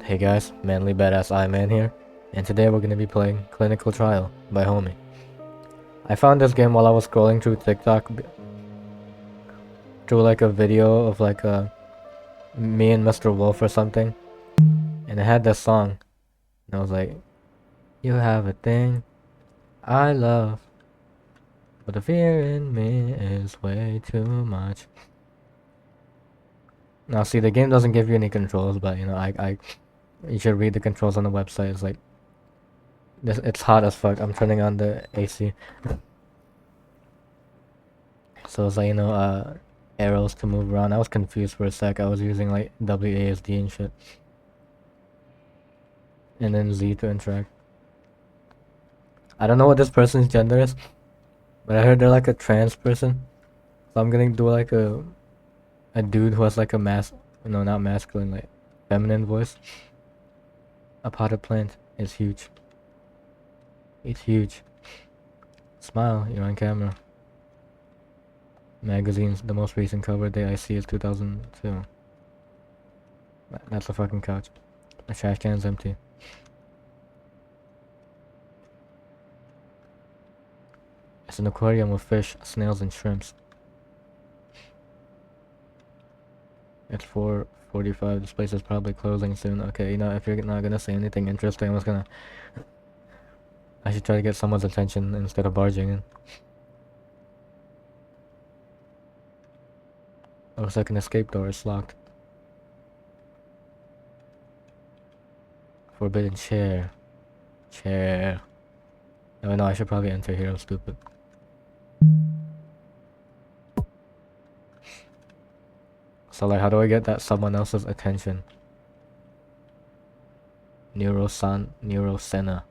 Hey guys, manly badass I man here, and today we're gonna be playing Clinical Trial by Homie. I found this game while I was scrolling through TikTok, through like a video of like me and Mr. Wolf or something, and it had this song, and I was like, "You have a thing I love, but the fear in me is way too much." Now see, the game doesn't give you any controls, but you know, you should read the controls on the website. It's like this. It's hot as fuck. I'm turning on the AC. So it's like, arrows to move around. I was confused for a sec. I was using like WASD and shit. And then Z to interact. I don't know what this person's gender is, but I heard they're like a trans person. So I'm gonna do like a dude who has like a not masculine, like feminine voice. A potted plant is huge. It's huge. Smile, you're on camera. Magazines, the most recent cover date I see is 2002. That's a fucking couch. The trash can's empty. It's an aquarium with fish, snails, and shrimps. It's 4:45. This place is probably closing soon. Okay, if you're not gonna say anything interesting, I should try to get someone's attention instead of barging in. Looks like an escape door is locked. Forbidden chair. Chair. Oh no, I should probably enter here. I'm stupid. So like, how do I get that someone else's attention? Neurosena.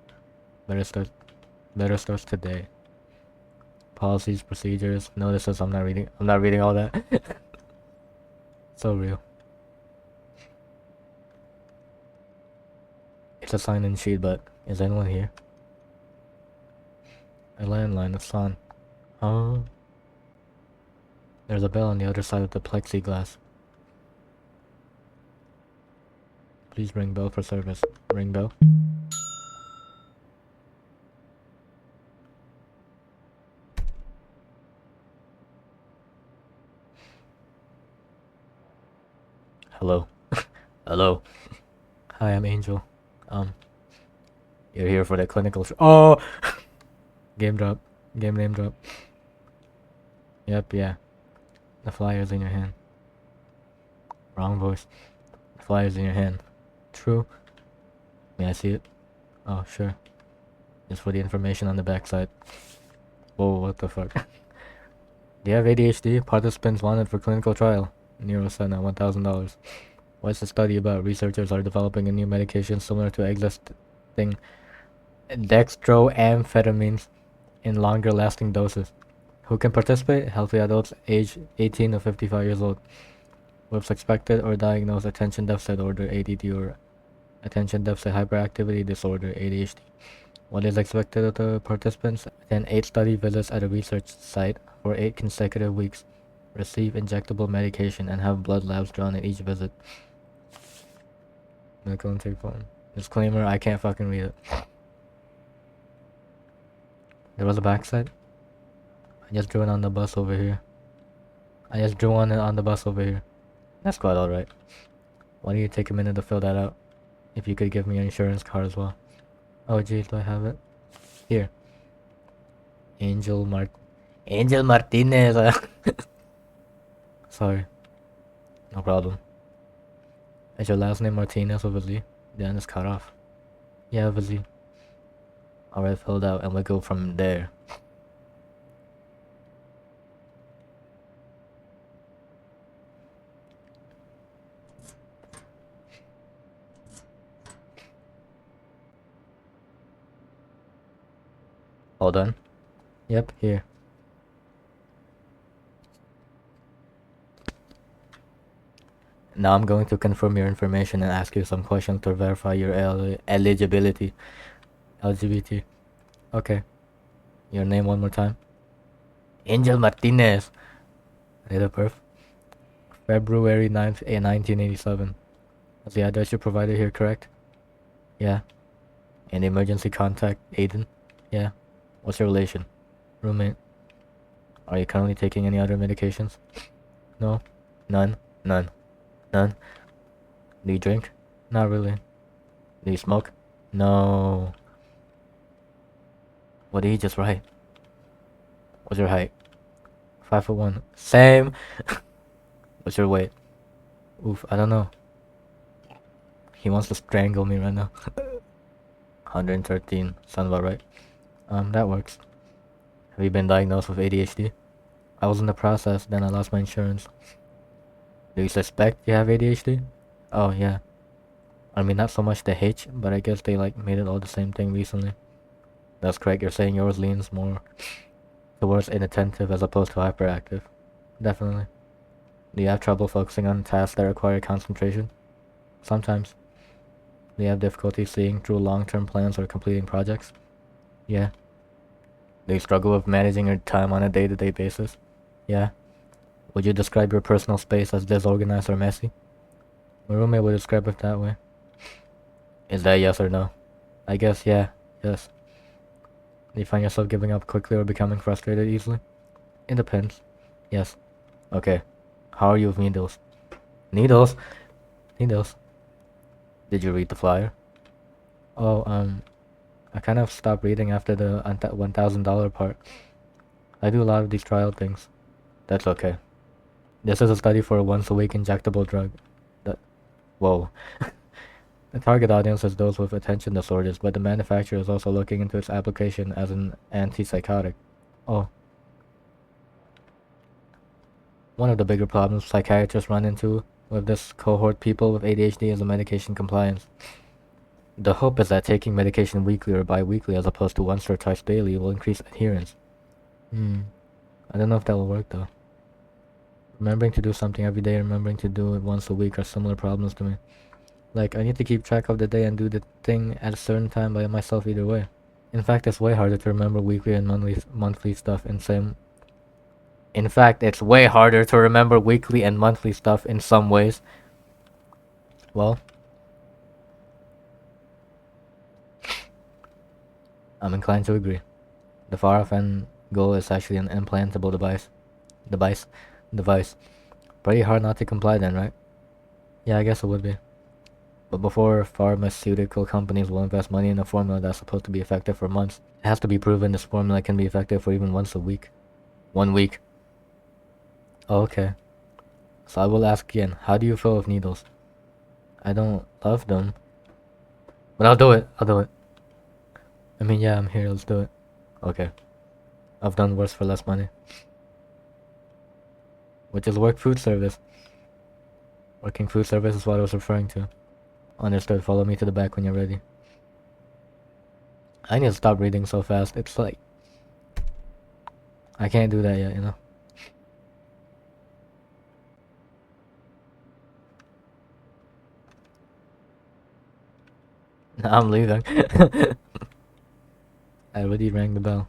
Better starts today. Policies, procedures, notices. I'm not reading all that. So real. It's a sign-in sheet, but is anyone here? A landline, it's on. Oh. There's a bell on the other side of the plexiglass. Please ring bell for service. Ring bell. Hello. Hello. Hi, I'm Angel. You're here for the clinical oh! Game drop. Game name drop. Yep, yeah. The flyer's in your hand. Wrong voice. The flyer's in your hand. True. May I see it? Oh, sure. Just for the information on the backside. Whoa, what the fuck? Do you have ADHD? Participants wanted for clinical trial. Neurosena, $1,000. What's the study about? Researchers are developing a new medication similar to existing dextroamphetamines in longer lasting doses. Who can participate? Healthy adults aged 18 to 55 years old with suspected or diagnosed attention deficit disorder ADD or attention deficit hyperactivity disorder ADHD. What is expected of the participants? Attend 8 study visits at a research site for 8 consecutive weeks. Receive injectable medication and have blood labs drawn at each visit. Medical intake form. Disclaimer, I can't fucking read it. There was a backside. I just drew it on the bus over here. That's quite alright. Why don't you take a minute to fill that out? If you could give me your insurance card as well. Oh jeez, do I have it? Here. Angel Martinez. Sorry. No problem. Is your last name Martinez with a Z? Then it's cut off. Yeah, with a Z. Alright, filled out, and we go from there. All done? Yep, here. Now I'm going to confirm your information and ask you some questions to verify your eligibility. LGBT. Okay. Your name one more time. Angel Martinez. Date of birth. February 9th, 1987. Is the address you provided here correct? Yeah. And the emergency contact, Aiden? Yeah. What's your relation? Roommate? Are you currently taking any other medications? No? None? None? None? Do you drink? Not really. Do you smoke? No. What did he just write? What's your height? 5'1". Same. What's your weight? Oof, I don't know. He wants to strangle me right now. 113. Sounds about right. That works. Have you been diagnosed with ADHD? I was in the process, then I lost my insurance. Do you suspect you have ADHD? Oh, yeah. I mean, not so much the H, but I guess they like made it all the same thing recently. That's correct, you're saying yours leans more towards inattentive as opposed to hyperactive. Definitely. Do you have trouble focusing on tasks that require concentration? Sometimes. Do you have difficulty seeing through long-term plans or completing projects? Yeah. Do you struggle with managing your time on a day-to-day basis? Yeah. Would you describe your personal space as disorganized or messy? My roommate would describe it that way. Is that yes or no? I guess yeah. Yes. Do you find yourself giving up quickly or becoming frustrated easily? It depends. Yes. Okay. How are you with needles? Needles? Needles. Did you read the flyer? Oh, I kind of stopped reading after the $1,000 part. I do a lot of these trial things. That's okay. This is a study for a once-a-week injectable drug. That, whoa. The target audience is those with attention disorders, but the manufacturer is also looking into its application as an antipsychotic. Oh. One of the bigger problems psychiatrists run into with this cohort people with ADHD is the medication compliance. The hope is that taking medication weekly or bi-weekly as opposed to once or twice daily will increase adherence. I don't know if that will work though. Remembering to do something every day and remembering to do it once a week are similar problems to me. Like, I need to keep track of the day and do the thing at a certain time by myself either way. In fact, it's way harder to remember weekly and monthly stuff in same... In fact, it's way harder to remember weekly and monthly stuff in some ways. Well, I'm inclined to agree. The far-off end goal is actually an implantable device. Device. Pretty hard not to comply then, right? Yeah, I guess it would be. But before pharmaceutical companies will invest money in a formula that's supposed to be effective for months, it has to be proven this formula can be effective for even once a week. 1 week. Oh, okay. So I will ask again, how do you feel with needles? I don't love them. But I'll do it. I'll do it. I mean, yeah, I'm here. Let's do it. Okay. I've done worse for less money. Which is work food service. Working food service is what I was referring to. Understood. Follow me to the back when you're ready. I need to stop reading so fast. It's like... I can't do that yet, you know? I'm leaving. I already rang the bell.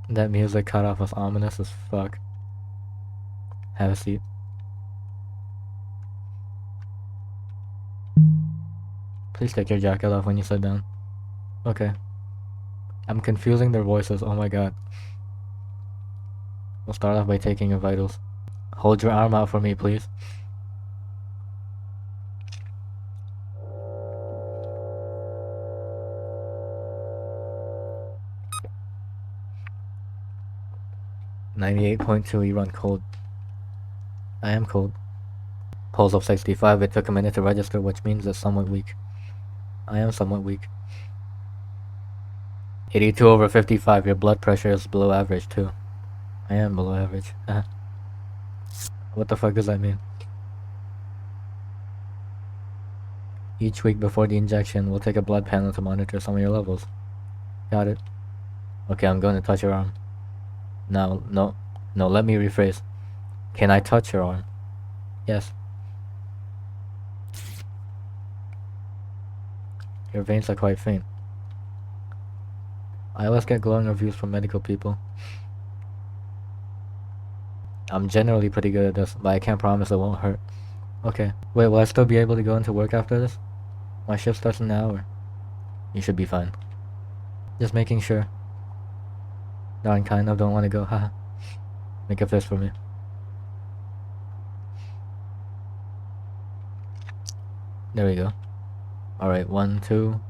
That music cut off was ominous as fuck. Have a seat. Please take your jacket off when you sit down. Okay. I'm confusing their voices, oh my god. We'll start off by taking your vitals. Hold your arm out for me, please. .2, you run cold. I am cold. Pulse of 65, it took a minute to register, which means it's somewhat weak. I am somewhat weak. 82 over 55, your blood pressure is below average too. I am below average. What the fuck does that mean? Each week before the injection, we'll take a blood panel to monitor some of your levels. Got it. Okay, I'm going to touch your arm. Now, no, let me rephrase. Can I touch your arm? Yes. Your veins are quite faint. I always get glowing reviews from medical people. I'm generally pretty good at this, but I can't promise it won't hurt. Okay. Wait, will I still be able to go into work after this? My shift starts in an hour. You should be fine. Just making sure. Darn, kind of don't want to go. Haha. Make a fist for me. There we go. Alright, 1, 2.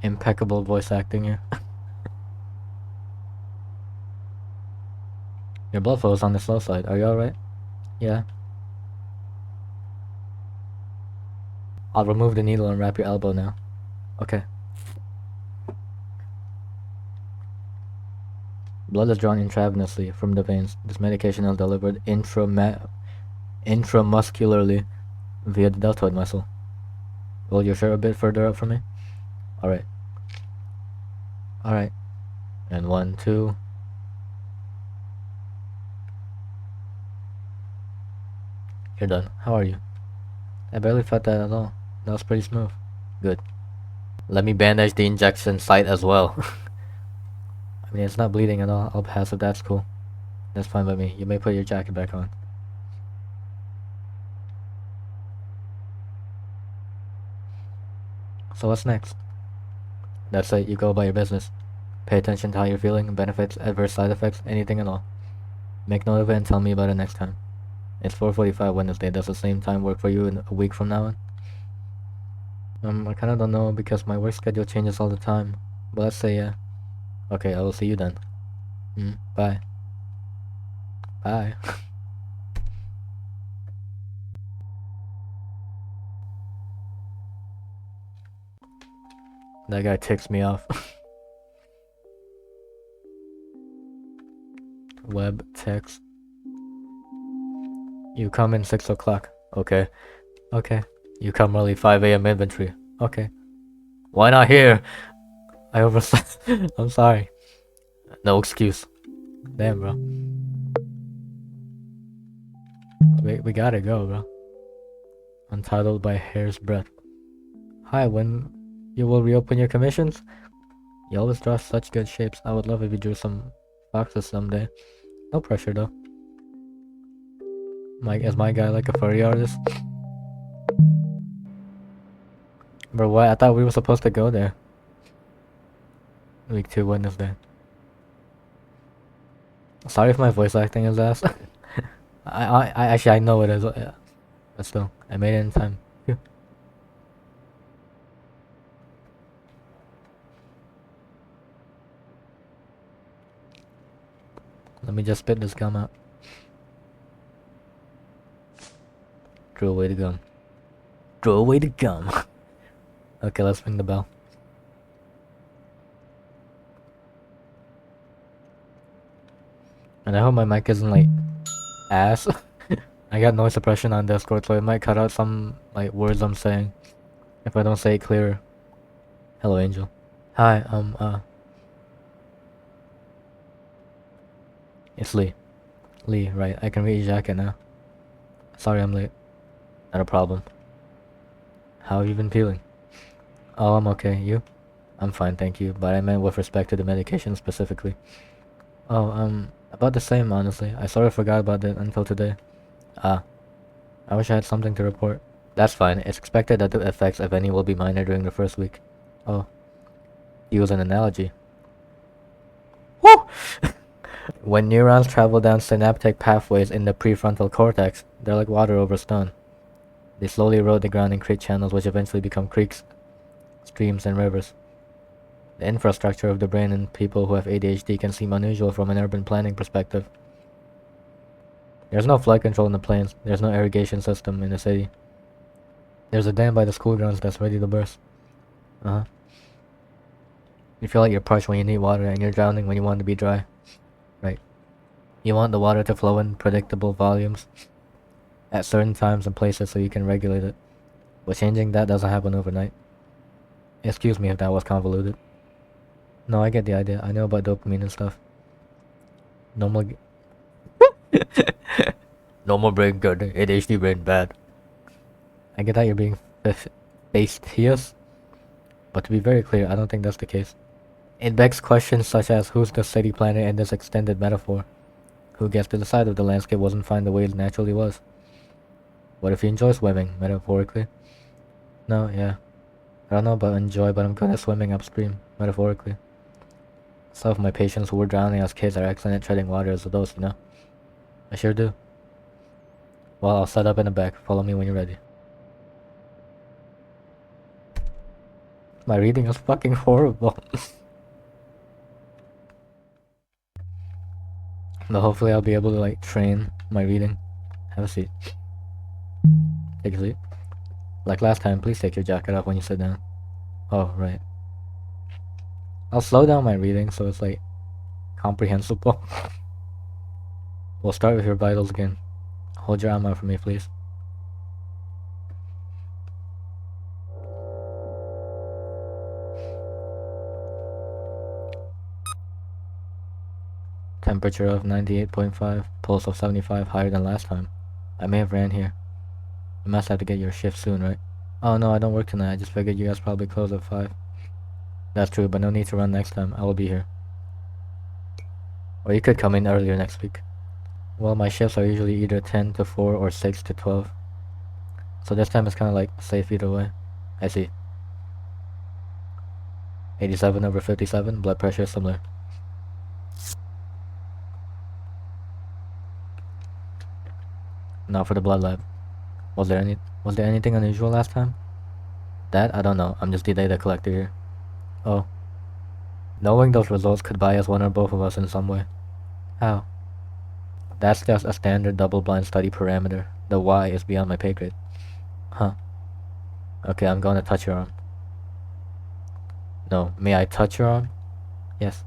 Impeccable voice acting here. Your blood flow is on the slow side. Are you alright? Yeah. I'll remove the needle and wrap your elbow now. Okay. Blood is drawn intravenously from the veins. This medication is delivered intramuscularly via the deltoid muscle. Roll your shirt a bit further up for me. Alright. Alright. And 1, 2. You're done. How are you? I barely felt that at all. That was pretty smooth. Good. Let me bandage the injection site as well. I mean, it's not bleeding at all. I'll pass if that's cool. That's fine by me. You may put your jacket back on. So what's next? That's it. You go about your business. Pay attention to how you're feeling, benefits, adverse side effects, anything at all. Make note of it and tell me about it next time. It's 4:45 Wednesday. Does the same time work for you in a week from now on? I kinda don't know because my work schedule changes all the time. But let's say yeah. Okay, I will see you then. Bye. Bye. That guy ticks me off. Web text. You come in 6 o'clock. Okay. Okay. You come early 5 a.m. inventory. Okay. Why not here? I overslept. I'm sorry. No excuse. Damn, bro. We gotta go, bro. Untitled by hair's breadth. Hi, when you will reopen your commissions? You always draw such good shapes. I would love if you drew some foxes someday. No pressure, though. Is my guy like a furry artist? Bro, what? I thought we were supposed to go there. Week 2 Wednesday. Sorry if my voice acting is ass. I actually I know it is, yeah. But still, I made it in time. Phew. Let me just spit this gum out. Throw away the gum. Throw away the gum. Okay, let's ring the bell. And I hope my mic isn't like ass. I got noise suppression on Discord, so it might cut out some like words I'm saying if I don't say it clearer. Hello, Angel. Hi, it's Lee. Lee, right? I can read your jacket now. Sorry I'm late. Not a problem. How have you been feeling? Oh, I'm okay. You? I'm fine, thank you. But I meant with respect to the medication specifically. Oh, about the same, honestly. I sort of forgot about it until today. Ah. I wish I had something to report. That's fine. It's expected that the effects, if any, will be minor during the first week. Oh. Use an analogy. Woo! When neurons travel down synaptic pathways in the prefrontal cortex, they're like water over stone. They slowly erode the ground and create channels which eventually become creeks, streams, and rivers. The infrastructure of the brain in people who have ADHD can seem unusual from an urban planning perspective. There's no flood control in the plains. There's no irrigation system in the city. There's a dam by the school grounds that's ready to burst. You feel like you're parched when you need water and you're drowning when you want to be dry. Right. You want the water to flow in predictable volumes at certain times and places so you can regulate it. But changing that doesn't happen overnight. Excuse me if that was convoluted. No, I get the idea. I know about dopamine and stuff. Normal Normal brain good, ADHD brain bad. I get that you're being fastidious, but to be very clear, I don't think that's the case. It begs questions such as who's the city planner in this extended metaphor? Who gets to decide if the landscape wasn't fine the way it naturally was? What if you enjoy swimming, metaphorically? No, yeah. I don't know about enjoy, but I'm good at swimming upstream, metaphorically. Some of my patients who were drowning as kids are excellent at treading water as adults, you know? I sure do. Well, I'll set up in the back. Follow me when you're ready. My reading is fucking horrible. But hopefully I'll be able to, like, train my reading. Have a seat. Take a seat. Like last time, please take your jacket off when you sit down. Oh, right. I'll slow down my reading so it's, like, comprehensible. We'll start with your vitals again. Hold your arm out for me, please. Temperature of 98.5, pulse of 75, higher than last time. I may have ran here. You must have to get your shift soon, right? Oh no, I don't work tonight. I just figured you guys probably close at 5. That's true, but no need to run next time. I will be here. Or you could come in earlier next week. Well, my shifts are usually either 10 to 4 or 6 to 12. So this time it's kind of like safe either way. I see. 87 over 57, blood pressure is similar. Now for the blood lab. Was there anything unusual last time? That? I don't know. I'm just the data collector here. Oh. Knowing those results could bias one or both of us in some way. How? That's just a standard double-blind study parameter. The why is beyond my pay grade. Huh. Okay, I'm going to touch your arm. No, may I touch your arm? Yes.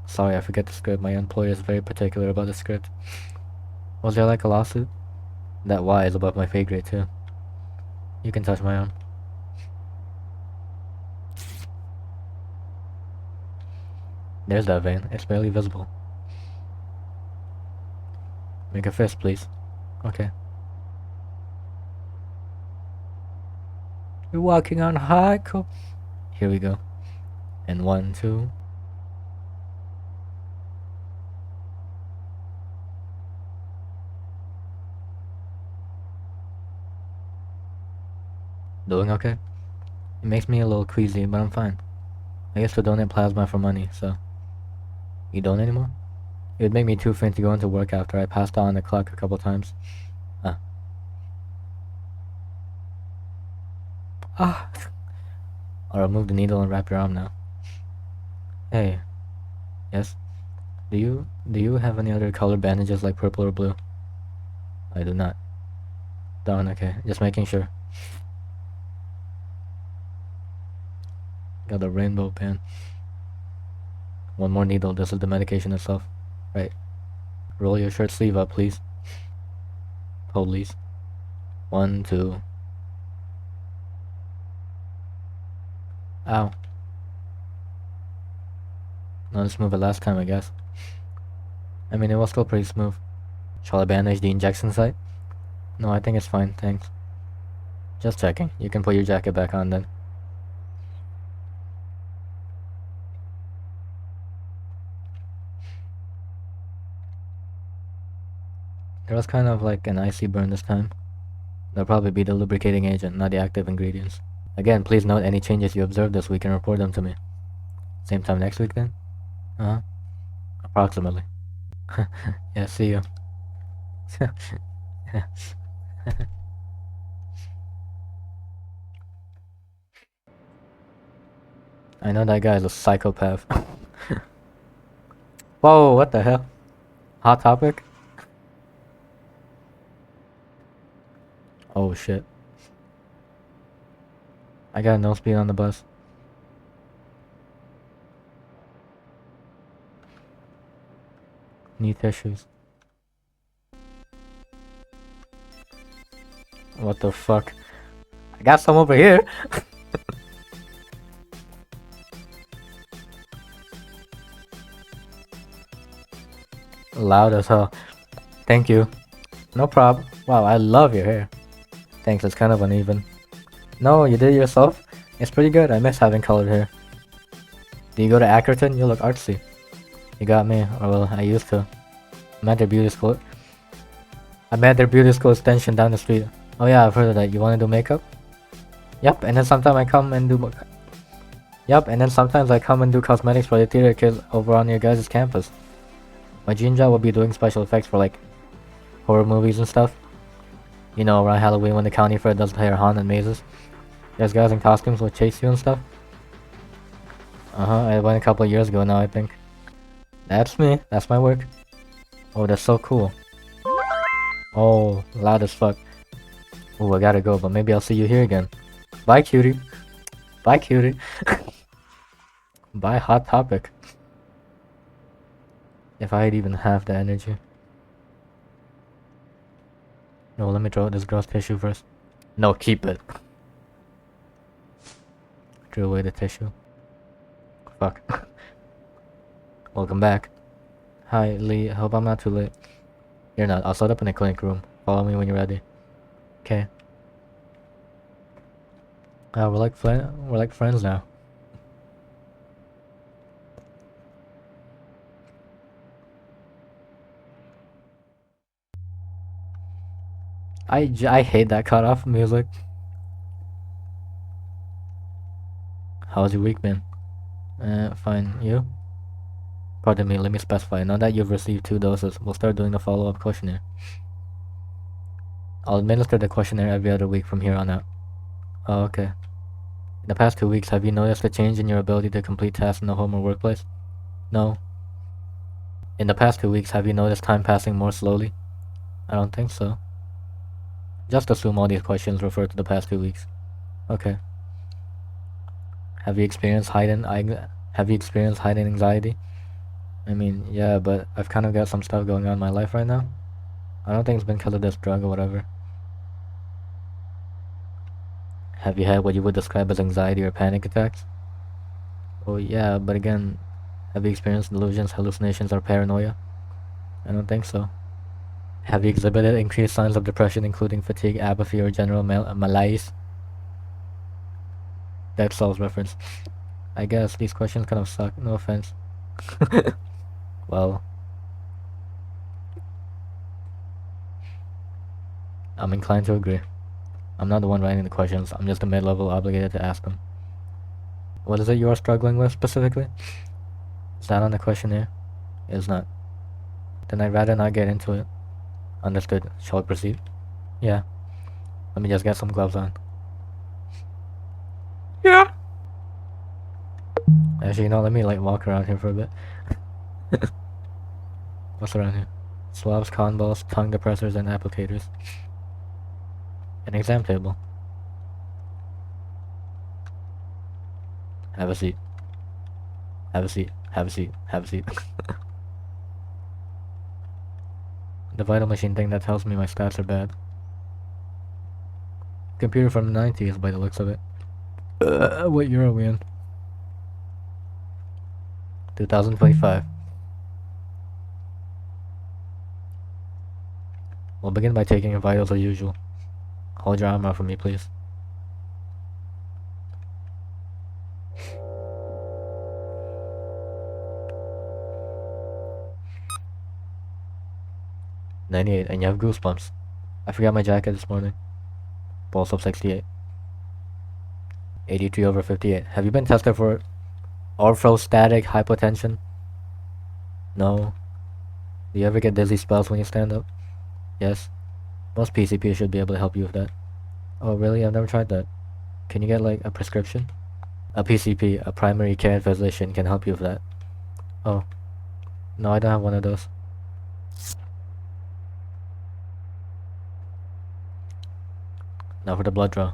Sorry, I forget the script. My employer is very particular about the script. Was there like a lawsuit? That why is above my pay grade too. You can touch my arm. There's that vein. It's barely visible. Make a fist, please. Okay. You're walking on high coal. Here we go. And 1, 2. Doing okay? It makes me a little queasy, but I'm fine. I used to donate plasma for money, so... You don't anymore? It would make me too faint to go into work after I passed out on the clock a couple times. Ah! I'll remove the needle and wrap your arm now. Hey. Yes? Do you have any other colored bandages like purple or blue? I do not. Darn, okay. Just making sure. Got a rainbow pen. One more needle. This is the medication itself. Right. Roll your shirt sleeve up, please. Police. 1, 2. Ow. Not as smooth as last time, I guess. I mean, it was still pretty smooth. Shall I bandage the injection site? No, I think it's fine, thanks. Just checking. You can put your jacket back on then. There was kind of like an icy burn this time. That'll probably be the lubricating agent, not the active ingredients. Again, please note any changes you observe this week and report them to me. Same time next week then? Uh-huh. Approximately. Yeah, see you. I know that guy is a psychopath. Whoa, what the hell? Hot topic? Oh shit. I got no speed on the bus. Need tissues. What the fuck? I got some over here. Loud as hell. Thank you. No problem. Wow, I love your hair. Thanks, it's kind of uneven. No, you did it yourself? It's pretty good. I miss having colored hair. Do you go to Ackerton? You look artsy. You got me. Or well, I used to. I'm at their beauty school. I'm at their beauty school extension down the street. Oh yeah, I've heard of that. You wanna do makeup? Yep, and then sometimes I come and do... Yep, and then sometimes I come and do cosmetics for the theater kids over on your guys' campus. My dream job will be doing special effects for like horror movies and stuff. You know, around Halloween when the county fair does their haunted mazes. There's guys in costumes will chase you and stuff. I went a couple of years ago now, I think. That's me. That's my work. Oh, that's so cool. Oh, loud as fuck. Oh, I gotta go, but maybe I'll see you here again. Bye, cutie. Bye, cutie. Bye, hot topic. If I'd even have the energy. No, let me throw this girl's tissue first. No, keep it. Threw away the tissue. Fuck. Welcome back. Hi, Lee. Hope I'm not too late. You're not. I'll set up in the clinic room. Follow me when you're ready. Okay. We're like friends now. I hate that cutoff music. How's your week been? Fine. You? Pardon me, let me specify. Now that you've received 2 doses, we'll start doing the follow-up questionnaire. I'll administer the questionnaire every other week from here on out. Oh, okay. In the past 2 weeks, have you noticed a change in your ability to complete tasks in the home or workplace? No. In the past 2 weeks, have you noticed time passing more slowly? I don't think so. Just assume all these questions refer to the past 2 weeks. Okay. Have you experienced heightened anxiety? I mean, yeah, but I've kind of got some stuff going on in my life right now. I don't think it's been because of this drug or whatever. Have you had what you would describe as anxiety or panic attacks? Oh yeah, but again, have you experienced delusions, hallucinations, or paranoia? I don't think so. Have you exhibited increased signs of depression, including fatigue, apathy, or general malaise? Dead Souls reference. I guess these questions kind of suck, no offense. Well, I'm inclined to agree. I'm not the one writing the questions, I'm just a mid-level obligated to ask them. What is it you are struggling with, specifically? Is that on the questionnaire? It is not. Then I'd rather not get into it. Understood. Shall I proceed? Yeah. Let me just get some gloves on. Yeah. Actually, you know, let me like walk around here for a bit. What's around here? Swabs, cotton balls, tongue depressors, and applicators. An exam table. Have a seat. Have a seat. Have a seat. Have a seat. The vital machine thing that tells me my stats are bad. Computer from the 90s by the looks of it. What year are we in? 2025. We'll begin by taking your vitals as usual. Hold your arm out for me, please. "98, and you have goosebumps. I forgot my jacket this morning. Pulse of 68. 83/58. Have you been tested for orthostatic hypotension? No. Do you ever get dizzy spells when you stand up? Yes. Most PCPs should be able to help you with that. Oh, really? I've never tried that. Can you get, like, a prescription? A PCP, a primary care physician, can help you with that. Oh. No, I don't have one of those. Now for the blood draw.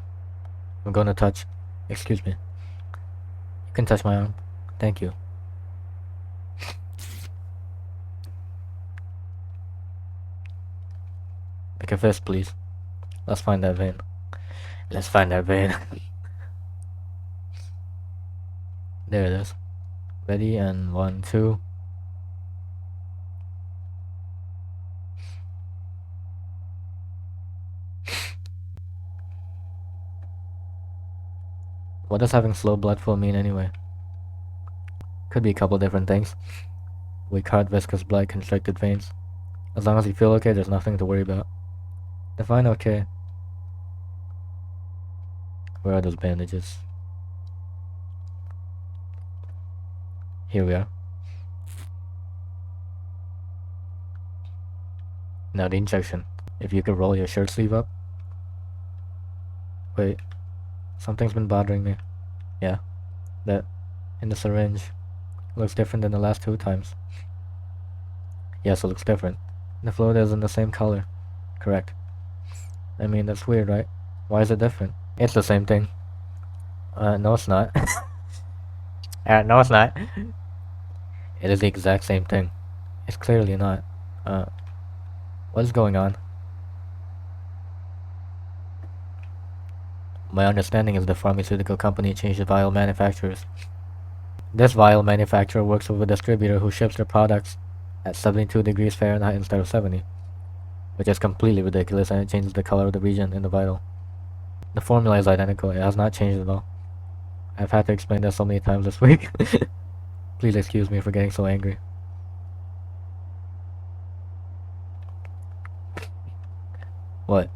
I'm going to touch. Excuse me. You can touch my arm. Thank you. Make a fist, please. Let's find that vein. Let's find that vein. There it is. Ready, and 1, 2. What does having slow blood flow mean anyway? Could be a couple different things. Weak heart, viscous blood, constricted veins. As long as you feel okay, there's nothing to worry about. Define okay. Where are those bandages? Here we are. Now the injection. If you could roll your shirt sleeve up. Wait. Something's been bothering me. Yeah. That. In the syringe. Looks different than the last 2 times. Yes, it looks different. The fluid isn't the same color. Correct. I mean, that's weird, right? Why is it different? It's the same thing. No it's not. No it's not. It is the exact same thing. It's clearly not. What is going on? My understanding is the pharmaceutical company changed the vial manufacturers. This vial manufacturer works with a distributor who ships their products at 72 degrees Fahrenheit instead of 70, which is completely ridiculous, and it changes the color of the region in the vial. The formula is identical. It has not changed at all. I've had to explain this so many times this week. Please excuse me for getting so angry. What?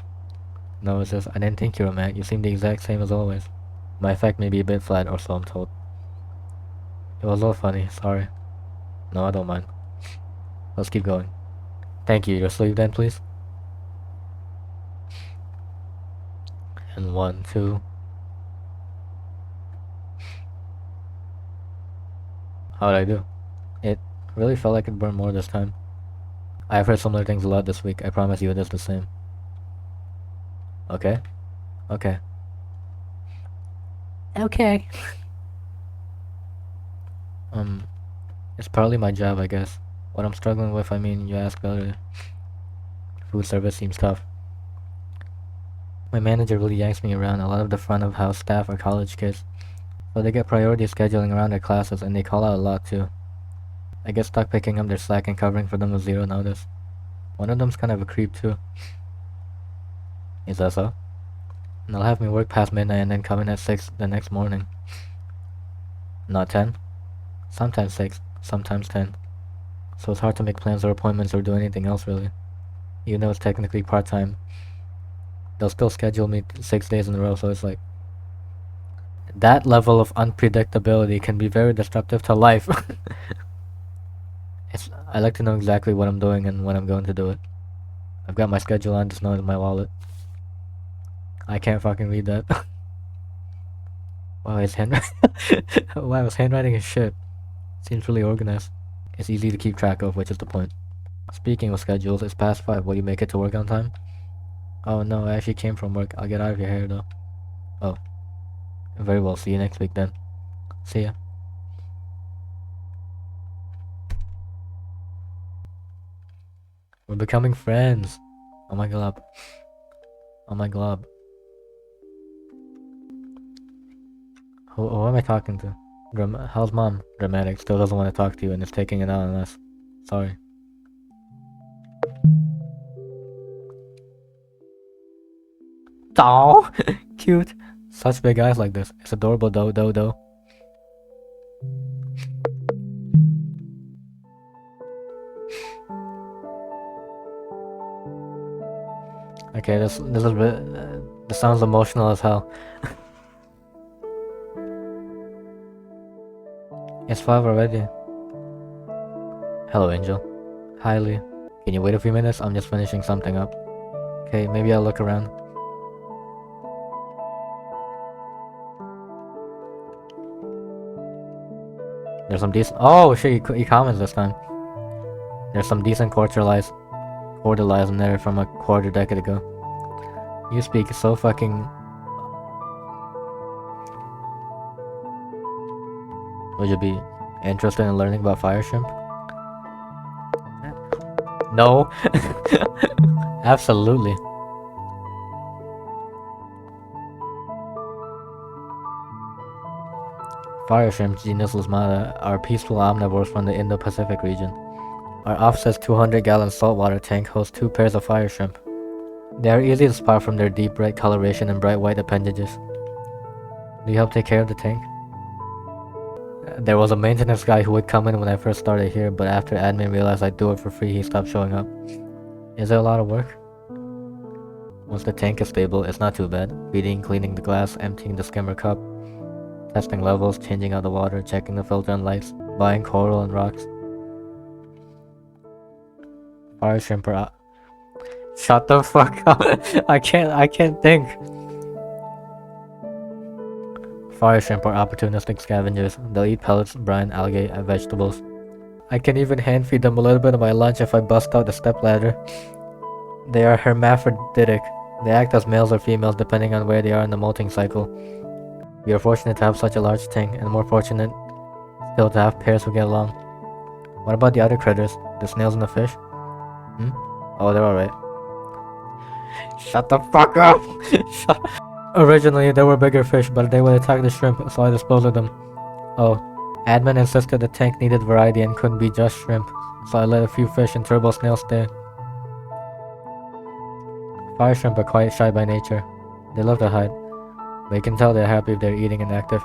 No, it's just, I didn't think you were mad. You seem the exact same as always. My effect may be a bit flat, or so I'm told. It was all funny, sorry. No, I don't mind. Let's keep going. Thank you. Your sleeve then, please. And 1, 2. How'd I do? It really felt like it burned more this time. I've heard similar things a lot this week. I promise you it is the same. Okay? Okay. Okay. It's partly my job, I guess. What I'm struggling with, I mean, you asked earlier. Food service seems tough. My manager really yanks me around. A lot of the front of house staff are college kids, so they get priority scheduling around their classes, and they call out a lot too. I get stuck picking up their slack and covering for them with zero notice. One of them's kind of a creep too. Is that so? And they'll have me work past midnight and then come in at 6 the next morning. Not 10? Sometimes 6, sometimes 10. So it's hard to make plans or appointments or do anything else really. Even though it's technically part-time. They'll still schedule me 6 days in a row, so it's like... That level of unpredictability can be very disruptive to life. I like to know exactly what I'm doing and when I'm going to do it. I've got my schedule on, just know it's in my wallet. I can't fucking read that. Wow, his handwriting. Wow, his handwriting is shit. Seems really organized. It's easy to keep track of, which is the point. Speaking of schedules, it's past 5. Will you make it to work on time? Oh no, I actually came from work. I'll get out of your hair though. Oh. Very well, see you next week then. See ya. We're becoming friends. Oh my glob. Oh my glob. Who am I talking to? How's mom? Dramatic. Still doesn't want to talk to you and is taking it out on us. Sorry. Oh, cute. Such big eyes like this. It's adorable, do. Okay, this is a bit. This sounds emotional as hell. It's 5 already. Hello, Angel. Hi, Lee. Can you wait a few minutes? I'm just finishing something up. Okay, maybe I'll look around. There's some decent. Oh shit! He comments this time. There's some decent quarter lies in there from a quarter decade ago. You speak so fucking. Would you be interested in learning about fire shrimp? No. Absolutely. Fire shrimp, genus Lusmata, are peaceful omnivores from the Indo-Pacific region. Our offset's 200-gallon saltwater tank hosts 2 pairs of fire shrimp. They are easy to spot from their deep red coloration and bright white appendages. Do you help take care of the tank? There was a maintenance guy who would come in when I first started here, but after admin realized I'd do it for free, he stopped showing up. Is it a lot of work? Once the tank is stable, it's not too bad. Feeding, cleaning the glass, emptying the skimmer cup, testing levels, changing out the water, checking the filter and lights, buying coral and rocks. Fire shrimp are Shut the fuck up. I can't think. Fire shrimp are opportunistic scavengers. They'll eat pellets, brine, algae, and vegetables. I can even hand feed them a little bit of my lunch if I bust out the stepladder. They are hermaphroditic. They act as males or females depending on where they are in the molting cycle. We are fortunate to have such a large tank, and more fortunate still to have pairs who get along. What about the other critters? The snails and the fish? Oh, they're alright. Shut the fuck up! Originally, there were bigger fish, but they would attack the shrimp, so I disposed of them. Oh, admin insisted the tank needed variety and couldn't be just shrimp, so I let a few fish and turbo snails stay. Fire shrimp are quite shy by nature. They love to hide, but you can tell they're happy if they're eating and active.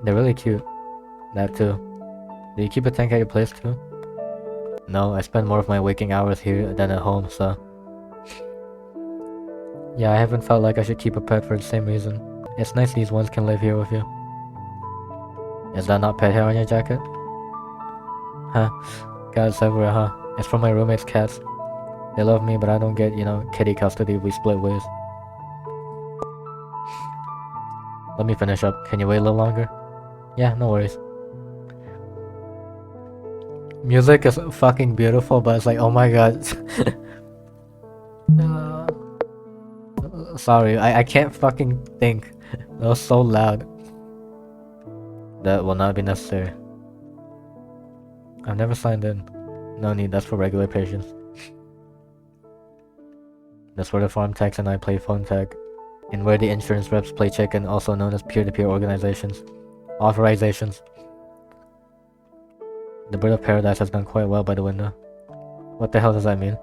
They're really cute. That too. Do you keep a tank at your place too? No, I spend more of my waking hours here than at home, so... Yeah, I haven't felt like I should keep a pet for the same reason. It's nice these ones can live here with you. Is that not pet hair on your jacket? Huh. Cats everywhere, huh? It's from my roommate's cats. They love me, but I don't get, kitty custody if we split ways. Let me finish up. Can you wait a little longer? Yeah, no worries. Music is fucking beautiful, but it's like, oh my god. Sorry, I can't fucking think. That was so loud. That will not be necessary. I've never signed in. No need, that's for regular patients. That's where the farm techs and I play phone tag. And where the insurance reps play chicken, also known as peer-to-peer organizations. Authorizations. The bird of paradise has done quite well by the window. What the hell does that mean?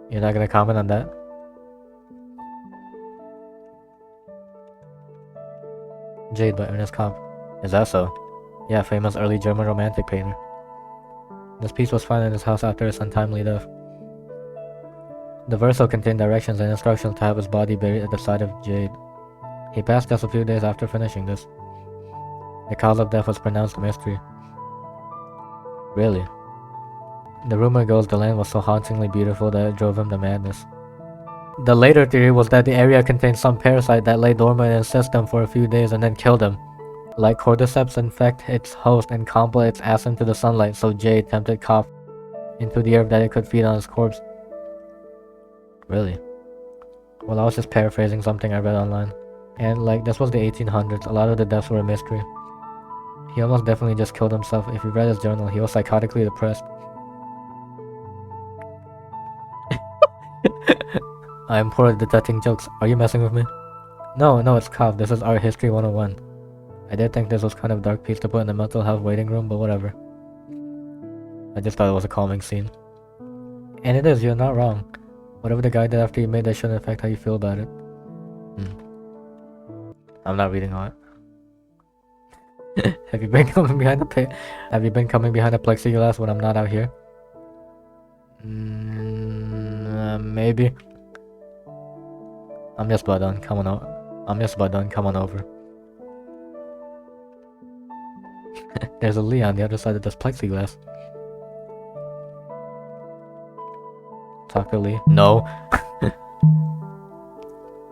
You're not gonna comment on that? Jade by Ernest Comp. Is that so? Yeah, famous early German romantic painter. This piece was found in his house after his untimely death. The verso contained directions and instructions to have his body buried at the side of Jade. He passed just a few days after finishing this. The cause of death was pronounced a mystery. Really? The rumor goes the land was so hauntingly beautiful that it drove him to madness. The later theory was that the area contained some parasite that lay dormant in his system for a few days and then killed him. Like cordyceps infect its host and compel its ass into the sunlight, so Jade tempted Kopf into the earth that it could feed on his corpse. Really? Well, I was just paraphrasing something I read online. And this was the 1800s, a lot of the deaths were a mystery. He almost definitely just killed himself. If you read his journal, he was psychotically depressed. I am poor at detecting jokes. Are you messing with me? No, it's Kopf. This is Art History 101. I did think this was kind of a dark piece to put in the mental health waiting room, but whatever. I just thought it was a calming scene. And it is, you're not wrong. Whatever the guy did after you made that shouldn't affect how you feel about it. I'm not reading all it. Have you been coming behind the plexiglass when I'm not out here? Maybe. I'm just about done. Come on over. There's a Lee on the other side of this plexiglass. Talk to Lee. No.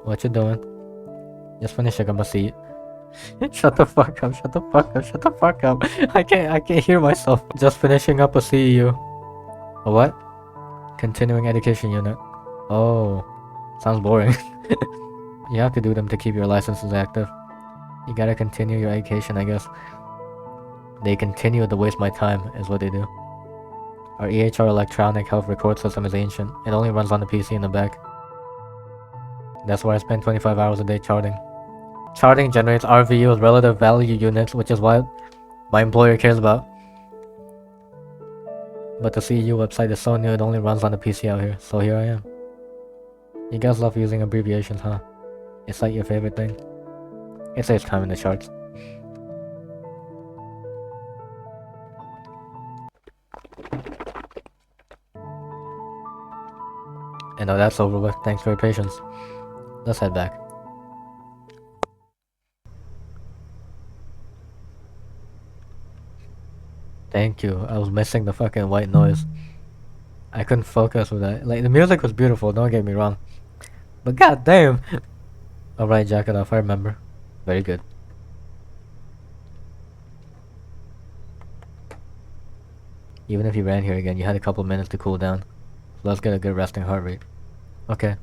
What you doing? Just finishing up a seat. Shut the fuck up. I can't hear myself. Just finishing up a CEU. A what? Continuing education unit. Oh. Sounds boring. You have to do them to keep your licenses active. You gotta continue your education, I guess. They continue to waste my time, is what they do. Our EHR electronic health record system is ancient. It only runs on the PC in the back. That's why I spend 25 hours a day charting. Charting generates RVUs, relative value units, which is what my employer cares about. But the CEU website is so new it only runs on the PC out here, so here I am. You guys love using abbreviations, huh? It's like your favorite thing. It saves time in the charts. And now that's over with. Thanks for your patience. Let's head back. Thank you. I was missing the fucking white noise. I couldn't focus with that. Like, the music was beautiful, don't get me wrong. But goddamn! Alright, jack it off, I remember. Very good. Even if you ran here again, you had a couple minutes to cool down. So let's get a good resting heart rate. Okay.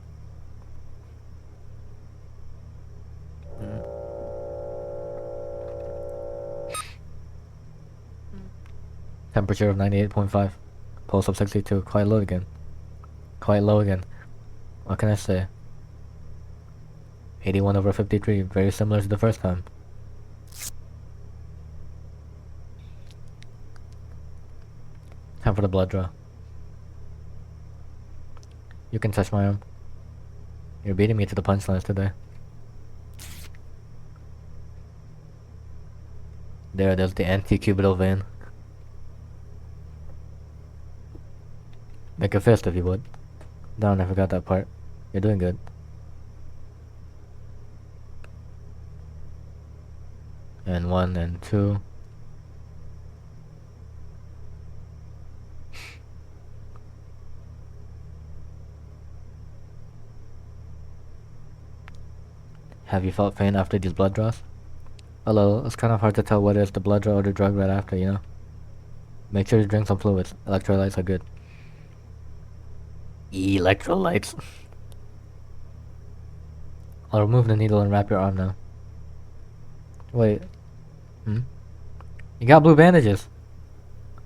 Temperature of 98.5. Pulse of 62. Quite low again. Quite low again. What can I say? 81/53. Very similar to the first time. Time for the blood draw. You can touch my arm. You're beating me to the punchlines today. There's the anti-cubital vein. Make a fist if you would. Darn, I forgot that part. You're doing good. And 1 and 2. Have you felt pain after these blood draws? Hello, it's kind of hard to tell whether it's the blood draw or the drug right after, you know? Make sure to drink some fluids. Electrolytes are good. Electrolytes. I'll remove the needle and wrap your arm now. Wait. You got blue bandages.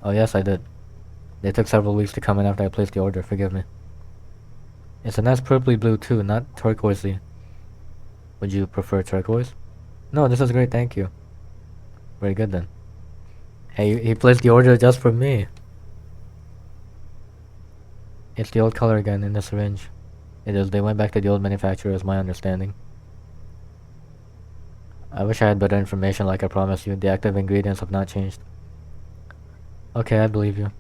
Oh yes, I did. They took several weeks to come in after I placed the order, forgive me. It's a nice purpley blue too, not turquoisey. Would you prefer turquoise? No, this is great, thank you. Very good then. Hey, he placed the order just for me. It's the old color again in the syringe. It is. They went back to the old manufacturer is my understanding. I wish I had better information like I promised you. The active ingredients have not changed. Okay, I believe you.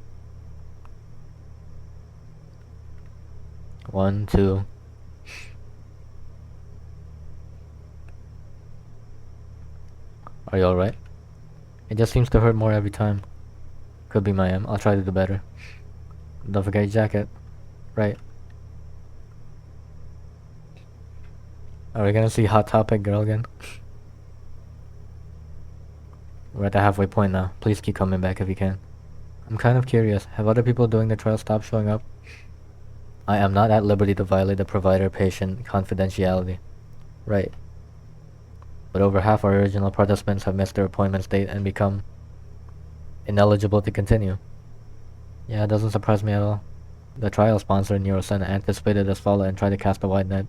1, 2. Are you alright? It just seems to hurt more every time. Could be my M. I'll try to do better. Don't forget your jacket. Right. Are we gonna see Hot Topic girl again? We're at the halfway point now. Please keep coming back if you can. I'm kind of curious. Have other people doing the trial stopped showing up? I am not at liberty to violate the provider-patient confidentiality. Right. But over half our original participants have missed their appointment date and become ineligible to continue. Yeah, it doesn't surprise me at all. The trial sponsor, Neurocenter, anticipated this fallout and tried to cast a wide net.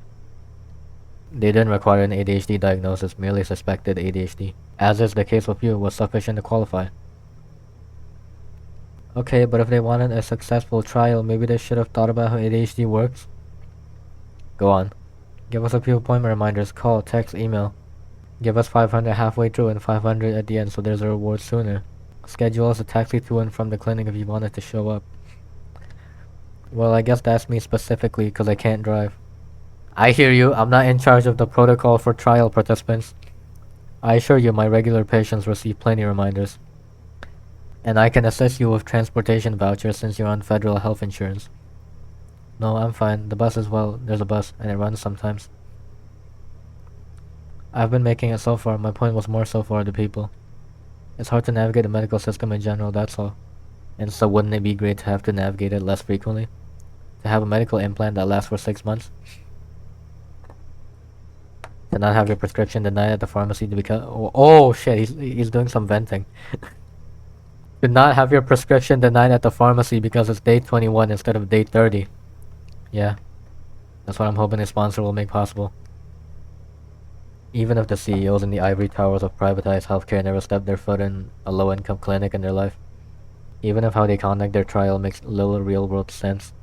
They didn't require an ADHD diagnosis, merely suspected ADHD. As is the case with you, was sufficient to qualify. Okay, but if they wanted a successful trial, maybe they should have thought about how ADHD works. Go on. Give us a few appointment reminders, call, text, email. Give us 500 halfway through and 500 at the end so there's a reward sooner. Schedule us a taxi to and from the clinic if you wanted to show up. Well, I guess that's me specifically because I can't drive. I hear you. I'm not in charge of the protocol for trial participants. I assure you my regular patients receive plenty of reminders. And I can assist you with transportation vouchers since you're on federal health insurance. No, I'm fine. The bus as well. There's a bus and it runs sometimes. I've been making it so far. My point was more so for the people. It's hard to navigate the medical system in general, that's all. And so wouldn't it be great to have to navigate it less frequently? To have a medical implant that lasts for 6 months? To not have your prescription denied at the pharmacy because... Oh shit, he's doing some venting. To not have your prescription denied at the pharmacy because it's day 21 instead of day 30. Yeah. That's what I'm hoping the sponsor will make possible. Even if the CEOs in the ivory towers of privatized healthcare never stepped their foot in a low-income clinic in their life. Even if how they conduct their trial makes little real-world sense.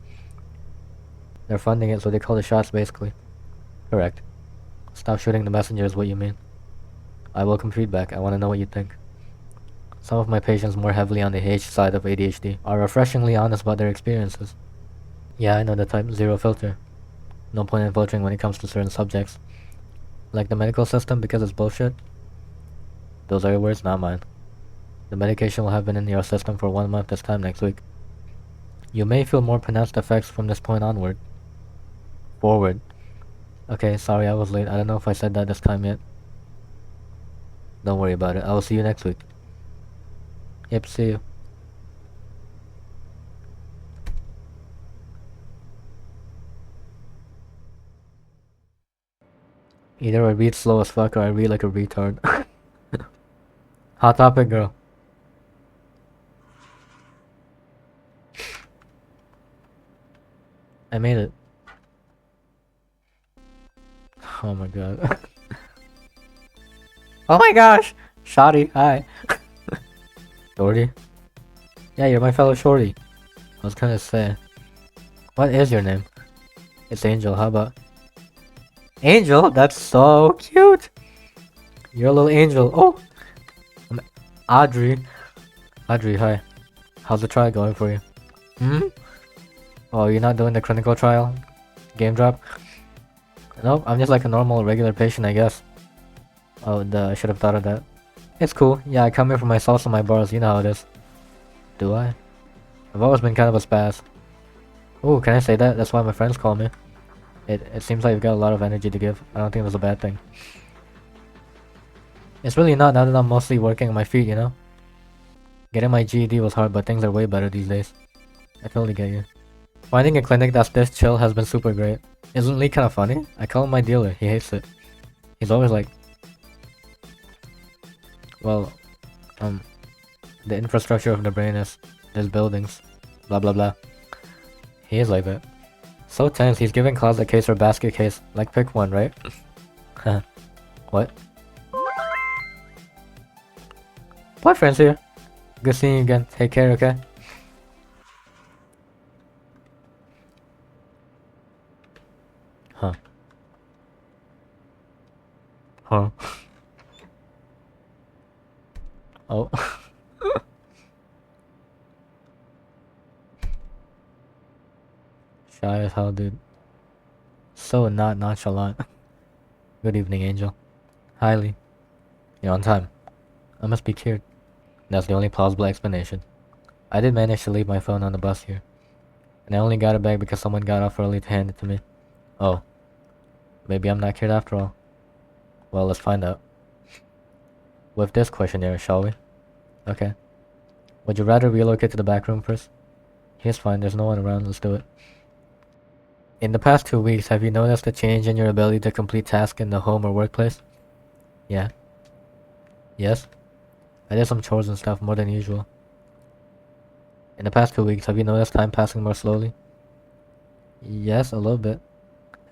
They're funding it, so they call the shots, basically. Correct. Stop shooting the messenger is what you mean. I welcome feedback. I want to know what you think. Some of my patients more heavily on the H side of ADHD are refreshingly honest about their experiences. Yeah, I know the type. Zero filter. No point in filtering when it comes to certain subjects. Like the medical system because it's bullshit. Those are your words, not mine. The medication will have been in your system for 1 month this time next week. You may feel more pronounced effects from this point onward. Forward. Okay, sorry I was late. I don't know if I said that this time yet. Don't worry about it. I will see you next week. Yep, see you. Either I read slow as fuck or I read like a retard. Hot topic, girl. I made it. Oh my god. Oh my gosh! Shorty, hi. Shorty? Yeah, you're my fellow shorty. I was gonna say. What is your name? It's Angel, how about? Angel? That's so cute! You're a little angel. Oh! I'm Audrey. Audrey, hi. How's the trial going for you? Hmm? Oh, you're not doing the clinical trial? Game drop? Nope, I'm just like a normal, regular patient, I guess. Oh, I should have thought of that. It's cool. Yeah, I come here for my salsa and my bars, you know how it is. Do I? I've always been kind of a spaz. Ooh, can I say that? That's why my friends call me. It seems like you've got a lot of energy to give. I don't think that's a bad thing. It's really not, now that I'm mostly working on my feet, you know? Getting my GED was hard, but things are way better these days. I totally get you. Finding a clinic that's this chill has been super great. Isn't Lee kinda funny? I call him my dealer, he hates it. He's always like, well, the infrastructure of the brain is, there's buildings, blah blah blah. He is like that. So tense, he's giving closet case or basket case. Like pick one, right? What? Boyfriend's here. Good seeing you again. Take care, okay? Huh. Huh. Oh. Shy as hell, dude. So not nonchalant. Good evening, Angel. Highly. You're on time. I must be cured. That's the only plausible explanation. I did manage to leave my phone on the bus here. And I only got it back because someone got off early to hand it to me. Oh. Maybe I'm not cured after all. Well, let's find out. With this questionnaire, shall we? Okay. Would you rather relocate to the back room first? He's fine, there's no one around, let's do it. In the past 2 weeks, have you noticed a change in your ability to complete tasks in the home or workplace? Yeah. Yes? I did some chores and stuff more than usual. In the past 2 weeks, have you noticed time passing more slowly? Yes, a little bit.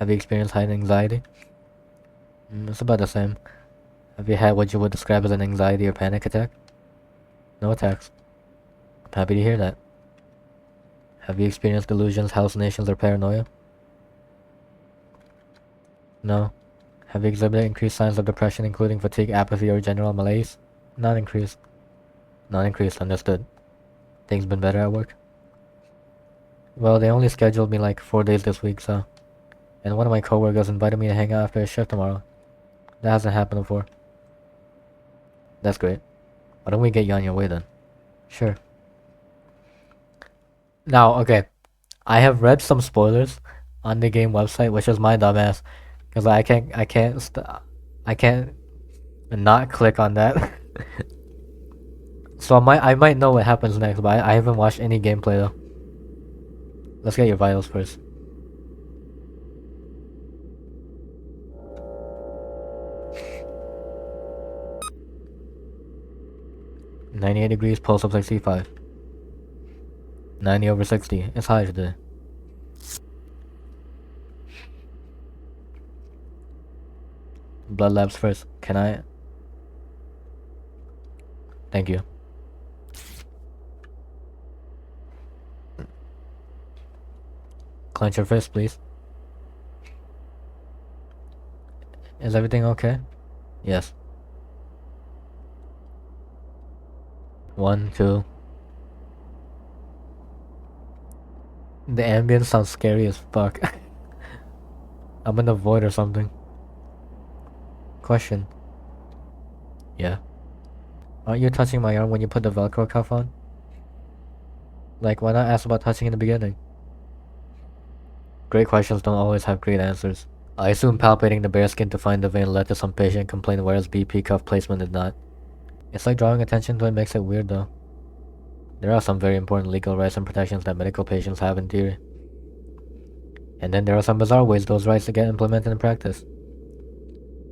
Have you experienced high anxiety? It's about the same. Have you had what you would describe as an anxiety or panic attack? No attacks. I'm happy to hear that. Have you experienced delusions, hallucinations, or paranoia? No. Have you exhibited increased signs of depression, including fatigue, apathy, or general malaise? Not increased. Not increased, understood. Things been better at work? Well, they only scheduled me like 4 days this week, so... And one of my coworkers invited me to hang out after his shift tomorrow. That hasn't happened before. That's great. Why don't we get you on your way then? Sure. Now, okay. I have read some spoilers on the game website, which is my dumbass. Because I can't not click on that. So I might know what happens next, but I haven't watched any gameplay though. Let's get your vitals first. 98 degrees, pulse up 65. 90/60. It's high today. Blood labs first. Can I? Thank you. Clench your fist, please. Is everything okay? Yes. 1, 2. The ambience sounds scary as fuck. I'm in the void or something. Question. Yeah. Aren't you touching my arm when you put the Velcro cuff on? Like, why not ask about touching in the beginning? Great questions don't always have great answers. I assume palpating the bare skin to find the vein led to some patient complaint, whereas BP cuff placement did not. It's like drawing attention to it makes it weird though. There are some very important legal rights and protections that medical patients have in theory. And then there are some bizarre ways those rights get implemented in practice.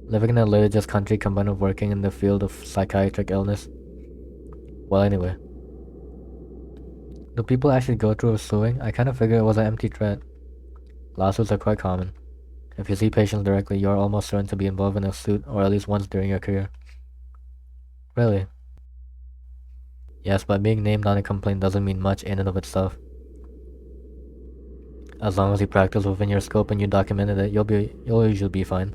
Living in a litigious country combined with working in the field of psychiatric illness. Well, anyway. Do people actually go through suing? I kinda figured it was an empty threat. Lawsuits are quite common. If you see patients directly, you are almost certain to be involved in a suit, or at least once during your career. Really? Yes, but being named on a complaint doesn't mean much in and of itself. As long as you practice within your scope and you documented it, you'll usually be fine.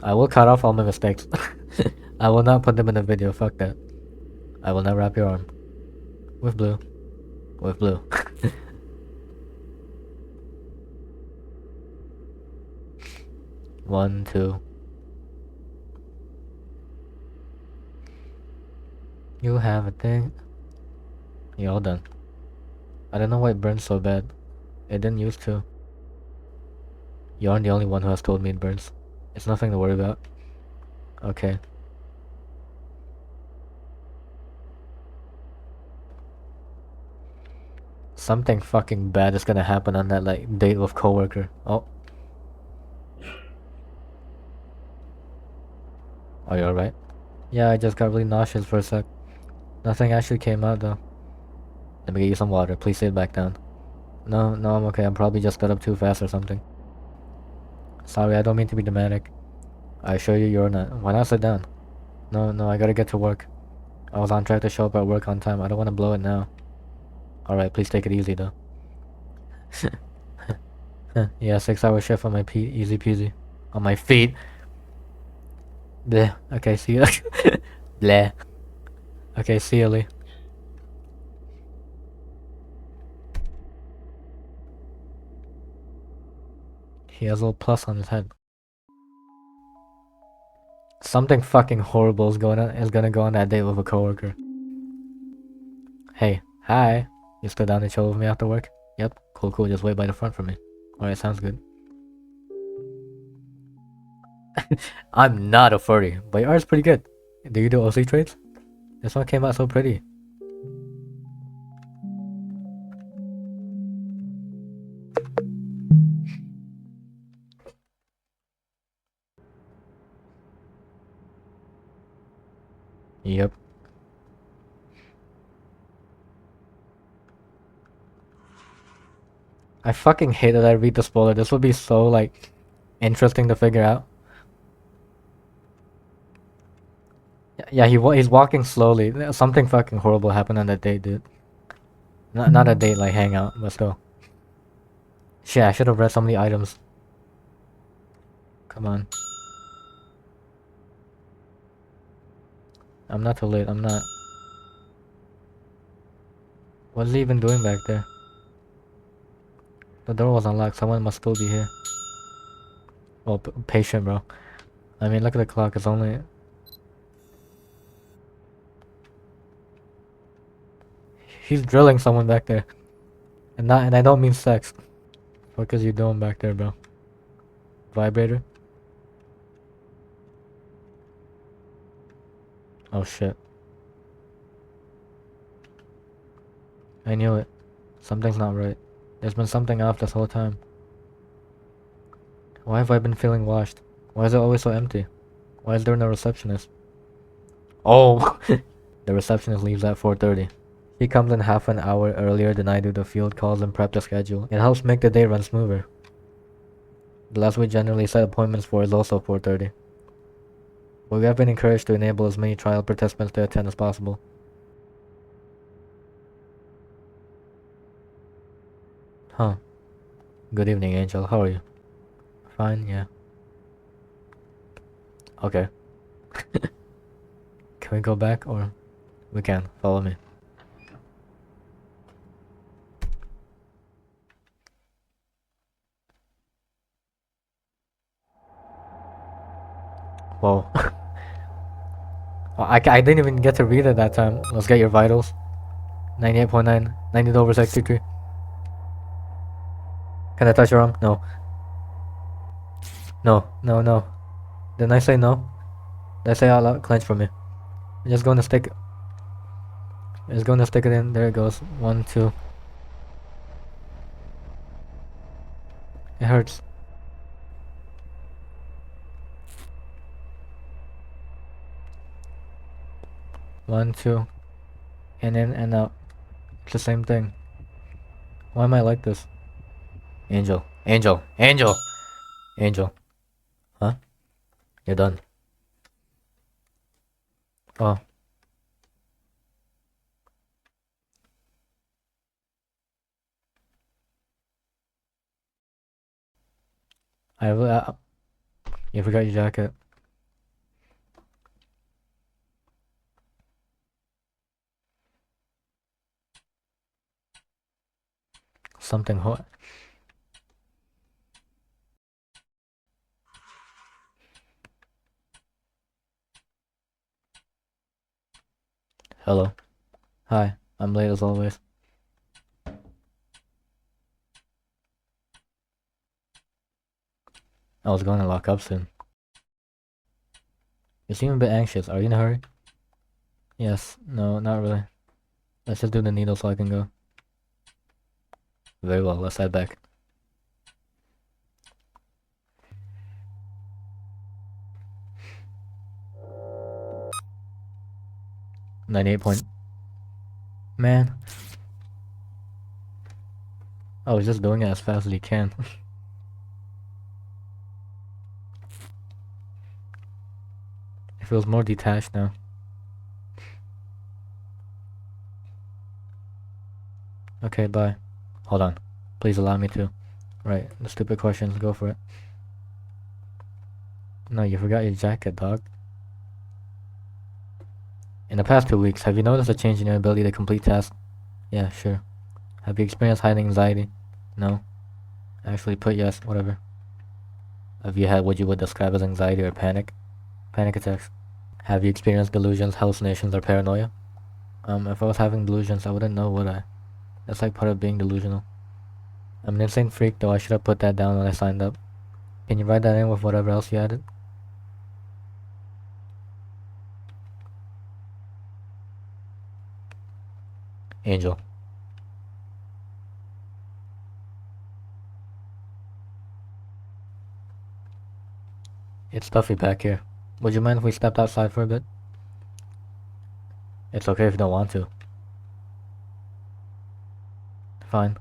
I will cut off all my mistakes. I will not put them in a video, fuck that. I will not wrap your arm. With blue. With blue. 1, 2. You have a thing. You're all done. I don't know why it burns so bad. It didn't used to. You aren't the only one who has told me it burns. It's nothing to worry about. Okay. Something fucking bad is gonna happen on that, like, date with coworker. Oh. Are you alright? Yeah, I just got really nauseous for a sec. Nothing actually came out though. Let me get you some water. Please sit back down. No, I'm okay. I'm probably just got up too fast or something. Sorry, I don't mean to be dramatic. I assure you you're not. Why not sit down? No, I gotta get to work. I was on track to show up at work on time. I don't want to blow it now. Alright, please take it easy though. Yeah, 6-hour shift on my easy peasy. On my feet. Bleh. Okay, see you. Bleh. Okay, see you, Lee. He has a little plus on his head. Something fucking horrible is gonna go on that date with a coworker. Hey, hi. You still down to chill with me after work? Yep, cool. Just wait by the front for me. Alright, sounds good. I'm not a furry, but your art's pretty good. Do you do OC trades? This one came out so pretty. Yep. I fucking hate that I read the spoiler. This would be so, like, interesting to figure out. Yeah, he's walking slowly. Something fucking horrible happened on that date, dude. Not a date, like hangout, but still. Shit, I should have read some of the items. Come on. I'm not too late, I'm not. What's he even doing back there? The door was unlocked, someone must still be here. Well, patient, bro. I mean, look at the clock, it's only... He's drilling someone back there. And I don't mean sex. What is you doing back there, bro? Vibrator? Oh shit. I knew it. Something's not right. There's been something off this whole time. Why have I been feeling washed? Why is it always so empty? Why is there no receptionist? Oh! The receptionist leaves at 4:30. She comes in half an hour earlier than I do the field calls and prep the schedule. It helps make the day run smoother. The last we generally set appointments for is also 4:30. But we have been encouraged to enable as many trial participants to attend as possible. Huh. Good evening, Angel. How are you? Fine, yeah. Okay. Can we go back or we can? Follow me. Whoa. I didn't even get to read it that time. Let's get your vitals. 98.9. 90 over 63. Can I touch your arm? No. No. No, no. Didn't I say no? Did I say out loud? Clench for me. I'm just going to stick it. Just going to stick it in. There it goes. 1, 2. It hurts. One, two. And in and out. It's the same thing. Why am I like this? Angel. Angel. Angel. Angel. Huh? You're done. Oh. You forgot your jacket. Something hot. Hello. Hi. I'm late as always. I was going to lock up soon. You seem a bit anxious. Are you in a hurry? Yes. No, not really. Let's just do the needle so I can go. Very well. Let's head back. 98 point. Man. I was just doing it as fast as you can. It feels more detached now. Okay, bye. Hold on. Please allow me to. Right, the stupid questions, go for it. No, you forgot your jacket, dog. In the past 2 weeks, have you noticed a change in your ability to complete tasks? Yeah, sure. Have you experienced high anxiety? No. Actually, put yes, whatever. Have you had what you would describe as anxiety or panic? Panic attacks. Have you experienced delusions, hallucinations, or paranoia? If I was having delusions, I wouldn't know, would I? That's like part of being delusional. I'm an insane freak, though I should have put that down when I signed up. Can you write that in with whatever else you added? Angel. It's stuffy back here. Would you mind if we stepped outside for a bit? It's okay if you don't want to. Fine.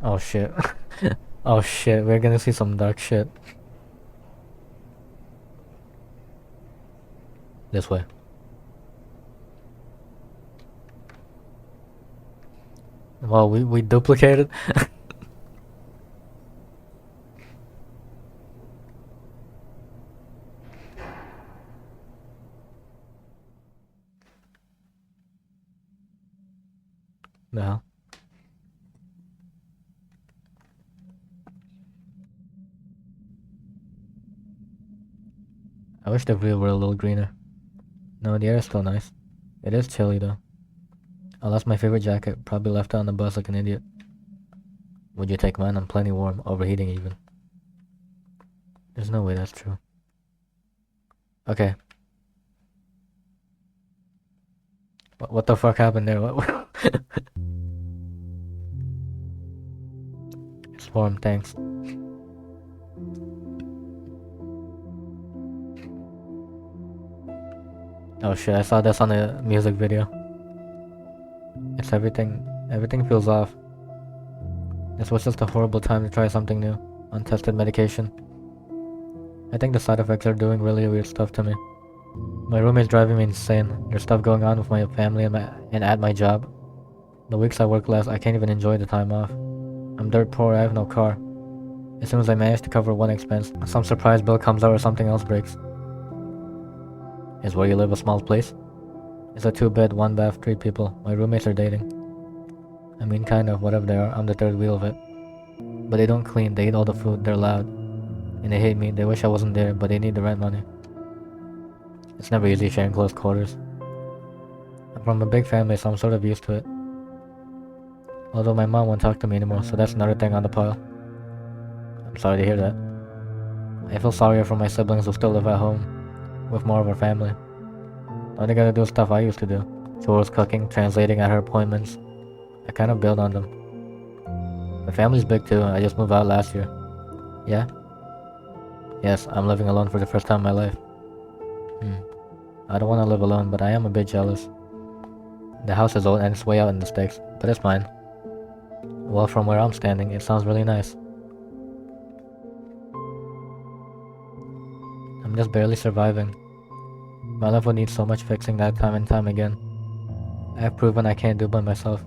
Oh shit. Oh shit, we're gonna see some dark shit. This way. Well, we duplicated. The hell? I wish the view were a little greener. No, the air is still nice. It is chilly though. I lost my favorite jacket, probably left it on the bus like an idiot. Would you take mine? I'm plenty warm, overheating even. There's no way that's true. Okay. What the fuck happened there? What? It's warm, thanks. Oh shit, I saw this on a music video. It's everything feels off. This was just a horrible time to try something new. Untested medication. I think the side effects are doing really weird stuff to me. My roommate's driving me insane. There's stuff going on with my family and at my job. The weeks I work less, I can't even enjoy the time off. I'm dirt poor, I have no car. As soon as I manage to cover one expense, some surprise bill comes out or something else breaks. Is where you live a small place? It's a 2-bed, 1-bath, 3 people. My roommates are dating. I mean, kind of, whatever they are, I'm the third wheel of it. But they don't clean, they eat all the food, they're loud. And they hate me, they wish I wasn't there, but they need the rent money. It's never easy sharing close quarters. I'm from a big family, so I'm sort of used to it. Although my mom won't talk to me anymore, so that's another thing on the pile. I'm sorry to hear that. I feel sorrier for my siblings who still live at home, with more of our family. All they gotta do is stuff I used to do. Chores, cooking, translating at her appointments. I kind of build on them. My family's big too, I just moved out last year. Yeah? Yes, I'm living alone for the first time in my life. I don't want to live alone, but I am a bit jealous. The house is old and it's way out in the sticks, but it's mine. Well, from where I'm standing, it sounds really nice. I'm just barely surviving. My life would need so much fixing that time and time again. I have proven I can't do by myself.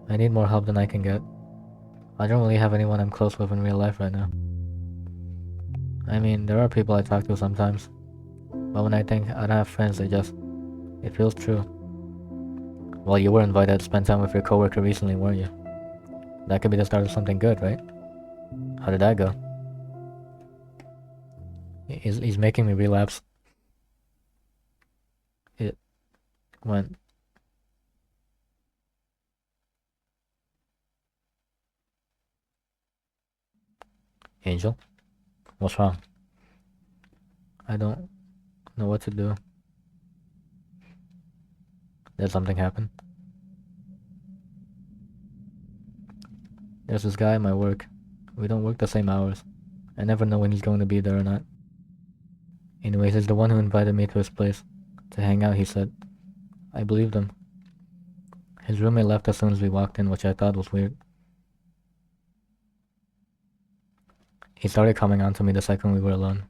I need more help than I can get. I don't really have anyone I'm close with in real life right now. I mean, there are people I talk to sometimes, but when I think I don't have friends, it feels true. Well, you were invited to spend time with your coworker recently, weren't you? That could be the start of something good, right? How did that go? He's making me relapse. It went. Angel? What's wrong? I don't know what to do. Did something happen? There's this guy at my work. We don't work the same hours. I never know when he's going to be there or not. Anyways, he's the one who invited me to his place. To hang out, he said. I believed him. His roommate left as soon as we walked in, which I thought was weird. He started coming on to me the second we were alone.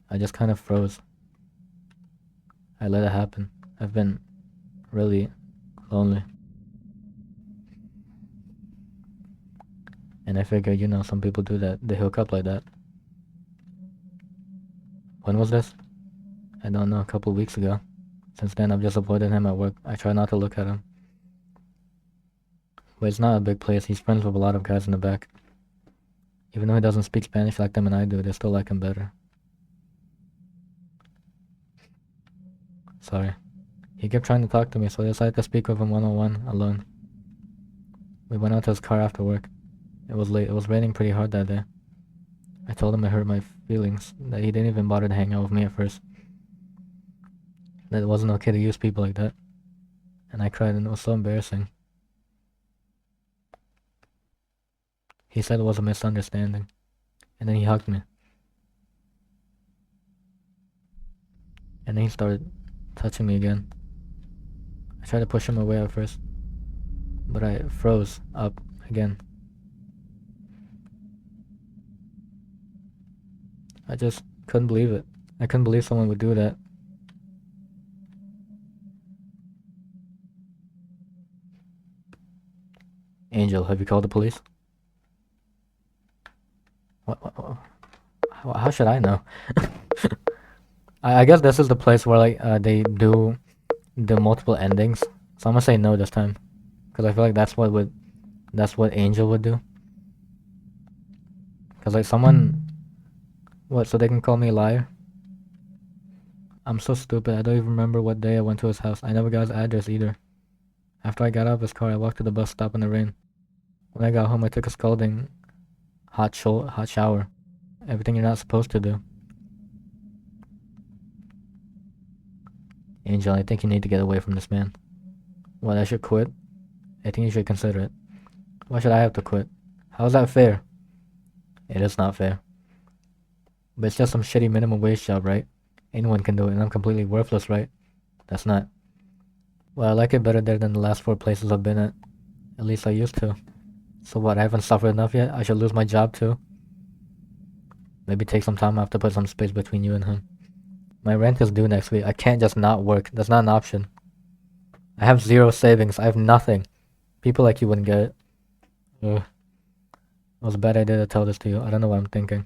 I just kind of froze. I let it happen. I've been really lonely. And I figured, some people do that. They hook up like that. When was this? I don't know, a couple weeks ago. Since then, I've just avoided him at work. I try not to look at him. But it's not a big place. He's friends with a lot of guys in the back. Even though he doesn't speak Spanish like them and I do, they still like him better. Sorry. He kept trying to talk to me, so I decided to speak with him one-on-one, alone. We went out to his car after work. It was late. It was raining pretty hard that day. I told him it hurt my feelings, that he didn't even bother to hang out with me at first. That it wasn't okay to use people like that. And I cried and it was so embarrassing. He said it was a misunderstanding. And then he hugged me. And then he started touching me again. I tried to push him away at first, but I froze up again. I just couldn't believe it. I couldn't believe someone would do that. Angel, have you called the police? What? How should I know? I guess this is the place where they do the multiple endings. So I'm gonna say no this time, cause I feel like that's what Angel would do. Cause like someone, what? So they can call me a liar? I'm so stupid. I don't even remember what day I went to his house. I never got his address either. After I got out of his car, I walked to the bus stop in the rain. When I got home, I took a scalding hot shower. Everything you're not supposed to do. Angel, I think you need to get away from this man. What, I should quit? I think you should consider it. Why should I have to quit? How is that fair? It is not fair. But it's just some shitty minimum wage job, right? Anyone can do it, and I'm completely worthless, right? That's not. Well, I like it better there than the last 4 places I've been at. At least I used to. So what, I haven't suffered enough yet? I should lose my job too? Maybe take some time off to put some space between you and him. My rent is due next week. I can't just not work. That's not an option. I have 0 savings. I have nothing. People like you wouldn't get it. It was a bad idea to tell this to you. I don't know what I'm thinking.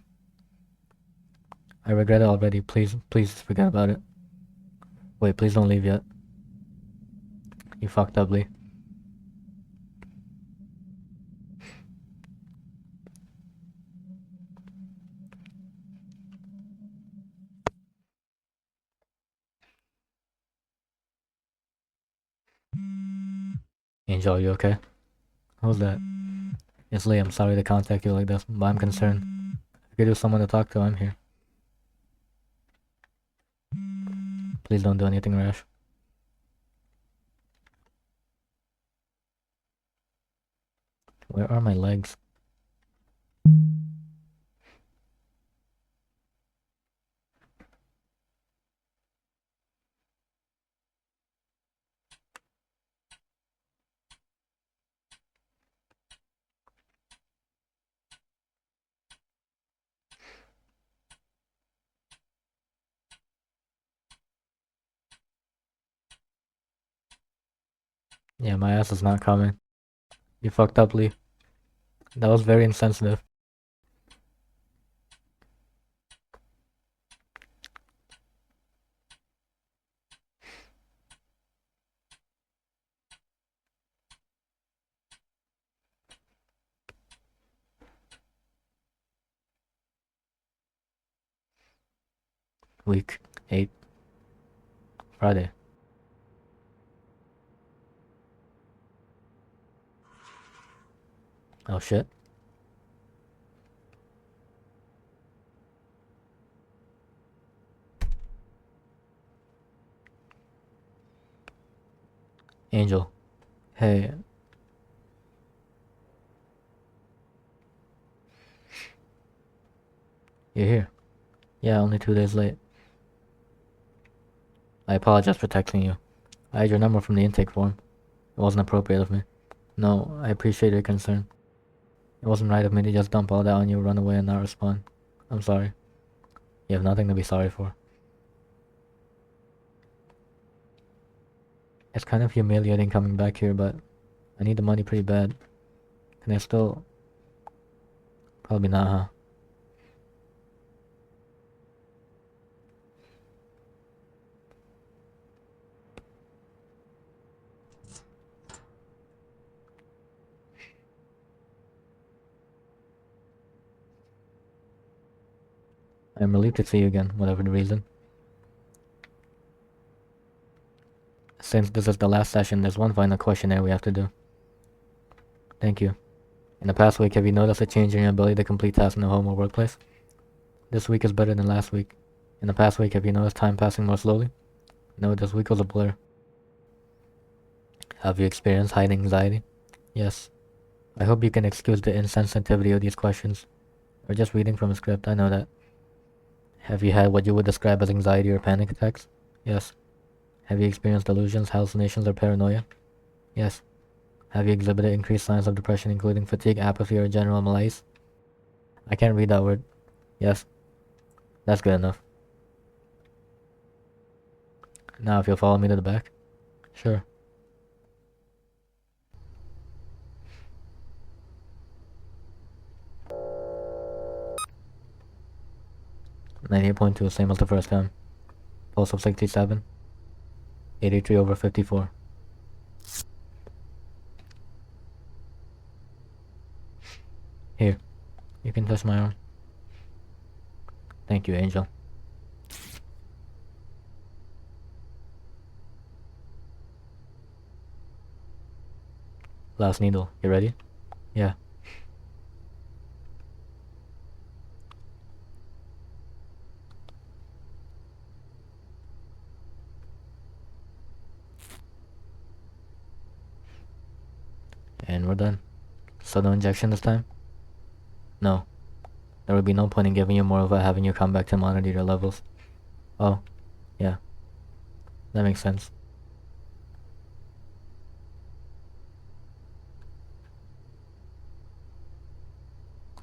I regret it already. Please forget about it. Wait, please don't leave yet. You fucked up, Lee. Angel, are you okay? Who's that? It's Lee. I'm sorry to contact you like this, but I'm concerned. If you could do someone to talk to, I'm here. Please don't do anything rash. Where are my legs? Yeah, my ass is not coming. You fucked up, Lee. That was very insensitive. Week 8. Friday. Oh shit. Angel. Hey. You're here. Yeah, only 2 days late. I apologize for texting you. I had your number from the intake form. It wasn't appropriate of me. No, I appreciate your concern. It wasn't right of me to just dump all that on you, run away, and not respond. I'm sorry. You have nothing to be sorry for. It's kind of humiliating coming back here, but I need the money pretty bad. Can I still... Probably not, huh? I'm relieved to see you again, whatever the reason. Since this is the last session, there's one final questionnaire we have to do. Thank you. In the past week, have you noticed a change in your ability to complete tasks in the home or workplace? This week is better than last week. In the past week, have you noticed time passing more slowly? No, this week was a blur. Have you experienced high anxiety? Yes. I hope you can excuse the insensitivity of these questions. We're just reading from a script, I know that. Have you had what you would describe as anxiety or panic attacks? Yes. Have you experienced delusions, hallucinations, or paranoia? Yes. Have you exhibited increased signs of depression, including fatigue, apathy, or general malaise? I can't read that word. Yes. That's good enough. Now, if you'll follow me to the back. Sure. 98.2, same as the first time. Pulse of 67. 83/54. Here, you can touch my arm. Thank you, Angel. Last needle. You ready? Yeah. And we're done. So no injection this time? No. There would be no point in giving you more without having you come back to monitor your levels. Oh, yeah. That makes sense.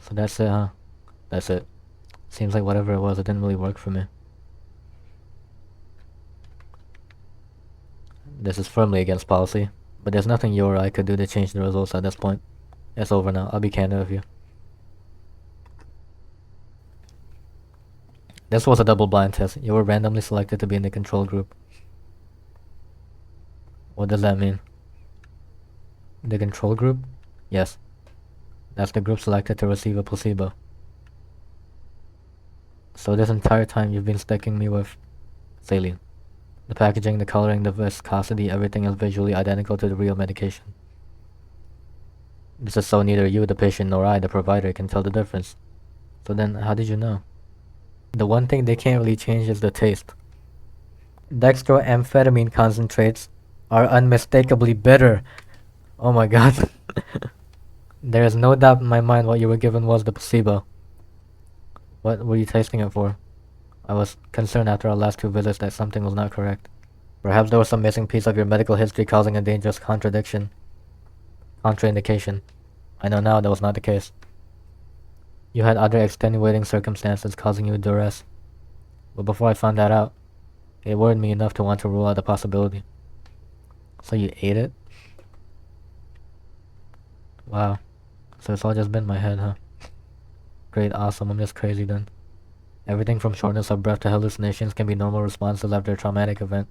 So that's it, huh? That's it. Seems like whatever it was, it didn't really work for me. This is firmly against policy, but there's nothing you or I could do to change the results at this point. It's over now. I'll be candid with you. This was a double-blind test. You were randomly selected to be in the control group. What does that mean? The control group? Yes. That's the group selected to receive a placebo. So this entire time you've been sticking me with saline. The packaging, the coloring, the viscosity, everything is visually identical to the real medication. This is so neither you, the patient, nor I, the provider, can tell the difference. So then, how did you know? The one thing they can't really change is the taste. Dextroamphetamine concentrates are unmistakably bitter. Oh my god. There is no doubt in my mind what you were given was the placebo. What were you tasting it for? I was concerned after our last two visits that something was not correct. Perhaps there was some missing piece of your medical history causing a dangerous contraindication. I know now that was not the case. You had other extenuating circumstances causing you duress. But before I found that out, it worried me enough to want to rule out the possibility. So you ate it? Wow. So it's all just been in my head, huh? Great, awesome, I'm just crazy then. Everything from shortness of breath to hallucinations can be normal responses after a traumatic event.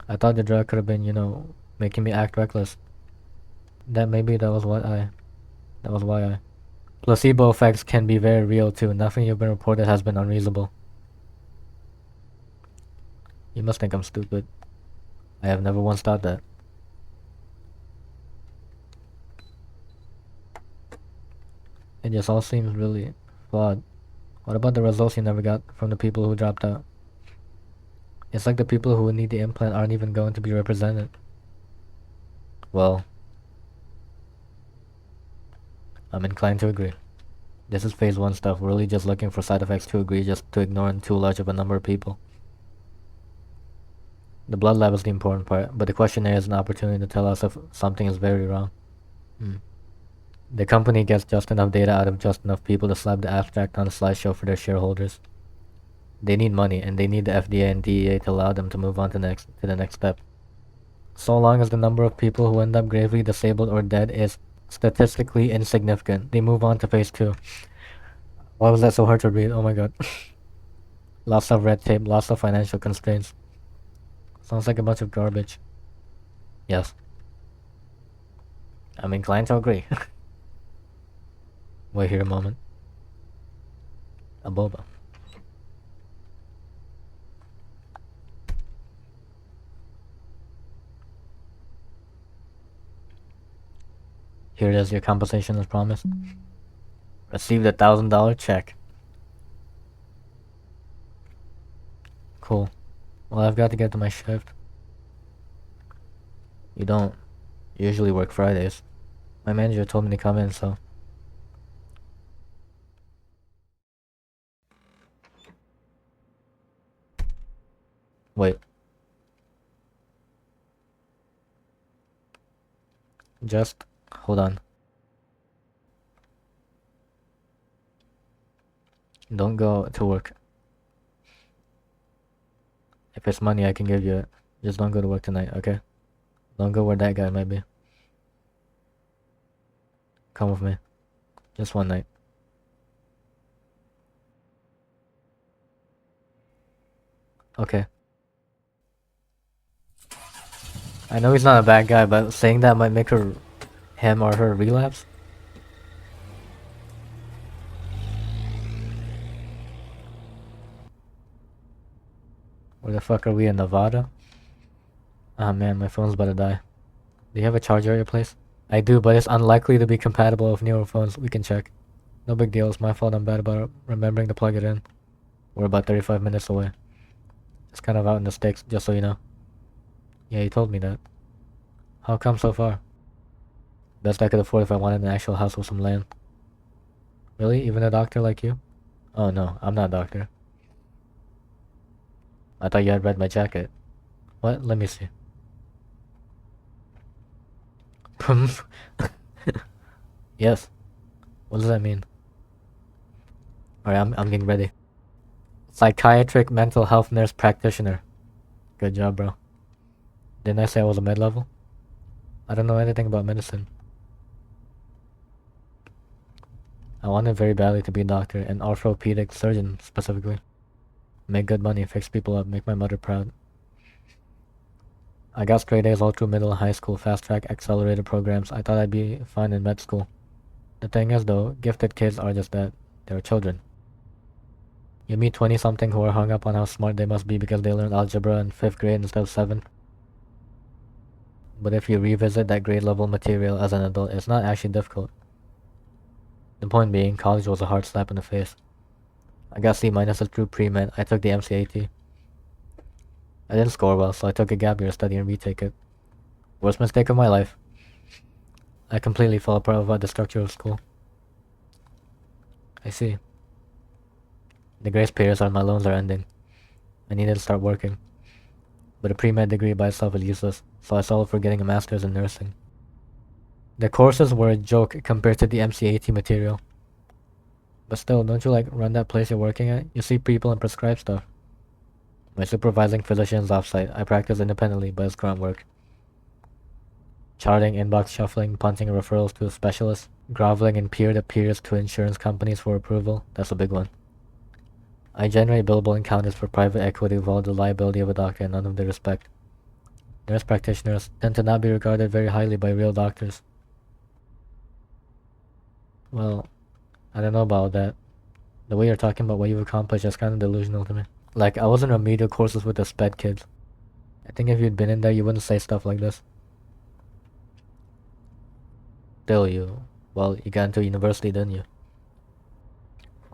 I thought the drug could have been, making me act reckless. That was why I... Placebo effects can be very real too. Nothing you've been reported has been unreasonable. You must think I'm stupid. I have never once thought that. It just all seems really flawed. What about the results you never got from the people who dropped out? It's like the people who would need the implant aren't even going to be represented. Well, I'm inclined to agree. This is phase 1 stuff. We're really just looking for side effects too egregious to ignore in too large of a number of people. The blood lab is the important part, but the questionnaire is an opportunity to tell us if something is very wrong. The company gets just enough data out of just enough people to slap the abstract on a slideshow for their shareholders. They need money, and they need the FDA and DEA to allow them to move on to the next step. So long as the number of people who end up gravely disabled or dead is statistically insignificant, they move on to phase 2. Why was that so hard to read? Oh my god. Lots of red tape, lots of financial constraints. Sounds like a bunch of garbage. Yes. I'm inclined to agree. Wait here a moment. A boba. Here it is, your compensation as promised. Received $1,000 check. Cool. Well, I've got to get to my shift. You don't usually work Fridays. My manager told me to come in, so... Wait. Just hold on. Don't go to work. If it's money, I can give you it. Just don't go to work tonight, okay? Don't go where that guy might be. Come with me. Just one night. Okay. I know he's not a bad guy, but saying that might make him or her relapse? Where the fuck are we, in Nevada? Ah man, my phone's about to die. Do you have a charger at your place? I do, but it's unlikely to be compatible with newer phones. We can check. No big deal, it's my fault I'm bad about remembering to plug it in. We're about 35 minutes away. It's kind of out in the sticks, just so you know. Yeah, you told me that. How come so far? Best I could afford if I wanted an actual house with some land. Really? Even a doctor like you? Oh no, I'm not a doctor. I thought you had read my jacket. What? Let me see. Yes. What does that mean? Alright, I'm getting ready. Psychiatric mental health nurse practitioner. Good job, bro. Didn't I say I was a med level? I don't know anything about medicine. I wanted very badly to be a doctor, an orthopedic surgeon specifically. Make good money, fix people up, make my mother proud. I got straight A's all through middle and high school, fast track, accelerated programs. I thought I'd be fine in med school. The thing is though, gifted kids are just that. They're children. You meet 20-something who are hung up on how smart they must be because they learned algebra in 5th grade instead of 7th. But if you revisit that grade level material as an adult, it's not actually difficult. The point being, college was a hard slap in the face. I got C- through pre-med. I took the MCAT. I didn't score well, so I took a gap year to study and retake it. Worst mistake of my life. I completely fell apart about the structure of school. I see. The grace periods on my loans are ending. I needed to start working. But a pre-med degree by itself is useless, so I settled for getting a master's in nursing. The courses were a joke compared to the MCAT material. But still, don't you like run that place you're working at? You see people and prescribe stuff. My supervising physician is off-site. I practice independently, but it's grunt work. Charting, inbox shuffling, punting referrals to a specialist, groveling in peer-to-peers to insurance companies for approval. That's a big one. I generate billable encounters for private equity with all the liability of a doctor and none of the respect. Nurse practitioners tend to not be regarded very highly by real doctors. Well, I don't know about that. The way you're talking about what you've accomplished is kind of delusional to me. Like, I was in remedial courses with the sped kids. I think if you'd been in there, you wouldn't say stuff like this. Still, well, you got into university, didn't you?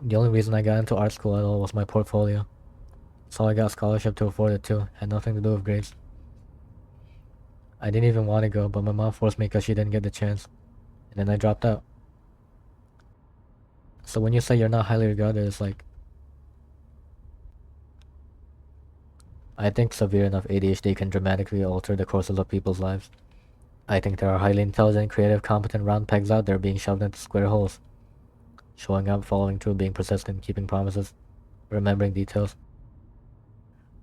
The only reason I got into art school at all was my portfolio. So I got a scholarship to afford it too. Had nothing to do with grades. I didn't even want to go, but my mom forced me because she didn't get the chance. And then I dropped out. So when you say you're not highly regarded, it's like... I think severe enough ADHD can dramatically alter the courses of people's lives. I think there are highly intelligent, creative, competent round pegs out there being shoved into square holes. Showing up, following through, being persistent, keeping promises, remembering details.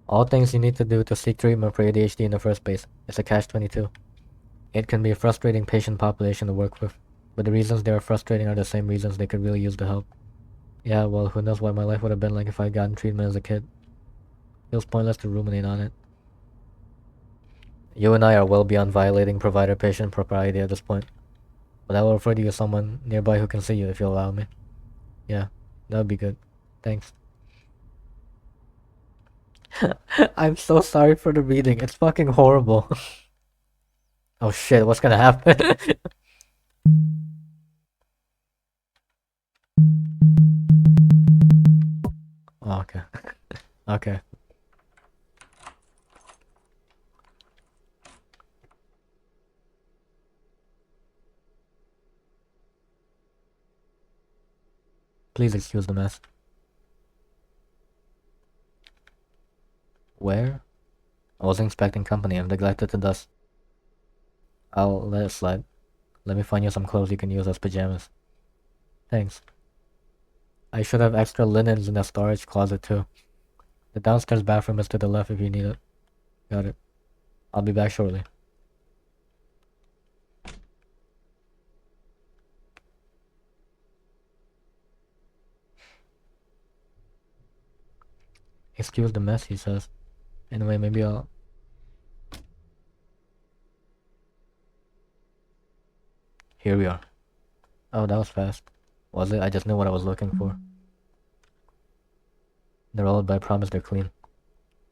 All things you need to do to seek treatment for ADHD in the first place. It's a catch-22. It can be a frustrating patient population to work with, but the reasons they are frustrating are the same reasons they could really use the help. Yeah, well, who knows what my life would have been like if I'd gotten treatment as a kid. Feels pointless to ruminate on it. You and I are well beyond violating provider-patient propriety at this point, but I will refer to you as someone nearby who can see you if you'll allow me. Yeah, that would be good. Thanks. I'm so sorry for the reading. It's fucking horrible. Oh shit, what's gonna happen? Oh, okay. Okay. Please excuse the mess. Where? I wasn't expecting company. I've neglected to dust. I'll let it slide. Let me find you some clothes you can use as pajamas. Thanks. I should have extra linens in the storage closet too. The downstairs bathroom is to the left if you need it. Got it. I'll be back shortly. Excuse the mess, he says. Anyway, maybe I'll... Here we are. Oh, that was fast. Was it? I just knew what I was looking for. They're old, but I promise they're clean.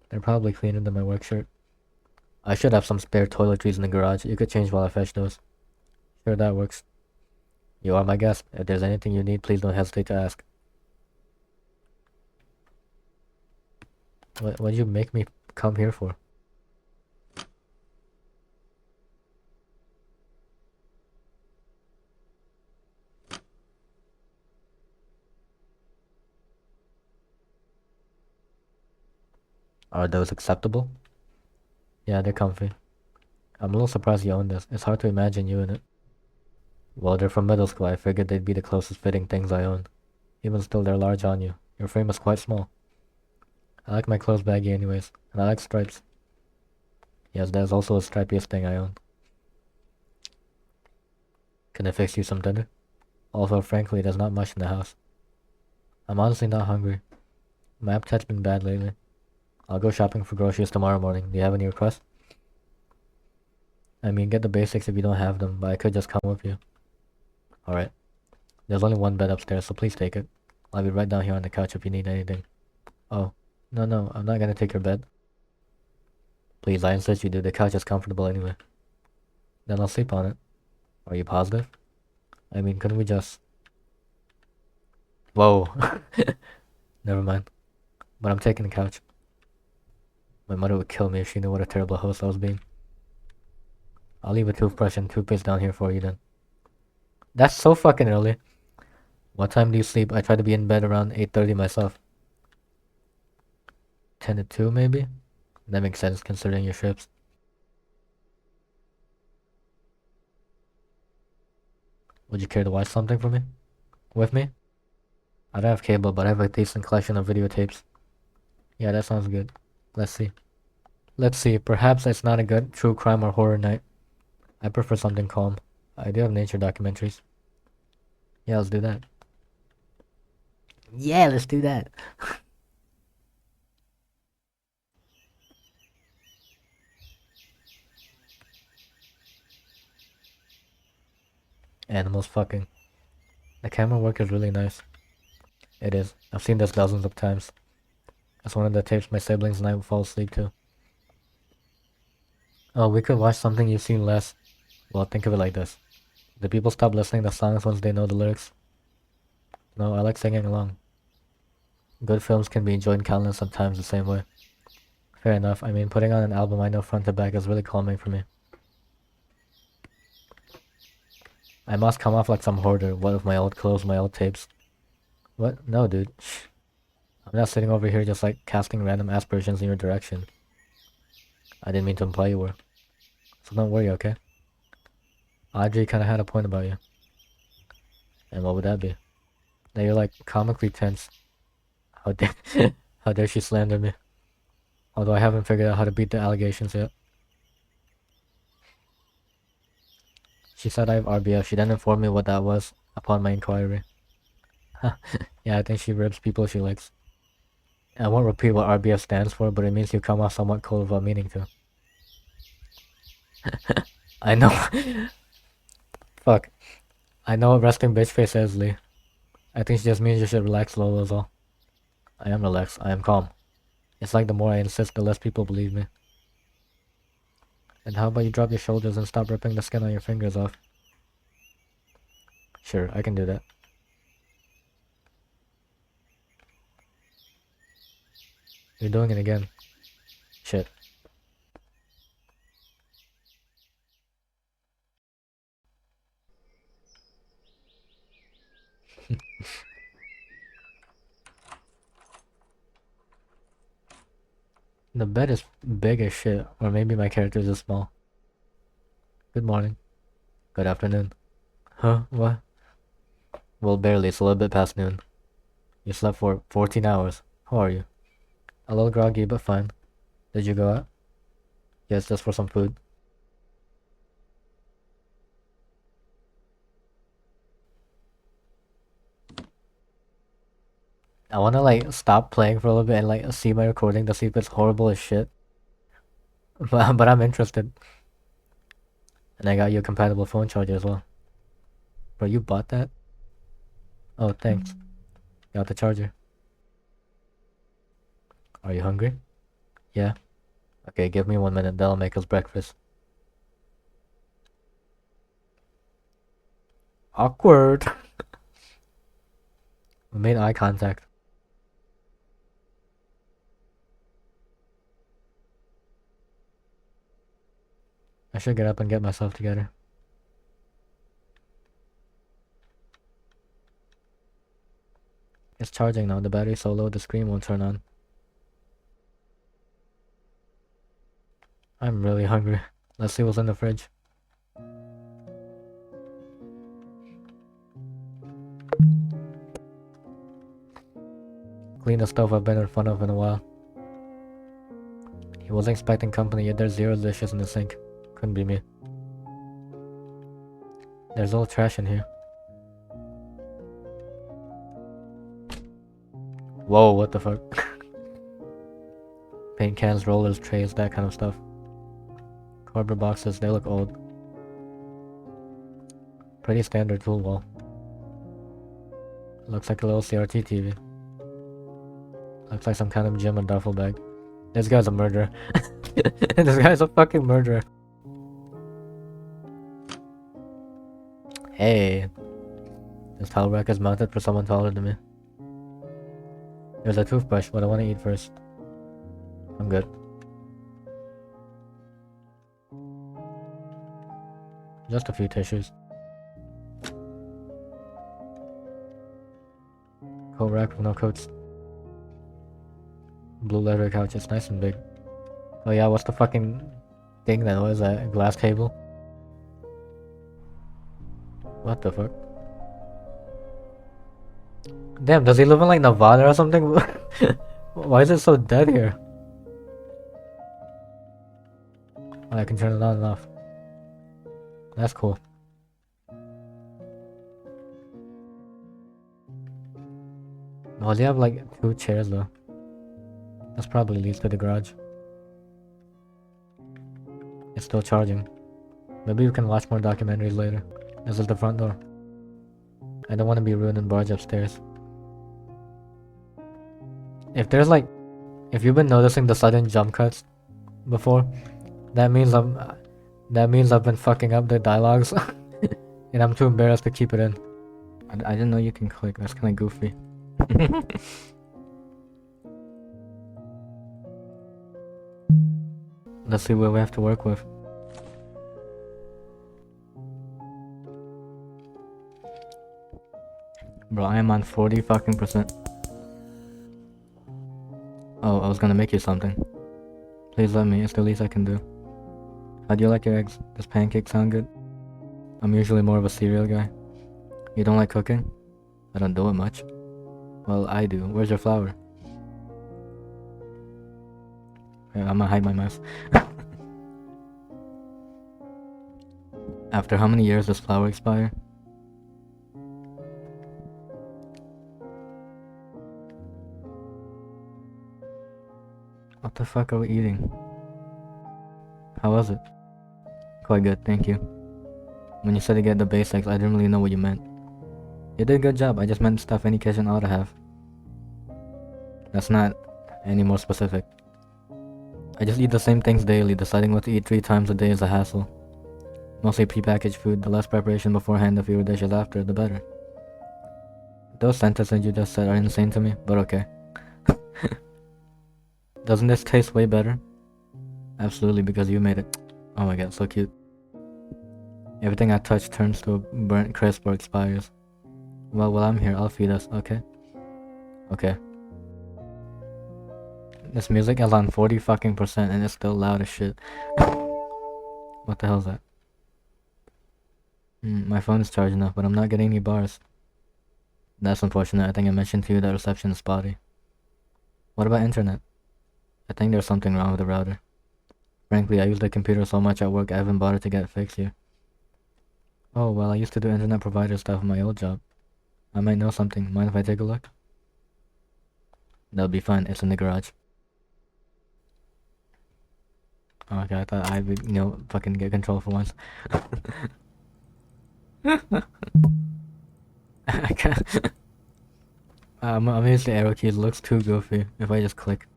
They're probably cleaner than my work shirt. I should have some spare toiletries in the garage. You could change while I fetch those. Sure, that works. You are my guest. If there's anything you need, please don't hesitate to ask. What did you make me come here for? Are those acceptable? Yeah, they're comfy. I'm a little surprised you own this. It's hard to imagine you in it. Well, they're from middle school. I figured they'd be the closest fitting things I own. Even still, they're large on you. Your frame is quite small. I like my clothes baggy anyways, and I like stripes. Yes, there's also a stripiest thing I own. Can I fix you some dinner? Also, frankly, there's not much in the house. I'm honestly not hungry. My appetite's been bad lately. I'll go shopping for groceries tomorrow morning. Do you have any requests? I mean, get the basics if you don't have them, but I could just come with you. Alright. There's only one bed upstairs, so please take it. I'll be right down here on the couch if you need anything. Oh. No, I'm not gonna take your bed. Please, I insist you do. The couch is comfortable anyway. Then I'll sleep on it. Are you positive? I mean, couldn't we just... Whoa. Never mind. But I'm taking the couch. My mother would kill me if she knew what a terrible host I was being. I'll leave a toothbrush and toothpaste down here for you then. That's so fucking early. What time do you sleep? I try to be in bed around 8:30 myself. 10 to 2 maybe? That makes sense considering your shifts. Would you care to watch something for me? With me? I don't have cable, but I have a decent collection of videotapes. Yeah, that sounds good. Let's see. Let's see. Perhaps it's not a good true crime or horror night. I prefer something calm. I do have nature documentaries. Yeah, let's do that. Yeah, let's do that. Animals fucking. The camera work is really nice. It is. I've seen this dozens of times. It's one of the tapes my siblings and I would fall asleep to. Oh, we could watch something you've seen less. Well, think of it like this. Do people stop listening to songs once they know the lyrics? No, I like singing along. Good films can be enjoyed countless of times the same way. Fair enough. I mean, putting on an album I know front to back is really calming for me. I must come off like some hoarder. What with my old clothes, my old tapes? What? No, dude. Shh. I'm not sitting over here just like casting random aspirations in your direction. I didn't mean to imply you were. So don't worry, okay? Audrey kinda had a point about you. And what would that be? That you're like comically tense. How dare, how dare she slander me? Although I haven't figured out how to beat the allegations yet. She said I have RBF. She didn't inform me what that was upon my inquiry. Yeah, I think she ribs people she likes. I won't repeat what RBF stands for, but it means you come off somewhat cold without meaning to. I know. Fuck. I know what resting bitch face is, Lee. I think she just means you should relax a little is all. I am relaxed. I am calm. It's like the more I insist, the less people believe me. And how about you drop your shoulders and stop ripping the skin on your fingers off? Sure, I can do that. You're doing it again. Shit. The bed is big as shit, or maybe my character is just small. Good morning. Good afternoon. Huh? What? Well, barely. It's a little bit past noon. You slept for 14 hours. How are you? A little groggy, but fine. Did you go out? Yes, just for some food. I wanna like stop playing for a little bit and like see my recording to see if it's horrible as shit. But I'm interested. And I got you a compatible phone charger as well. Bro, you bought that? Oh, thanks. Got the charger. Are you hungry? Yeah. Okay, give me 1 minute. That'll make us breakfast. Awkward. We made eye contact. I should get up and get myself together. It's charging now. The battery's so low the screen won't turn on. I'm really hungry. Let's see what's in the fridge. Clean the stove I've been in front of in a while. He wasn't expecting company, yet there's 0 dishes in the sink. Couldn't be me. There's all trash in here. Whoa, what the fuck? Paint cans, rollers, trays, that kind of stuff. Cardboard boxes, they look old. Pretty standard tool wall. Looks like a little CRT TV. Looks like some kind of gym and duffel bag. This guy's a murderer. This guy's a fucking murderer. Hey. This towel rack is mounted for someone taller than me. There's a toothbrush, but I want to eat first. I'm good. Just a few tissues. Coat rack with no coats. Blue leather couch, it's nice and big. Oh yeah, what's the fucking thing that was a glass table? What the fuck? Damn, does he live in like Nevada or something? Why is it so dead here? Oh, I can turn it on and off. That's cool. Oh, they have like 2 chairs though. That's probably leads to the garage. It's still charging. Maybe we can watch more documentaries later. This is the front door. I don't want to be rude and barge upstairs. If there's like... If you've been noticing the sudden jump cuts before, that means I've been fucking up the dialogues. And I'm too embarrassed to keep it in. I didn't know you can click, that's kinda goofy. Let's see what we have to work with. Bro, I am on 40 fucking %. Oh, I was gonna make you something. Please let me, it's the least I can do. How do you like your eggs? Does pancake sound good? I'm usually more of a cereal guy. You don't like cooking? I don't do it much. Well, I do. Where's your flour? Yeah, I'm gonna hide my mouse. After how many years does flour expire? What the fuck are we eating? How was it? Quite good, thank you. When you said to get the basics, I didn't really know what you meant. You did a good job, I just meant stuff any kitchen ought to have. That's not any more specific. I just eat the same things daily, deciding what to eat 3 times a day is a hassle. Mostly prepackaged food, the less preparation beforehand, the fewer dishes after, the better. Those sentences you just said are insane to me, but okay. Doesn't this taste way better? Absolutely, because you made it. Oh my god, so cute. Everything I touch turns to a burnt crisp or expires. Well, while I'm here, I'll feed us, okay? Okay. This music is on 40 fucking % and it's still loud as shit. What the hell is that? My phone is charging up, but I'm not getting any bars. That's unfortunate. I think I mentioned to you that reception is spotty. What about internet? I think there's something wrong with the router. Frankly, I use the computer so much at work I haven't bothered to get it fixed here. Oh, well, I used to do internet provider stuff in my old job. I might know something. Mind if I take a look? That'll be fine. It's in the garage. Oh, okay, I thought I would, fucking get control for once. I can't. I'm amazed the arrow keys looks too goofy if I just click.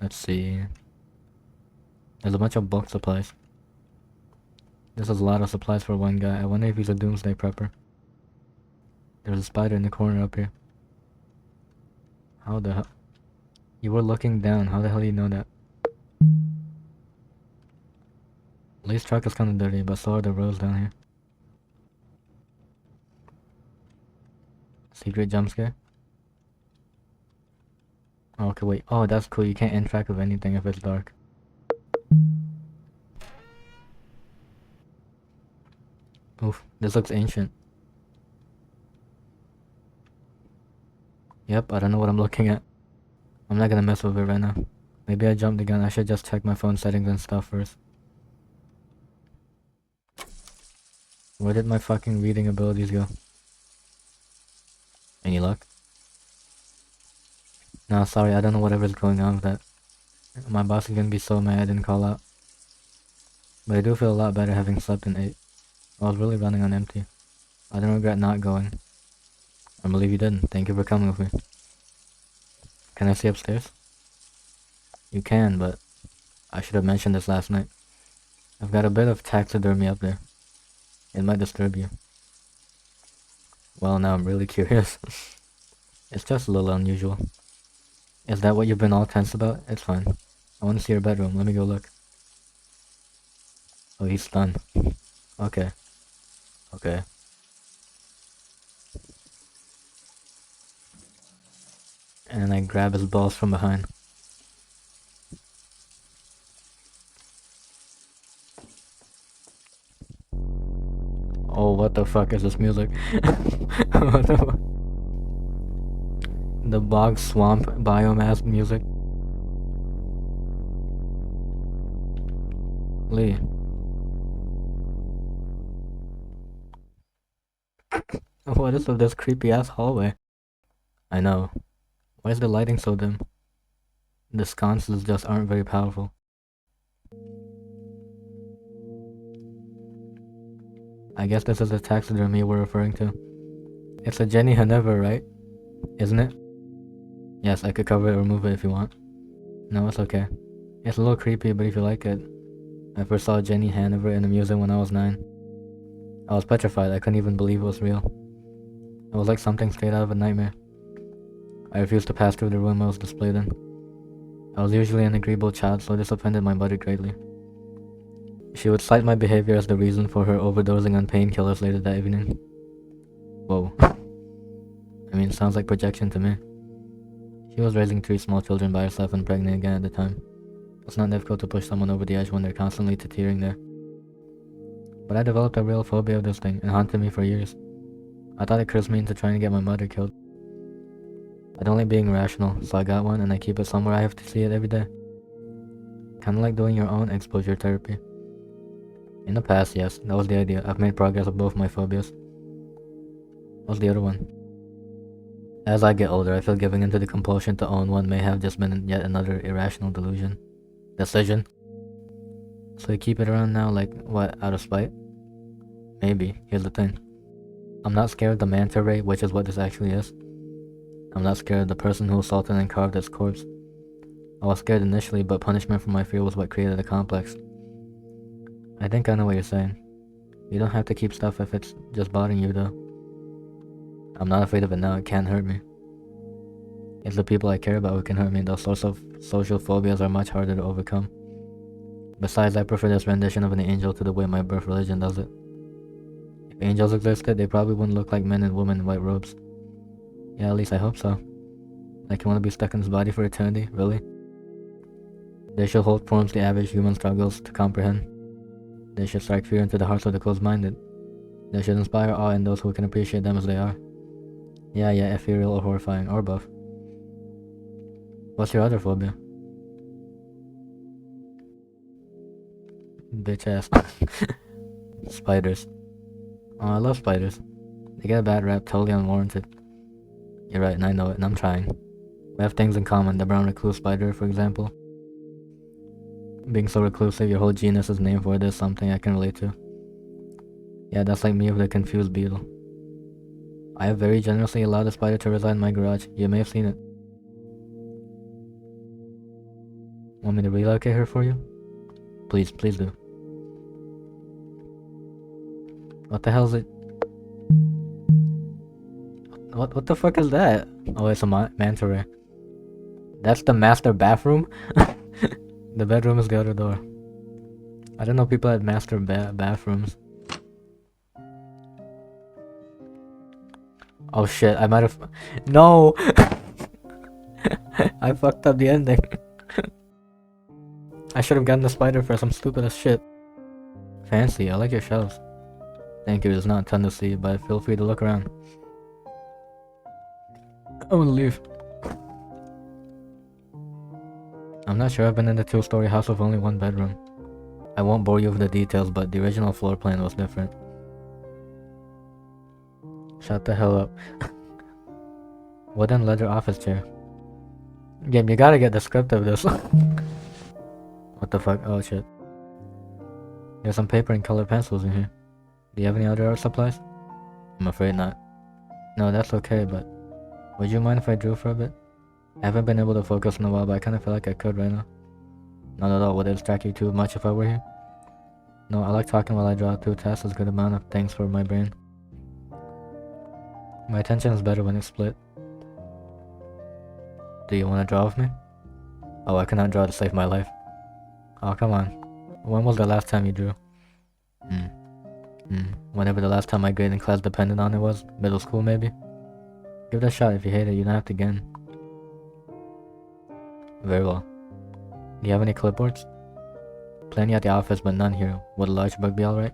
Let's see. There's a bunch of bulk supplies. This is a lot of supplies for one guy. I wonder if he's a doomsday prepper. There's a spider in the corner up here. How the hell? You were looking down. How the hell do you know that? Lee's truck is kinda dirty, but so are the roads down here. Secret jump scare? Oh, okay, wait. Oh, that's cool. You can't interact with anything if it's dark. Oof, this looks ancient. Yep, I don't know what I'm looking at. I'm not gonna mess with it right now. Maybe I jumped the gun. I should just check my phone settings and stuff first. Where did my fucking reading abilities go? Any luck? No, sorry, I don't know whatever's going on with that. My boss is gonna be so mad I didn't call out. But I do feel a lot better having slept in 8. I was really running on empty. I don't regret not going. I believe you didn't. Thank you for coming with me. Can I see upstairs? You can, but I should have mentioned this last night. I've got a bit of taxidermy up there. It might disturb you. Well, now I'm really curious. It's just a little unusual. Is that what you've been all tense about? It's fine. I want to see your bedroom. Let me go look. Oh, he's stunned. Okay. Okay. And I grab his balls from behind. Oh, what the fuck is this music? What the fuck? The bog swamp biomass music. Lee. What is with this creepy ass hallway? I know. Why is the lighting so dim? The sconces just aren't very powerful. I guess this is the taxidermy we're referring to. It's a Jenny Hanever, right? Isn't it? Yes, I could cover it or remove it if you want. No, it's okay. It's a little creepy, but if you like it. I first saw Jenny Hanover in a museum when I was 9. I was petrified. I couldn't even believe it was real. It was like something straight out of a nightmare. I refused to pass through the room I was displayed in. I was usually an agreeable child, so this offended my mother greatly. She would cite my behavior as the reason for her overdosing on painkillers later that evening. Whoa. I mean, sounds like projection to me. She was raising 3 small children by herself and pregnant again at the time. It's not difficult to push someone over the edge when they're constantly teetering there. But I developed a real phobia of this thing and haunted me for years. I thought it cursed me into trying to get my mother killed. I don't like being rational, so I got one and I keep it somewhere I have to see it every day. Kinda like doing your own exposure therapy. In the past, yes, that was the idea. I've made progress with both my phobias. What's the other one? As I get older, I feel giving into the compulsion to own one may have just been yet another irrational decision. So you keep it around now, like, what, out of spite? Maybe. Here's the thing. I'm not scared of the manta ray, which is what this actually is. I'm not scared of the person who assaulted and carved its corpse. I was scared initially, but punishment for my fear was what created the complex. I think I know what you're saying. You don't have to keep stuff if it's just bothering you, though. I'm not afraid of it now, it can't hurt me. It's the people I care about who can hurt me. Those sorts of social phobias are much harder to overcome. Besides, I prefer this rendition of an angel to the way my birth religion does it. If angels existed, they probably wouldn't look like men and women in white robes. Yeah, at least I hope so. Like you want to be stuck in this body for eternity? Really? They should hold forms the average human struggles to comprehend. They should strike fear into the hearts of the closed-minded. They should inspire awe in those who can appreciate them as they are. Yeah, ethereal or horrifying, or both. What's your other phobia? Bitch ass. Spiders. Oh, I love spiders. They get a bad rap, totally unwarranted. You're right, and I know it, and I'm trying. We have things in common, the brown recluse spider, for example. Being so reclusive, your whole genus is named for it is something I can relate to. Yeah, that's like me with the confused beetle. I have very generously allowed a spider to reside in my garage. You may have seen it. Want me to relocate her for you? Please do. What the hell is it? What the fuck is that? Oh, it's a manta ray. That's the master bathroom? The bedroom is the other door. I didn't know people had master bathrooms. Oh shit, I might have... No! I fucked up the ending. I should have gotten the spider for some stupid ass shit. Fancy, I like your shelves. Thank you, there's not a ton to see, but feel free to look around. I'm gonna leave. I'm not sure, I've been in the 2-story house with only 1 bedroom. I won't bore you with the details, but the original floor plan was different. Shut the hell up. Wooden leather office chair. Game, you gotta get the script of this. What the fuck? Oh shit. There's some paper and colored pencils in here. Do you have any other art supplies? I'm afraid not. No, that's okay, but would you mind if I drew for a bit? I haven't been able to focus in a while, but I kinda feel like I could right now. Not at all. Would it distract you too much if I were here? No, I like talking while I draw. 2 tasks is a good amount of things for my brain. My attention is better when it's split. Do you want to draw with me? Oh, I cannot draw to save my life. Oh, come on. When was the last time you drew? Whenever the last time my grade in class depended on it was. Middle school, maybe? Give it a shot. If you hate it, you don't have to again. Very well. Do you have any clipboards? Plenty at the office, but none here. Would a large book be alright?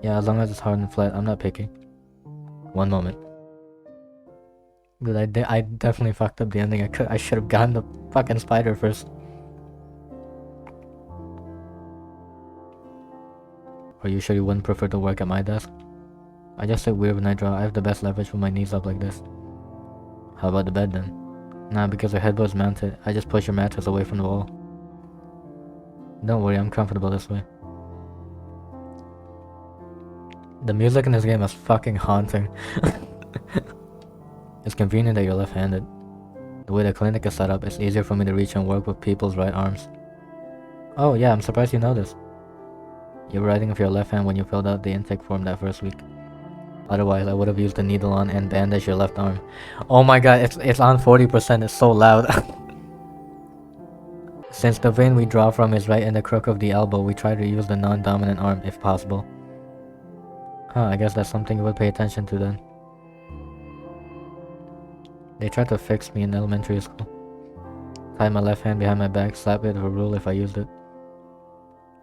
Yeah, as long as it's hard and flat, I'm not picky. One moment. Dude, I definitely fucked up the ending. I should have gotten the fucking spider first. Are you sure you wouldn't prefer to work at my desk? I just sit weird when I draw. I have the best leverage with my knees up like this. How about the bed then? Nah, because the headboard's mounted. I just push your mattress away from the wall. Don't worry, I'm comfortable this way. The music in this game is fucking haunting. It's convenient that you're left-handed. The way the clinic is set up, it's easier for me to reach and work with people's right arms. Oh yeah, I'm surprised you noticed. You were writing with your left hand when you filled out the intake form that first week. Otherwise, I would have used the needle on and bandaged your left arm. Oh my god, it's on 40%, it's so loud. Since the vein we draw from is right in the crook of the elbow, we try to use the non-dominant arm if possible. Huh, I guess that's something you would pay attention to then. They tried to fix me in elementary school. Tie my left hand behind my back, slap it with a rule if I used it.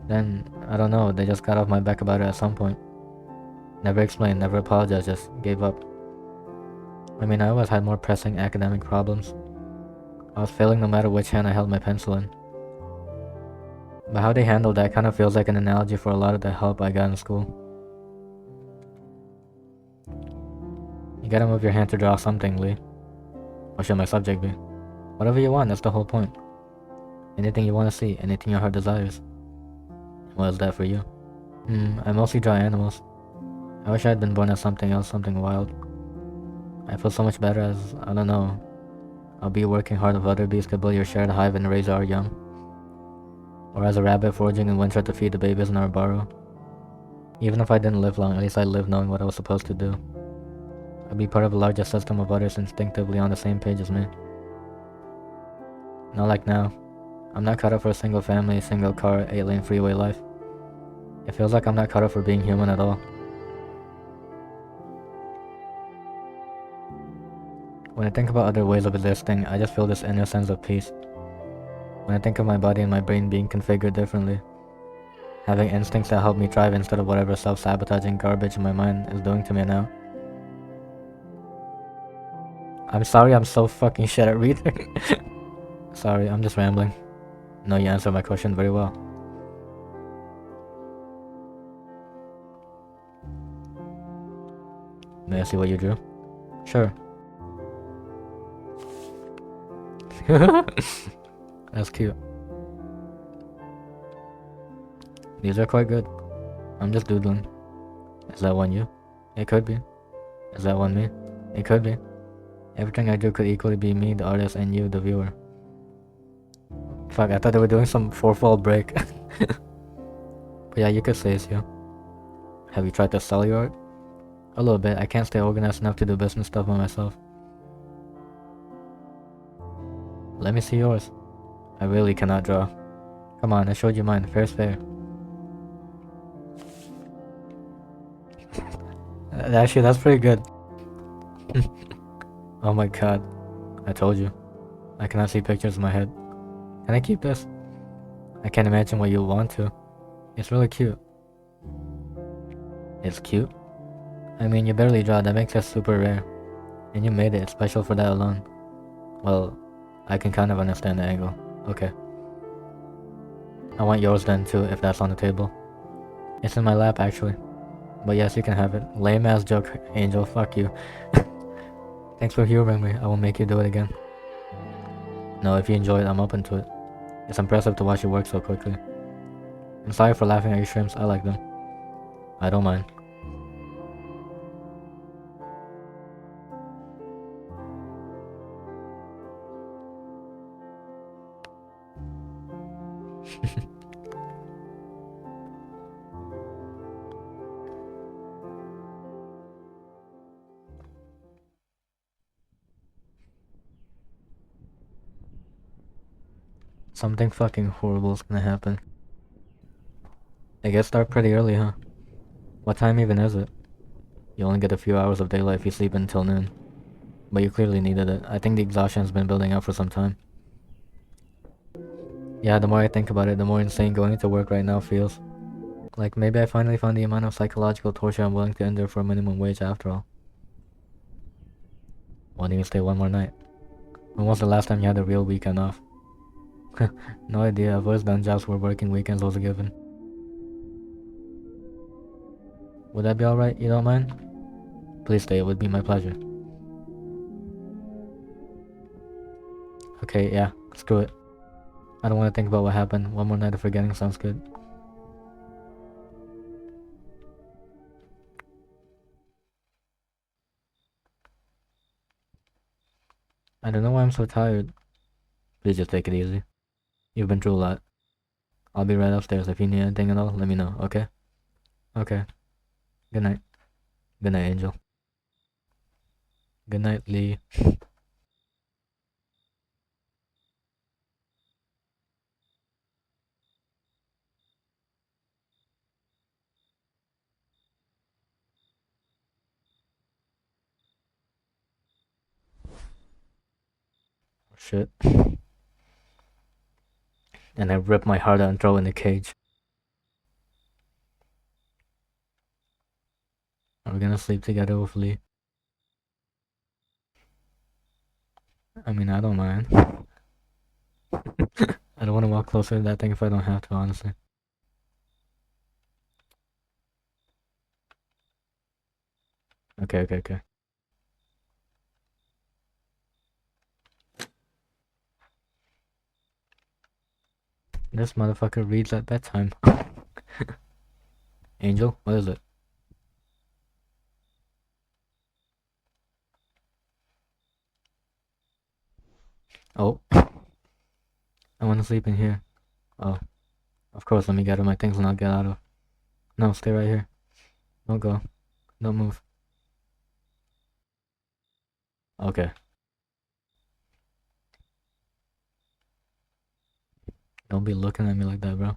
Then, I don't know, they just got off my back about it at some point. Never explained, never apologized, just gave up. I mean, I always had more pressing academic problems. I was failing no matter which hand I held my pencil in. But how they handled that kind of feels like an analogy for a lot of the help I got in school. You gotta move your hand to draw something, Lee. What should my subject be? Whatever you want, that's the whole point. Anything you want to see, anything your heart desires. What is that for you? I mostly draw animals. I wish I had been born as something else, something wild. I feel so much better as, I don't know, I'll be working hard with other bees to build your shared hive and raise our young. Or as a rabbit foraging in winter to feed the babies in our burrow. Even if I didn't live long, at least I lived knowing what I was supposed to do. I'd be part of a larger system of others instinctively on the same page as me. Not like now. I'm not cut out for a single family, single car, 8-lane freeway life. It feels like I'm not cut out for being human at all. When I think about other ways of existing, I just feel this inner sense of peace. When I think of my body and my brain being configured differently, having instincts that help me thrive instead of whatever self-sabotaging garbage in my mind is doing to me now. I'm sorry I'm so fucking shit at reading. Sorry, I'm just rambling. No, you answered my question very well. May I see what you drew? Sure. That's cute. These are quite good. I'm just doodling. Is that one you? It could be. Is that one me? It could be. Everything I do could equally be me, the artist, and you, the viewer. Fuck, I thought they were doing some fourfold break. But yeah, you could say it's you. Have you tried to sell your art? A little bit. I can't stay organized enough to do business stuff by myself. Let me see yours. I really cannot draw. Come on, I showed you mine. Fair's fair. Actually, that's pretty good. Oh my god. I told you. I cannot see pictures in my head. Can I keep this? I can't imagine what you'll want to. It's really cute. It's cute? I mean, you barely draw. That makes it super rare. And you made it special for that alone. Well, I can kind of understand the angle. Okay. I want yours then too, if that's on the table. It's in my lap actually. But yes, you can have it. Lame ass joke, Angel. Fuck you. Thanks for humoring me. I will make you do it again. No, if you enjoy it, I'm open to it. It's impressive to watch you work so quickly. I'm sorry for laughing at your shrimps, I like them. I don't mind. Something fucking horrible is gonna happen. It gets dark pretty early, huh? What time even is it? You only get a few hours of daylight if you sleep until noon. But you clearly needed it. I think the exhaustion's been building up for some time. Yeah, the more I think about it, the more insane going into work right now feels. Like, maybe I finally found the amount of psychological torture I'm willing to endure for minimum wage after all. Why don't you stay one more night? When was the last time you had a real weekend off? No idea, I've always done jobs where working weekends was a given. Would that be alright? You don't mind? Please stay, it would be my pleasure. Okay, yeah, screw it. I don't want to think about what happened. One more night of forgetting sounds good. I don't know why I'm so tired. Please just take it easy. You've been through a lot. I'll be right upstairs. If you need anything at all, let me know, okay? Okay. Good night. Good night, Angel. Good night, Lee. Shit. And I rip my heart out and throw it in the cage. Are we gonna sleep together with Lee? I mean, I don't mind. I don't want to walk closer to that thing if I don't have to, honestly. Okay, okay, okay. This motherfucker reads at bedtime. Angel, what is it? Oh, I want to sleep in here. Oh, of course, let me gather my things and I'll get out of. No, stay right here. Don't go. Don't move. Okay. Don't be looking at me like that, bro.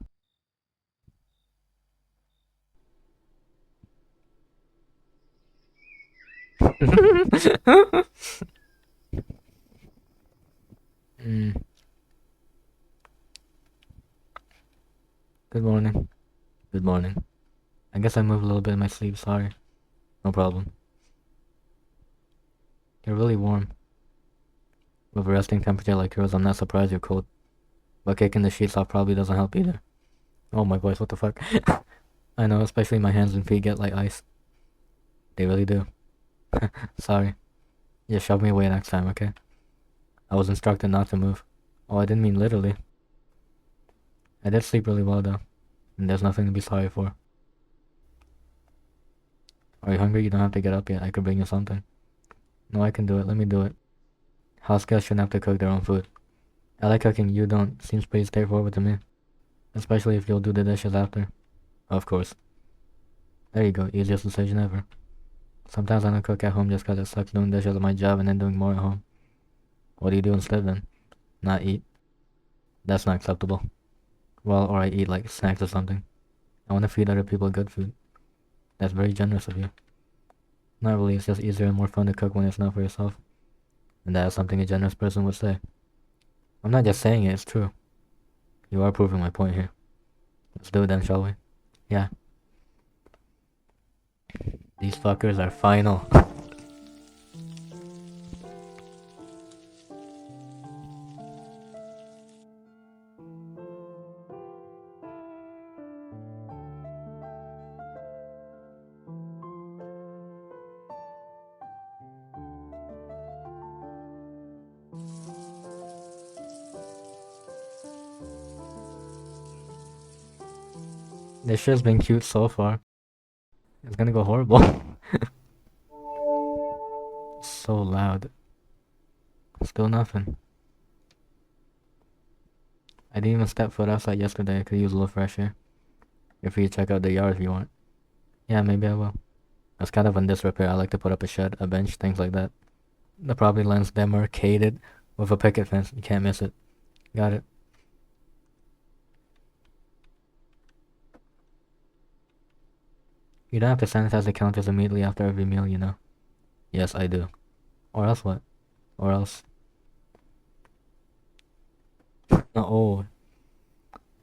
mm. Good morning. Good morning. I guess I moved a little bit in my sleep, sorry. No problem. You're really warm. With a resting temperature like yours, I'm not surprised you're cold. But kicking the sheets off probably doesn't help either. Oh my voice, what the fuck? I know, especially my hands and feet get like ice. They really do. Sorry. Just shove me away next time, okay? I was instructed not to move. Oh, I didn't mean literally. I did sleep really well though, and there's nothing to be sorry for. Are you hungry? You don't have to get up yet. I could bring you something. No, I can do it. Let me do it. House guests shouldn't have to cook their own food. I like cooking. You don't. Seems pretty straightforward to me. Especially if you'll do the dishes after. Of course. There you go. Easiest decision ever. Sometimes I don't cook at home just cause it sucks doing dishes at my job and then doing more at home. What do you do instead then? Not eat? That's not acceptable. Well, or I eat like snacks or something. I want to feed other people good food. That's very generous of you. Not really, it's just easier and more fun to cook when it's not for yourself. And that is something a generous person would say. I'm not just saying it, it's true. You are proving my point here. Let's do it then, shall we? Yeah. These fuckers are final. This shit's been cute so far. It's gonna go horrible. So loud. Still nothing. I didn't even step foot outside yesterday. I could use a little fresh air. You're free to check out the yard if you want. Yeah, maybe I will. It's kind of in disrepair. I like to put up a shed, a bench, things like that. The property line's demarcated with a picket fence. You can't miss it. Got it. You don't have to sanitize the counters immediately after every meal, you know. Yes, I do. Or else what? Or else... Oh.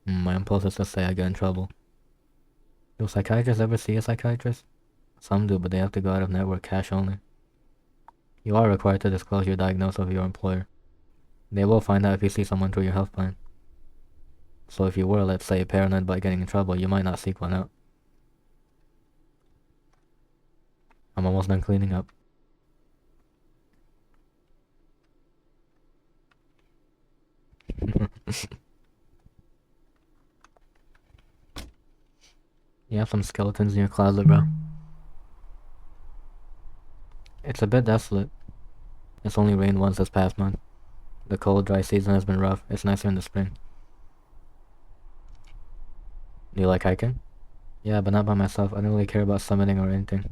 My impulse is to say I get in trouble. Do psychiatrists ever see a psychiatrist? Some do, but they have to go out of network cash only. You are required to disclose your diagnosis of your employer. They will find out if you see someone through your health plan. So if you were, let's say, paranoid about getting in trouble, you might not seek one out. I'm almost done cleaning up. You have some skeletons in your closet, bro. It's a bit desolate. It's only rained once this past month. The cold, dry season has been rough. It's nicer in the spring. Do you like hiking? Yeah, but not by myself. I don't really care about summiting or anything.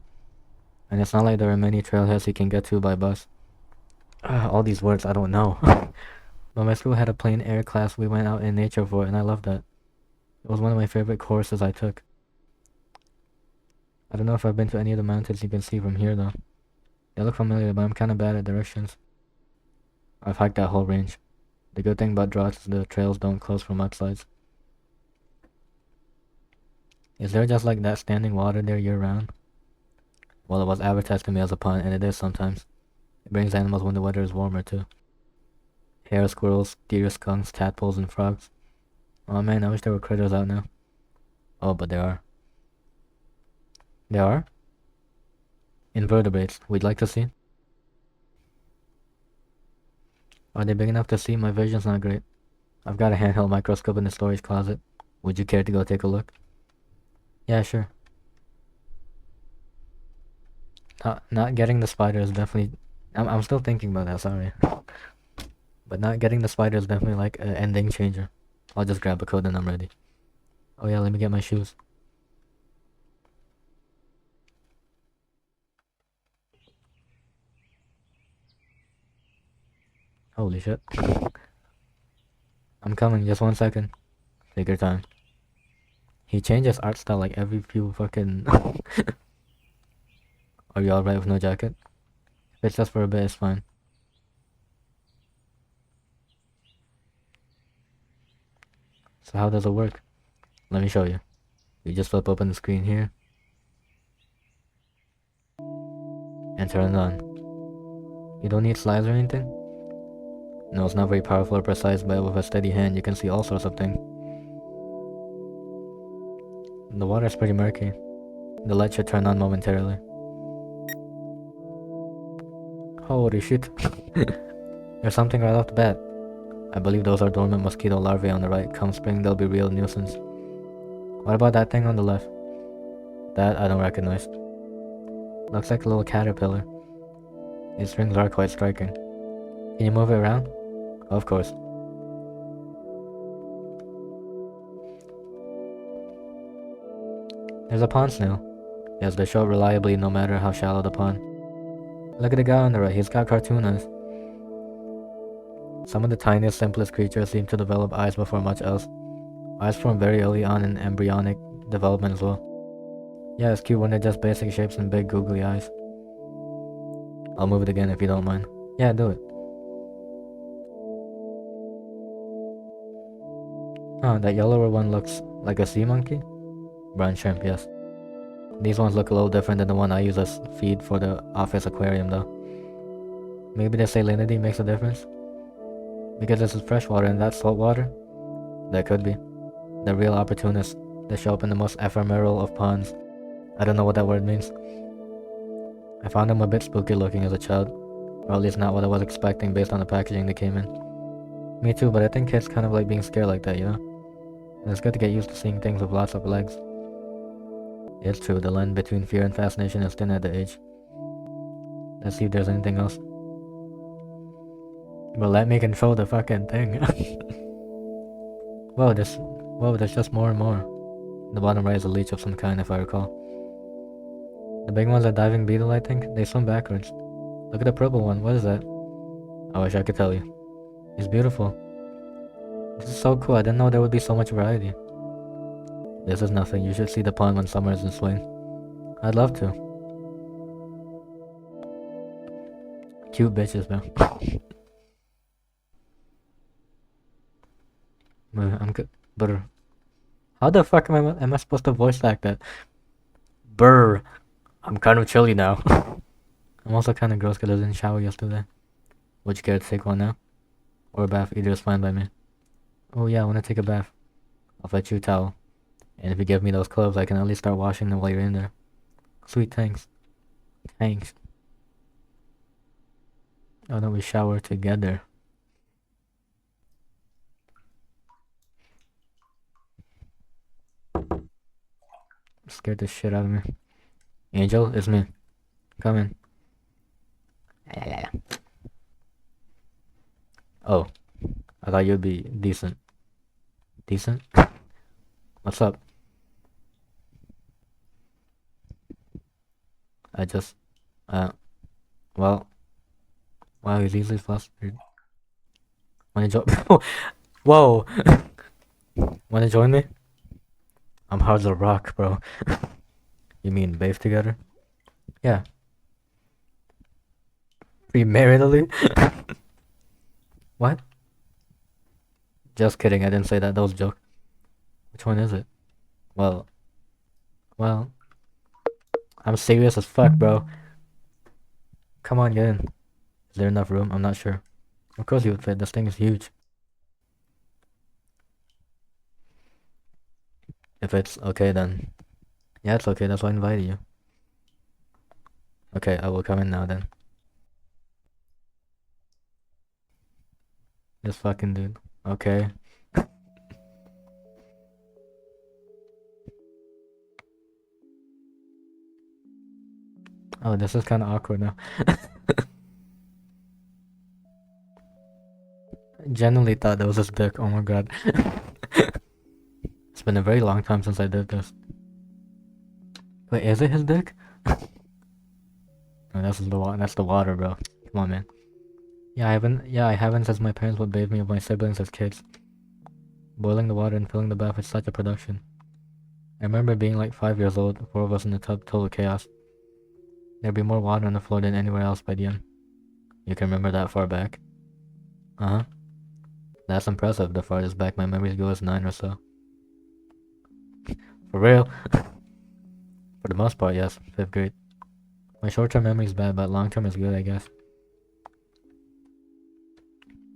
And it's not like there are many trailheads you can get to by bus. All these words I don't know. But my school had a plein air class we went out in nature for, and I loved that. It was one of my favorite courses I took. I don't know if I've been to any of the mountains you can see from here though. They look familiar, but I'm kinda bad at directions. I've hiked that whole range. The good thing about droughts is the trails don't close for mudslides. Is there just like that standing water there year round? Well, it was advertised to me as a pond, and it is sometimes. It brings animals when the weather is warmer too. Hare, squirrels, deer, skunks, tadpoles, and frogs. Oh man, I wish there were critters out now. Oh, but there are. There are? Invertebrates. We'd like to see. Are they big enough to see? My vision's not great. I've got a handheld microscope in the storage closet. Would you care to go take a look? Yeah, sure. Not getting the spider is definitely... I'm still thinking about that, sorry. But not getting the spider is definitely like an ending changer. I'll just grab a code and I'm ready. Oh yeah, let me get my shoes. Holy shit. I'm coming, just 1 second. Take your time. He changes art style like every few fucking... Are you alright with no jacket? If it's just for a bit, it's fine. So how does it work? Let me show you. You just flip open the screen here. And turn it on. You don't need slides or anything? No, it's not very powerful or precise, but with a steady hand you can see all sorts of things. The water's pretty murky. The light should turn on momentarily. Holy shit. There's something right off the bat. I believe those are dormant mosquito larvae on the right. Come spring, they'll be real nuisance. What about that thing on the left? That I don't recognize. Looks like a little caterpillar. Its rings are quite striking. Can you move it around? Of course. There's a pond snail. Yes, they show up reliably no matter how shallow the pond. Look at the guy on the right, he's got cartoon eyes. Some of the tiniest, simplest creatures seem to develop eyes before much else. Eyes form very early on in embryonic development as well. Yeah, it's cute when they're just basic shapes and big googly eyes. I'll move it again if you don't mind. Yeah, do it. Oh, that yellower one looks like a sea monkey? Brown shrimp, yes. These ones look a little different than the one I use as feed for the office aquarium though. Maybe the salinity makes a difference? Because this is freshwater and that's saltwater? That could be. The real opportunists. They show up in the most ephemeral of ponds. I don't know what that word means. I found them a bit spooky looking as a child. Or at least not what I was expecting based on the packaging they came in. Me too, but I think kids kind of like being scared like that, you know? And it's good to get used to seeing things with lots of legs. It's true, the line between fear and fascination is thin at the edge. Let's see if there's anything else. But let me control the fucking thing. Whoa, there's just more and more. The bottom right is a leech of some kind, if I recall. The big one's a diving beetle, I think. They swim backwards. Look at the purple one. What is that? I wish I could tell you. He's beautiful. This is so cool. I didn't know there would be so much variety. This is nothing. You should see the pond when summer is in swing. I'd love to. Cute bitches, man. I'm good. But how the fuck am I supposed to voice act that? Brr. I'm kind of chilly now. I'm also kind of gross because I didn't shower yesterday. Would you care to take one now? Or a bath? Either is fine by me. Oh yeah, I want to take a bath. I'll fetch you a towel. And if you give me those clothes, I can at least start washing them while you're in there. Sweet, thanks. Thanks. Oh no, we shower together. Scared the shit out of me. Angel, it's me. Come in. Oh, I thought you'd be decent. Decent? What's up? I just, well, wow, he's easily flustered. Wanna join? Whoa! Wanna join me? I'm hard as a rock, bro. You mean bathe together? Yeah. Premaritally? What? Just kidding, I didn't say that. That was a joke. Which one is it? Well, I'm serious as fuck, bro. Come on, get in. Is there enough room? I'm not sure. Of course you would fit. This thing is huge. If it's okay, then. Yeah, it's okay. That's why I invited you. Okay, I will come in now then. This fucking dude. Okay. Oh, this is kind of awkward now. I genuinely thought that was his dick. Oh my god. It's been a very long time since I did this. Wait, is it his dick? No, that's the water, bro. Come on, man. Yeah, I haven't since my parents would bathe me with my siblings as kids. Boiling the water and filling the bath is such a production. I remember being like 5 years old, 4 of us in the tub, total chaos. There'd be more water on the floor than anywhere else by the end. You can remember that far back? Uh-huh. That's impressive. The farthest back my memories go is 9 or so. For real? For the most part, yes. 5th grade. My short-term memory is bad, but long-term is good, I guess.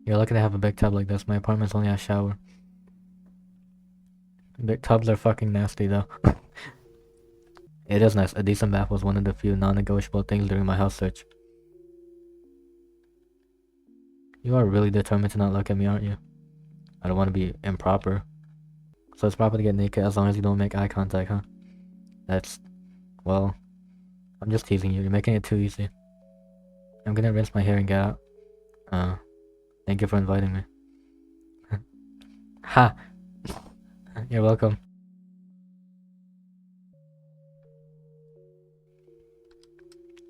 You're lucky to have a big tub like this. My apartment's only has a shower. Big tubs are fucking nasty, though. It is nice. A decent bath was one of the few non-negotiable things during my house search. You are really determined to not look at me, aren't you? I don't want to be improper. So it's proper to get naked as long as you don't make eye contact, huh? That's... well... I'm just teasing you. You're making it too easy. I'm gonna rinse my hair and get out. Thank you for inviting me. Ha! You're welcome.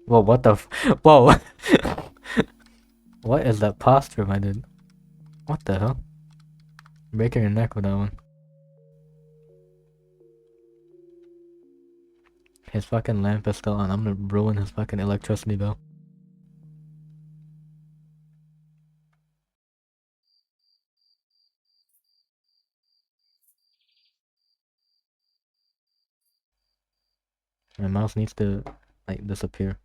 Whoa, what the whoa! What is that posture, my dude? What the hell? Breaking your neck with that one. His fucking lamp is still on. I'm gonna ruin his fucking electricity bill. My mouse needs to, like, disappear.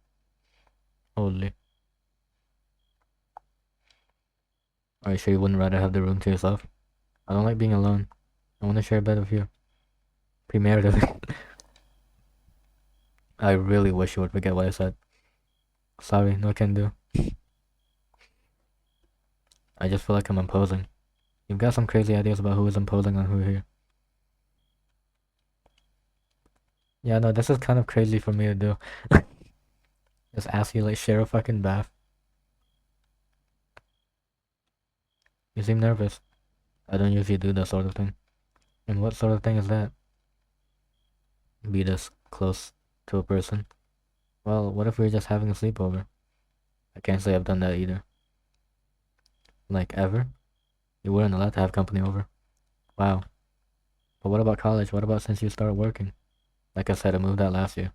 Holy. Are you sure you wouldn't rather have the room to yourself? I don't like being alone. I want to share a bed with you. Premarital. I really wish you would forget what I said. Sorry, no can do. I just feel like I'm imposing. You've got some crazy ideas about who is imposing on who here. Yeah, no, this is kind of crazy for me to do. Just ask you, like, share a fucking bath. You seem nervous. I don't usually do that sort of thing. And what sort of thing is that? Be this close to a person? Well, what if we were just having a sleepover? I can't say I've done that either. Like, ever? You weren't allowed to have company over. Wow. But what about college? What about since you started working? Like I said, I moved out last year.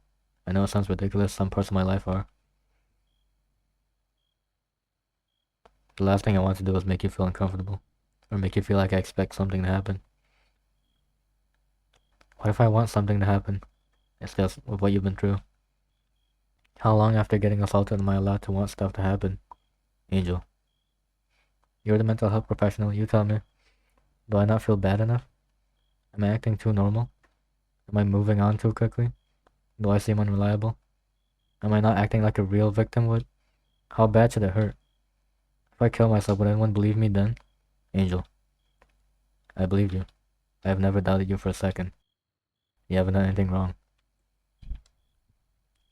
I know it sounds ridiculous, some parts of my life are. The last thing I want to do is make you feel uncomfortable. Or make you feel like I expect something to happen. What if I want something to happen? It's just with what you've been through. How long after getting assaulted am I allowed to want stuff to happen? Angel, you're the mental health professional, you tell me. Do I not feel bad enough? Am I acting too normal? Am I moving on too quickly? Do I seem unreliable? Am I not acting like a real victim would? How bad should it hurt? If I kill myself, would anyone believe me then? Angel, I believe you. I have never doubted you for a second. You haven't done anything wrong.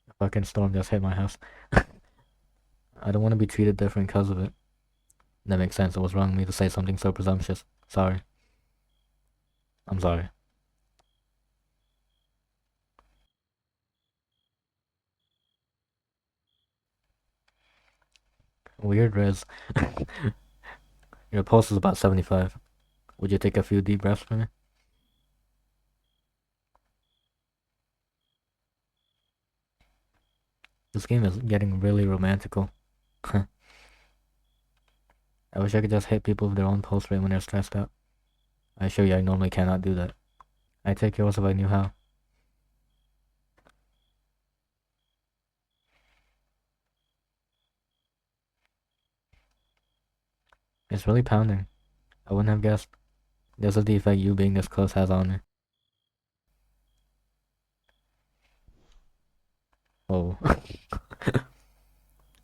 A fucking storm just hit my house. I don't want to be treated different because of it. That makes sense. It was wrong of me to say something so presumptuous. Sorry. I'm sorry. Weird, Riz. Your pulse is about 75. Would you take a few deep breaths for me? This game is getting really romantical. I wish I could just hit people with their own pulse rate when they're stressed out. I assure you I normally cannot do that. I'd take yours if I knew how. It's really pounding. I wouldn't have guessed. This is the effect you being this close has on me. Oh.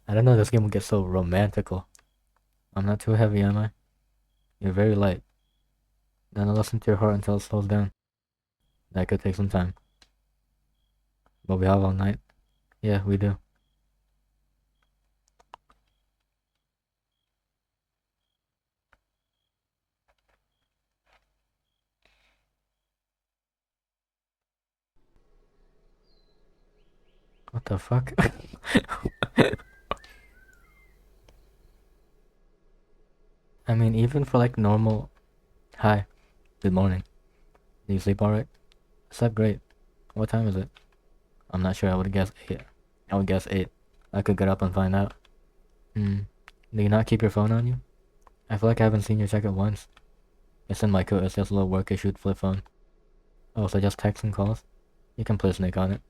I don't know this game will get so romantical. I'm not too heavy, am I? You're very light. Then I'll listen to your heart until it slows down. That could take some time. But we have all night. Yeah, we do. What the fuck? I mean, even for like normal. Hi. Good morning. Do you sleep alright? I slept great. What time is it? I'm not sure. I would guess 8. I would guess 8. I could get up and find out. Hmm. Do you not keep your phone on you? I feel like I haven't seen you check it once. It's in my coat. It's just a little work issued flip phone. Oh, so just text and calls? You can play Snake on it.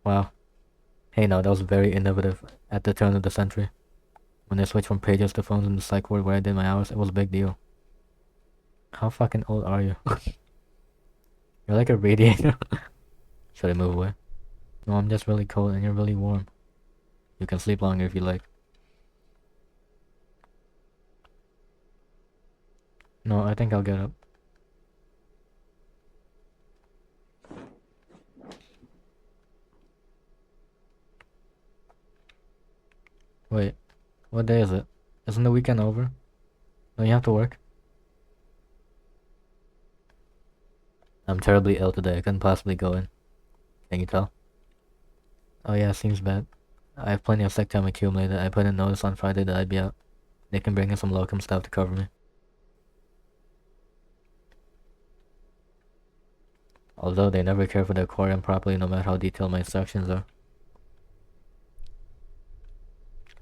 Wow. Hey, no, that was very innovative at the turn of the century. When they switched from pages to phones in the psych ward where I did my hours, it was a big deal. How fucking old are you? You're like a radiator. Should I move away? No, I'm just really cold and you're really warm. You can sleep longer if you like. No, I think I'll get up. Wait, what day is it? Isn't the weekend over? Don't you have to work? I'm terribly ill today. I couldn't possibly go in. Can you tell? Oh yeah, seems bad. I have plenty of sick time accumulated. I put in notice on Friday that I'd be out. They can bring in some locum stuff to cover me. Although they never care for the aquarium properly no matter how detailed my instructions are.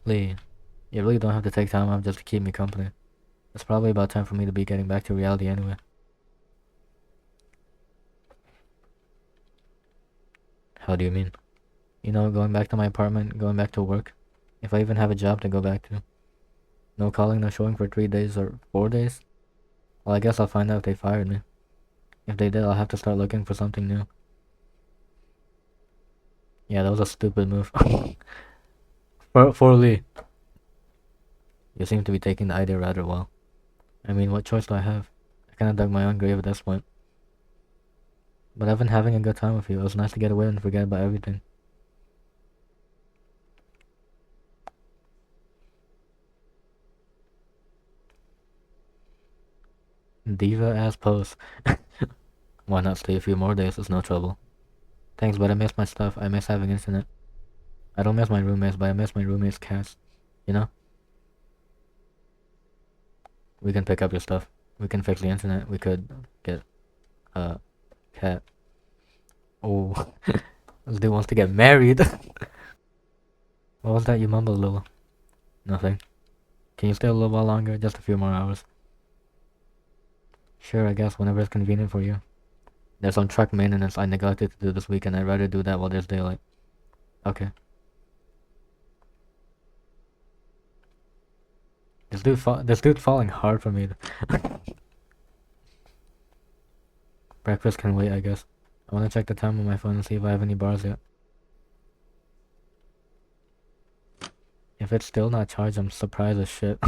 Lee, you really don't have to take time off just to keep me company. It's probably about time for me to be getting back to reality anyway. How do you mean? You know, going back to my apartment, going back to work. If I even have a job to go back to. No calling, no showing for 3 days or 4 days? Well, I guess I'll find out if they fired me. If they did, I'll have to start looking for something new. Yeah, that was a stupid move. For Lee. You seem to be taking the idea rather well. I mean, what choice do I have? I kinda dug my own grave at this point. But I've been having a good time with you. It was nice to get away and forget about everything. Diva ass post. Why not stay a few more days? It's no trouble. Thanks, but I miss my stuff. I miss having internet. I don't miss my roommates, but I miss my roommates' cats. You know? We can pick up your stuff. We can fix the internet. We could get a cat. Oh, this dude wants to get married. What was that you mumbled, Lil? Nothing. Can you stay a little while longer? Just a few more hours. Sure, I guess, whenever it's convenient for you. There's some truck maintenance I neglected to do this weekend. I'd rather do that while there's daylight. Okay. This dude falling hard for me. Breakfast can wait, I guess. I wanna check the time on my phone and see if I have any bars yet. If it's still not charged, I'm surprised as shit.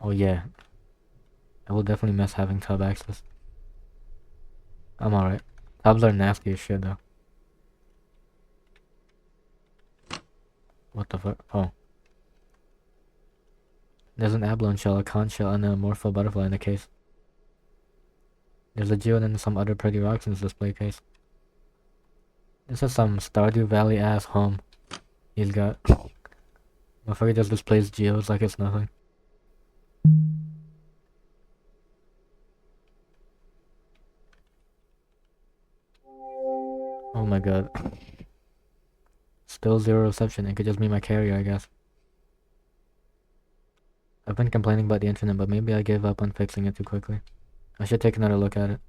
Oh yeah. I will definitely miss having tub access. I'm alright. Tubs are nasty as shit though. What the fuck? Oh. There's an abalone shell, a conch shell, and a morpho butterfly in the case. There's a geode and some other pretty rocks in this display case. This is some Stardew Valley ass home he's got. Motherfucker just displays geodes like it's nothing. Oh my god. Still zero reception. It could just be my carrier, I guess. I've been complaining about the internet, but maybe I gave up on fixing it too quickly. I should take another look at it.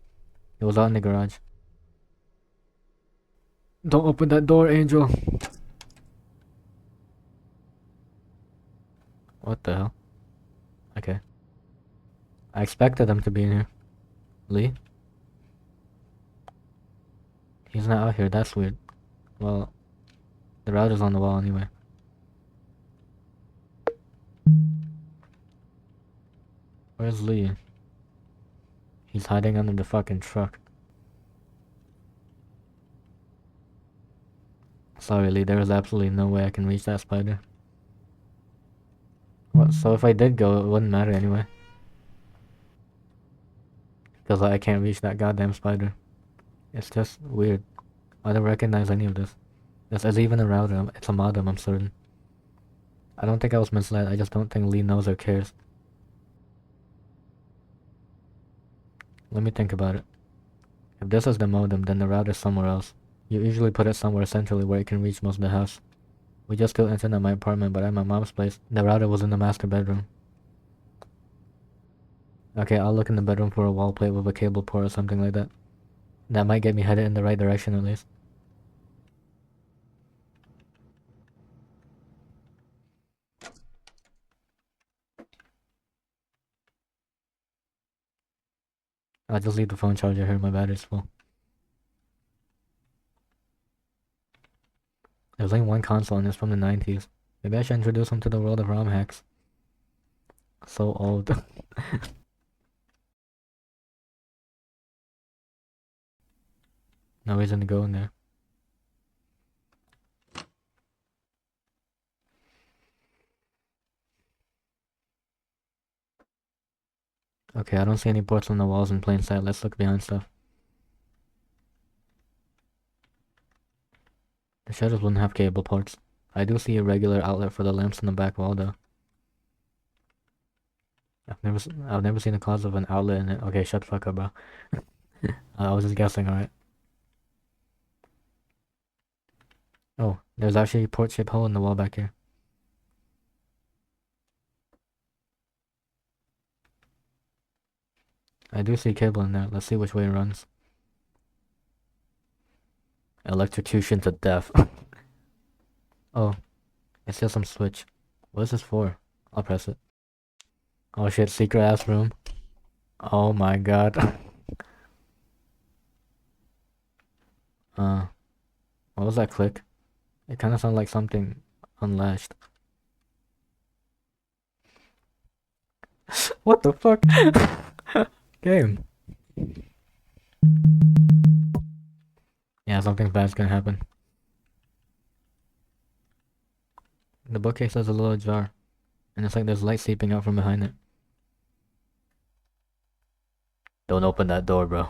It was out in the garage. Don't open that door, Angel. What the hell? Okay. I expected them to be in here. Lee? He's not out here, that's weird. Well, the router's on the wall anyway. Where's Lee? He's hiding under the fucking truck. Sorry, Lee, there is absolutely no way I can reach that spider. What, so if I did go, it wouldn't matter anyway. Because I can't reach that goddamn spider. It's just weird. I don't recognize any of this. This is even a router. It's a modem, I'm certain. I don't think I was misled. I just don't think Lee knows or cares. Let me think about it. If this is the modem, then the router's somewhere else. You usually put it somewhere centrally where it can reach most of the house. We just still internet at my apartment, but at my mom's place, the router was in the master bedroom. Okay, I'll look in the bedroom for a wall plate with a cable port or something like that. That might get me headed in the right direction at least. I'll just leave the phone charger here, my battery's full. There's only one console and it's from the 90s. Maybe I should introduce him to the world of ROM hacks. So old. No reason to go in there. Okay, I don't see any ports on the walls in plain sight. Let's look behind stuff. The shutters wouldn't have cable ports. I do see a regular outlet for the lamps in the back wall though. I've never seen a closet with an outlet in it. Okay, shut the fuck up, bro. I was just guessing, alright. Oh, there's actually a port-shaped hole in the wall back here. I do see cable in there. Let's see which way it runs. Electrocution to death. Oh, it's just some switch. What is this for? I'll press it. Oh shit, secret ass room. Oh my god. What was that click? It kinda sounded like something unlatched. What the fuck? Game. Yeah, something bad's gonna happen. The bookcase has a little jar, and it's like there's light seeping out from behind it. Don't open that door, bro.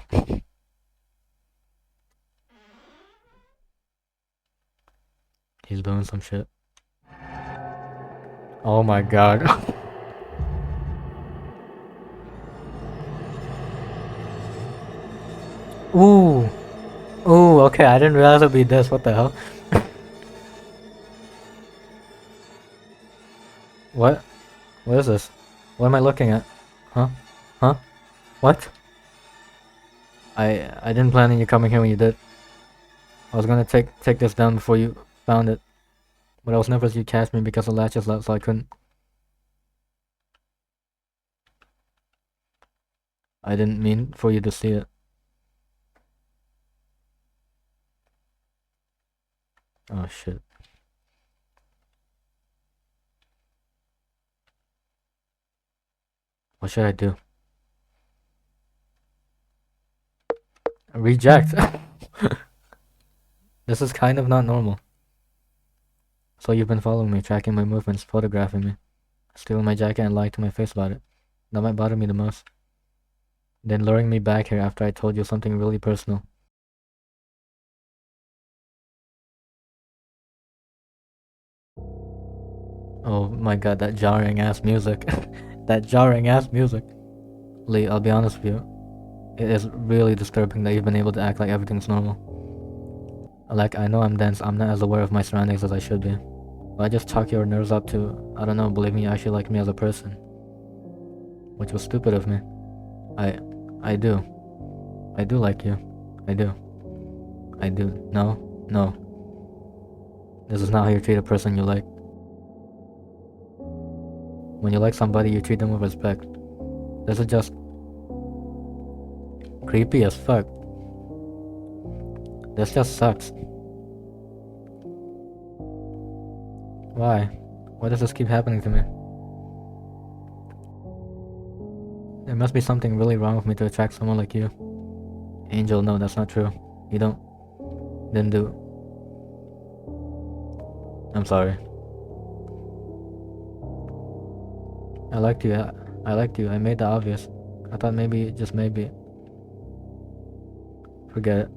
He's doing some shit. Oh my god. Ooh. Ooh, okay, I didn't realize it'd be this. What the hell? What? What is this? What am I looking at? Huh? Huh? What? I didn't plan on you coming here when you did. I was gonna take this down before you found it. But I was nervous you'd catch me because the latch is locked, so I couldn't. I didn't mean for you to see it. Oh shit. What should I do? Reject. This is kind of not normal. So you've been following me, tracking my movements, photographing me, stealing my jacket and lying to my face about it. That might bother me the most. Then luring me back here after I told you something really personal. Oh my god, that jarring ass music. That jarring ass music. Lee, I'll be honest with you. It is really disturbing that you've been able to act like everything's normal. Like, I know I'm dense, I'm not as aware of my surroundings as I should be. But I just chalk your nerves up to, I don't know, believe me, you actually like me as a person. Which was stupid of me. I do. I do like you. I do. I do. No? No. This is not how you treat a person you like. When you like somebody, you treat them with respect. This is just creepy as fuck. This just sucks. Why? Why does this keep happening to me? There must be something really wrong with me to attract someone like you. Angel, no, that's not true. You didn't do. I'm sorry. I liked you. I liked you. I made that obvious. I thought maybe, just maybe. Forget it.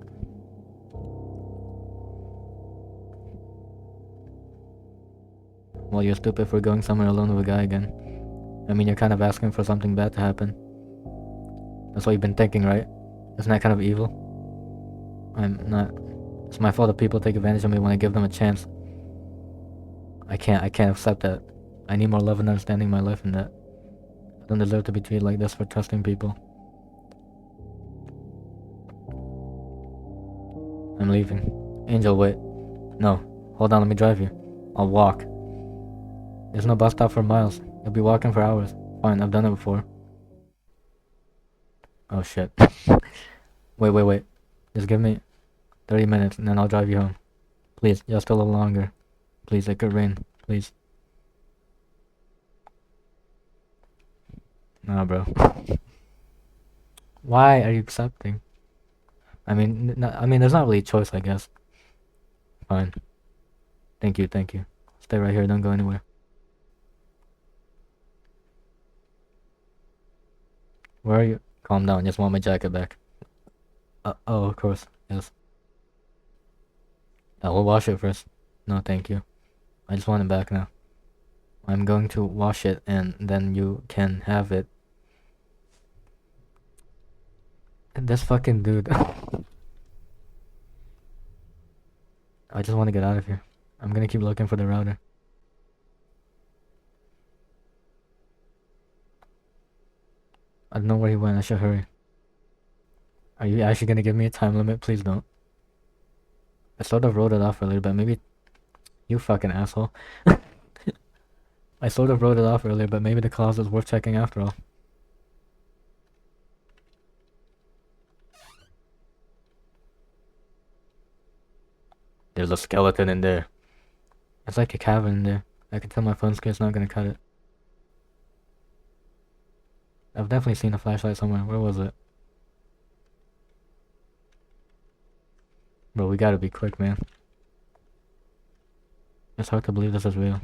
Well, you're stupid for going somewhere alone with a guy again. I mean, you're kind of asking for something bad to happen. That's what you've been thinking, right? Isn't that kind of evil? I'm not. It's my fault that people take advantage of me when I give them a chance. I can't accept that. I need more love and understanding in my life than that. I don't deserve to be treated like this for trusting people. I'm leaving. Angel, wait. No. Hold on, let me drive you. I'll walk. There's no bus stop for miles. You'll be walking for hours. Fine, I've done it before. Oh shit. Wait. Just give me 30 minutes and then I'll drive you home. Please, just a little longer. Please, it could rain. Please. Nah, bro. Why are you accepting? I mean, there's not really a choice, I guess. Fine. Thank you. Stay right here, don't go anywhere. Where are you? Calm down, just want my jacket back. Oh, of course, yes. I will wash it first. No, thank you. I just want it back now. I'm going to wash it and then you can have it. And this fucking dude. I just want to get out of here. I'm gonna keep looking for the router. I don't know where he went, I should hurry. Are you actually gonna give me a time limit? Please don't. I sort of wrote it off earlier, but maybe... You fucking asshole. I sort of wrote it off earlier, but maybe the clause is worth checking after all. There's a skeleton in there. It's like a cavern in there. I can tell my phone screen's not gonna cut it. I've definitely seen a flashlight somewhere. Where was it? Bro, we gotta be quick, man. It's hard to believe this is real.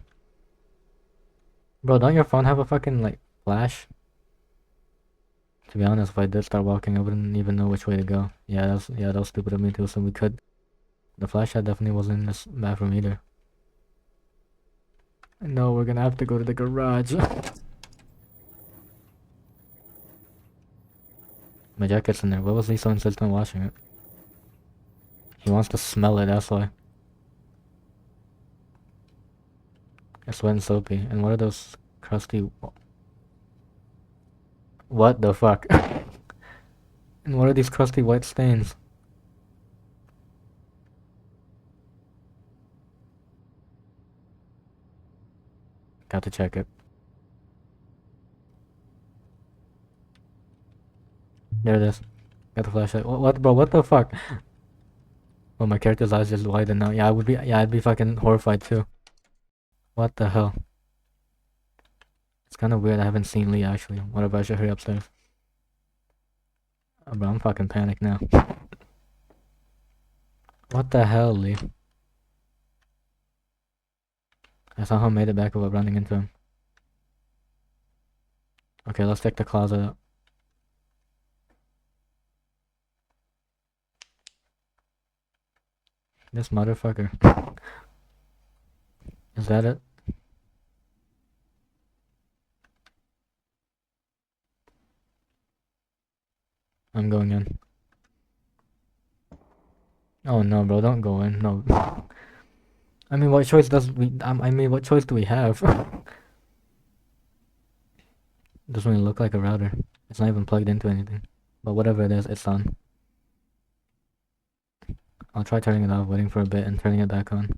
Bro, don't your phone have a fucking, like, flash? To be honest, if I did start walking, I wouldn't even know which way to go. Yeah, that was stupid of me too, so we could. The flashlight definitely wasn't in this bathroom either. No, we're gonna have to go to the garage. My jacket's in there. What was he so insistent on washing it? He wants to smell it, that's why. It's wet and soapy. And what are those crusty... What the fuck? And what are these crusty white stains? Got to check it. There it is. Got the flashlight. What, bro? What the fuck? Oh, my character's eyes just widen now. Yeah, I'd be fucking horrified too. What the hell? It's kind of weird. I haven't seen Lee actually. What if I should hurry upstairs? Oh, bro, I'm fucking panicked now. What the hell, Lee? I somehow made it back without running into him. Okay, let's take the closet out. This motherfucker. Is that it? I'm going in. Oh no, bro, don't go in. No. I mean, what choice does we? I mean, what choice do we have? Doesn't even look like a router. It's not even plugged into anything. But whatever it is, it's on. I'll try turning it off, waiting for a bit, and turning it back on.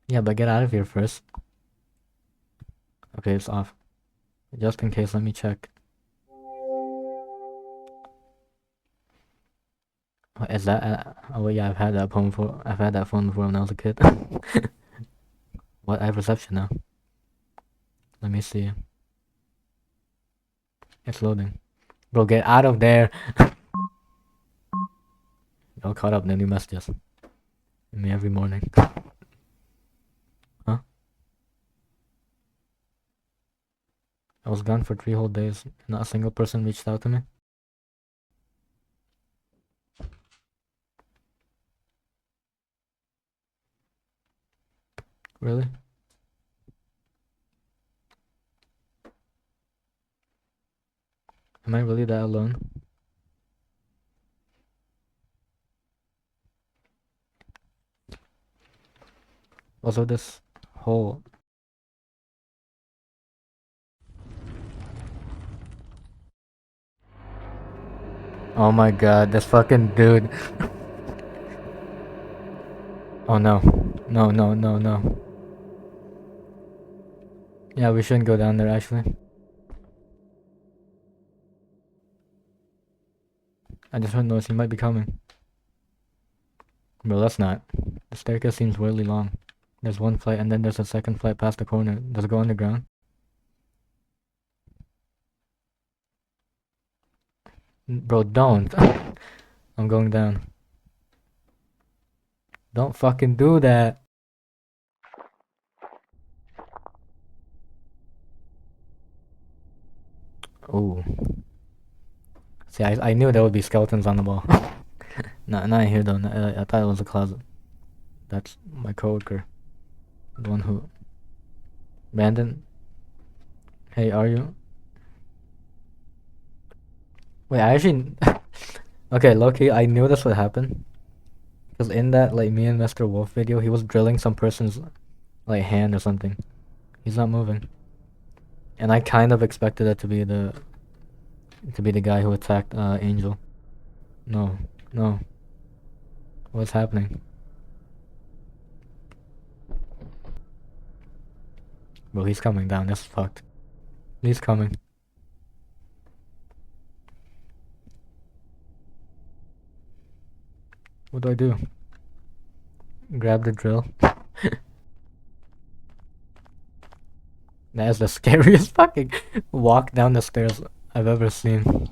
Yeah, but get out of here first. Okay, it's off. Just in case, let me check. Is that? Oh yeah, I've had that phone before. I've had that phone before when I was a kid. What? I have reception now. Let me see. It's loading. Bro, get out of there. All caught up in the new messages. Me every morning. Huh? I was gone for 3 whole days. Not a single person reached out to me. Really? Am I really that alone? Also, this whole... Oh my god, this fucking dude. Oh no. No, no, no, no. Yeah, we shouldn't go down there actually. I just heard noise, he might be coming. Bro, let's not. The staircase seems really long. There's one flight and then there's a second flight past the corner. Does it go underground? Bro, don't. I'm going down. Don't fucking do that. Oh. See, I knew there would be skeletons on the wall. Not here though. I thought it was a closet. That's my coworker. The one who... Brandon? Hey, are you? Wait, I actually... Okay, low-key, I knew this would happen. Because in that, like, me and Mr. Wolf video, he was drilling some person's, like, hand or something. He's not moving. And I kind of expected it to be the... To be the guy who attacked, Angel. No. No. What's happening? Bro, he's coming down. This is fucked. He's coming. What do I do? Grab the drill. That is the scariest fucking walk down the stairs I've ever seen.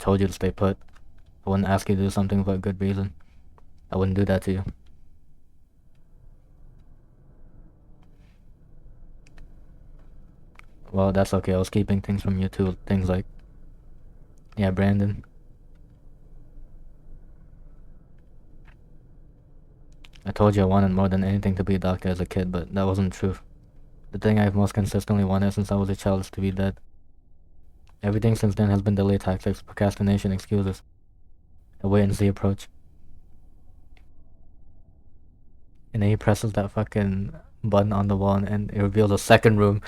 told you to stay put. I wouldn't ask you to do something for a good reason. I wouldn't do that to you. Well, that's okay. I was keeping things from you too. Things like, yeah, Brandon. I told you I wanted more than anything to be a doctor as a kid, but that wasn't the truth. The thing I've most consistently wanted since I was a child is to be dead. Everything since then has been delay tactics, procrastination, excuses. A wait-and-see approach. And then he presses that fucking button on the wall and it reveals a second room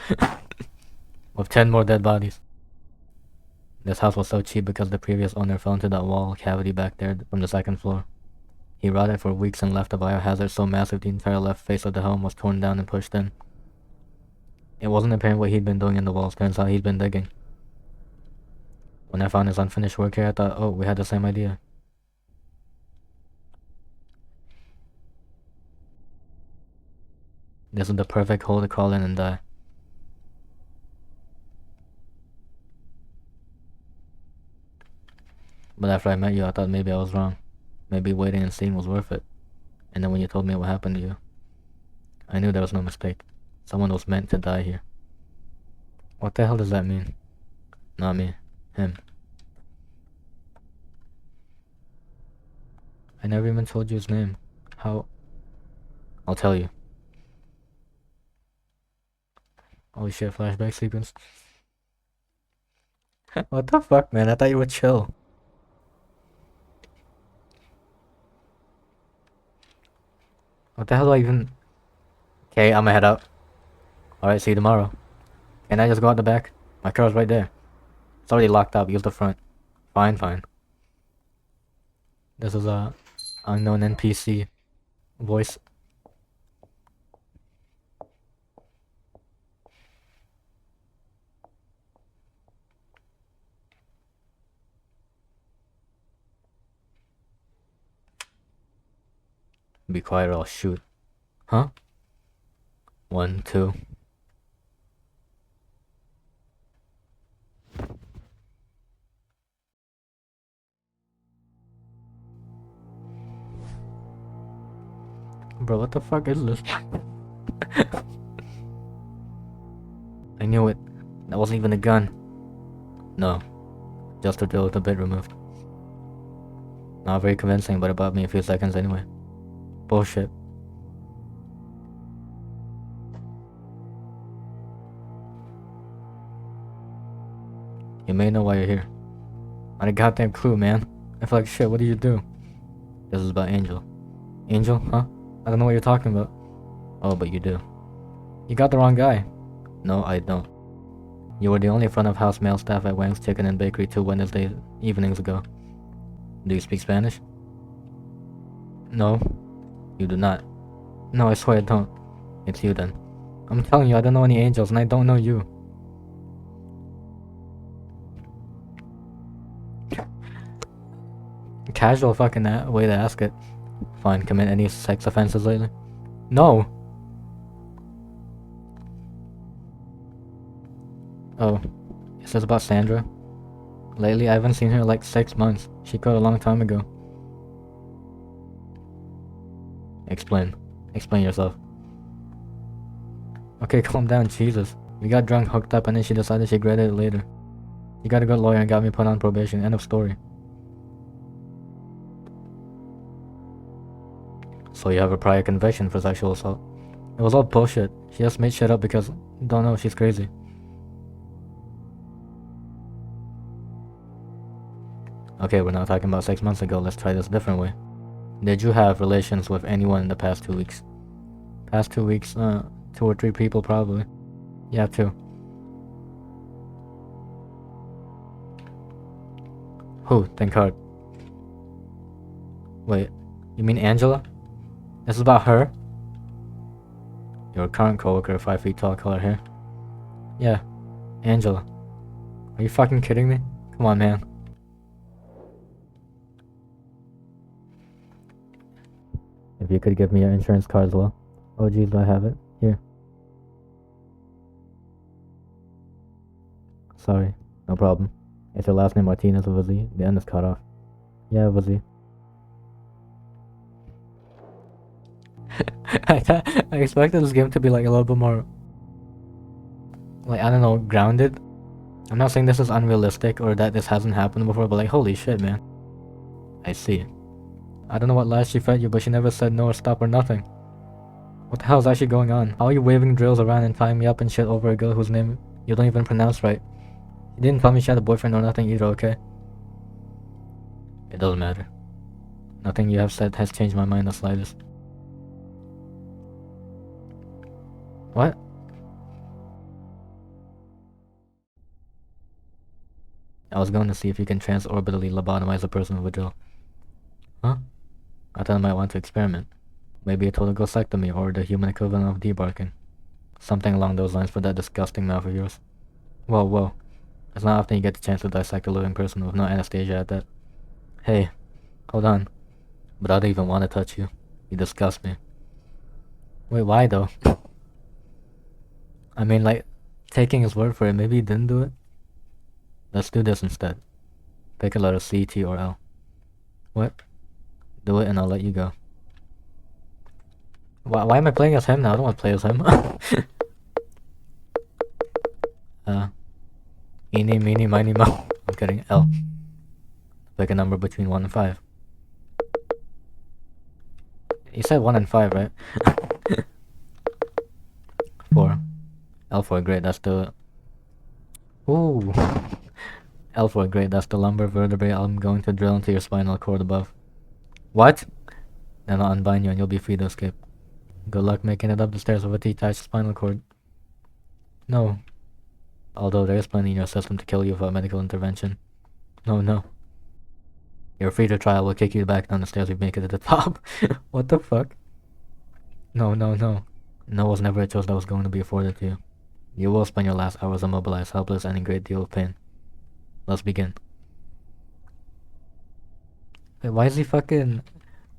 with 10 more dead bodies. This house was so cheap because the previous owner fell into that wall cavity back there from the second floor. He rotted for weeks and left a biohazard so massive the entire left face of the home was torn down and pushed in. It wasn't apparent what he'd been doing in the walls. Turns out he'd been digging. When I found his unfinished work here, I thought, oh, we had the same idea. This is the perfect hole to crawl in and die. But after I met you, I thought maybe I was wrong. Maybe waiting and seeing was worth it. And then when you told me what happened to you, I knew there was no mistake. Someone was meant to die here. What the hell does that mean? Not me. Him. I never even told you his name. How? I'll tell you. Holy shit, flashback sequence. What the fuck, man? I thought you would chill. What the hell do I even... Okay, I'ma head out. Alright, see you tomorrow. Can I just go out the back? My car's right there. It's already locked up. Use the front. Fine, fine. This is a unknown NPC voice. Be quiet or I'll shoot. Huh? 1, 2. Bro, what the fuck is this? I knew it. That wasn't even a gun. No. Just a drill with a bit removed. Not very convincing, but it bought me a few seconds anyway. Bullshit. You may know why you're here. Not a goddamn clue, man. I feel like shit, what do you do? This is about Angel. Angel, huh? I don't know what you're talking about. Oh, but you do. You got the wrong guy. No, I don't. You were the only front of house male staff at Wang's Chicken and Bakery 2 Wednesday evenings ago. Do you speak Spanish? No. You do not. No, I swear I don't. It's you then. I'm telling you, I don't know any angels and I don't know you. Casual fucking way to ask it. Fine, commit any sex offenses lately? No! Oh, is this about Sandra? Lately, I haven't seen her in like 6 months. She quit a long time ago. Explain. Explain yourself. Okay, calm down, Jesus. We got drunk, hooked up, and then she decided she regretted it later. You got a good lawyer and got me put on probation. End of story. So you have a prior conviction for sexual assault. It was all bullshit. She just made shit up because, don't know, she's crazy. Okay, we're not talking about 6 months ago. Let's try this a different way. Did you have relations with anyone in the past 2 weeks? Past 2 weeks, 2 or 3 people probably. Yeah, 2. Who? Think hard. Wait, you mean Angela? This is about her? Your current coworker, 5 feet tall, color hair? Yeah, Angela. Are you fucking kidding me? Come on, man. If you could give me your insurance card as well. Oh geez, do I have it? Here. Sorry, no problem. Is your last name Martinez with a Z? The end is cut off. Yeah, with a Z. I expected this game to be like a little bit more, like, I don't know, grounded. I'm not saying this is unrealistic or that this hasn't happened before, but like, holy shit, man. I see. I don't know what lies she fed you, but she never said no or stop or nothing. What the hell is actually going on? How are you waving drills around and tying me up and shit over a girl whose name you don't even pronounce right? You didn't tell me she had a boyfriend or nothing either, okay? It doesn't matter. Nothing you have said has changed my mind the slightest. What? I was going to see if you can transorbitally lobotomize a person with a drill. Huh? I thought I might want to experiment. Maybe a total gastrectomy or the human equivalent of debarking. Something along those lines for that disgusting mouth of yours. Whoa, whoa. It's not often you get the chance to dissect a living person with no anesthesia at that. Hey, hold on. But I don't even want to touch you. You disgust me. Wait, why though? I mean, like, taking his word for it, maybe he didn't do it? Let's do this instead. Pick a letter C, T, or L. What? Do it and I'll let you go. Why am I playing as him now? I don't want to play as him. Eeny, meeny, miny, mo. I'm kidding. L. Pick a number between 1 and 5. You said 1 and 5, right? 4. L for great, that's the... Ooh. L for great, that's the lumbar vertebrae I'm going to drill into your spinal cord above. What? Then I'll unbind you and you'll be free to escape. Good luck making it up the stairs with a detached spinal cord. No. Although there is plenty in your system to kill you without medical intervention. No, no. You're free to try, I will kick you back down the stairs if you make it to the top. What the fuck? No, no, no. No was never a choice that was going to be afforded to you. You will spend your last hours immobilized, helpless, and in a great deal of pain. Let's begin. Wait, why is he fucking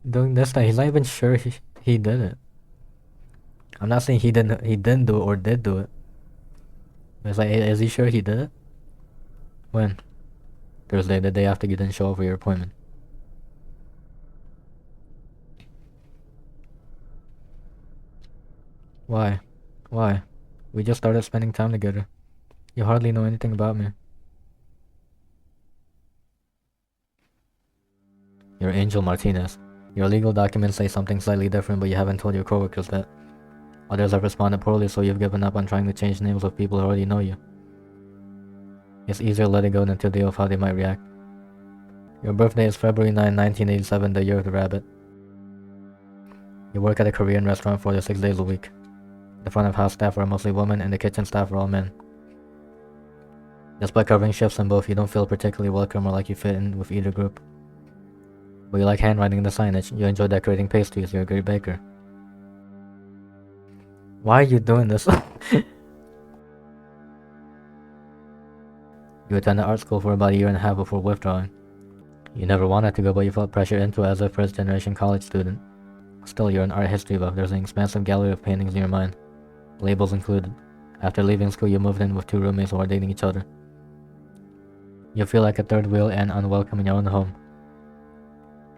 doing this thing? He's not even sure he did it. I'm not saying he didn't do it or did do it. But it's like, is he sure he did it? When? Thursday, the day after you didn't show up for your appointment. Why? Why? We just started spending time together. You hardly know anything about me. You're Angel Martinez. Your legal documents say something slightly different, but you haven't told your coworkers that. Others have responded poorly, so you've given up on trying to change names of people who already know you. It's easier to let it go than to deal with how they might react. Your birthday is February 9, 1987, the year of the rabbit. You work at a Korean restaurant 4 to 6 days a week. The front of house staff are mostly women, and the kitchen staff are all men. Despite covering shifts in both, you don't feel particularly welcome or like you fit in with either group. But you like handwriting the signage, you enjoy decorating pastries, you're a great baker. Why are you doing this? You attended art school for about a year and a half before withdrawing. You never wanted to go, but you felt pressured into it as a first-generation college student. Still, you're an art history buff. There's an expansive gallery of paintings in your mind, labels included. After leaving school, you moved in with 2 roommates who are dating each other. You feel like a third wheel and unwelcome in your own home.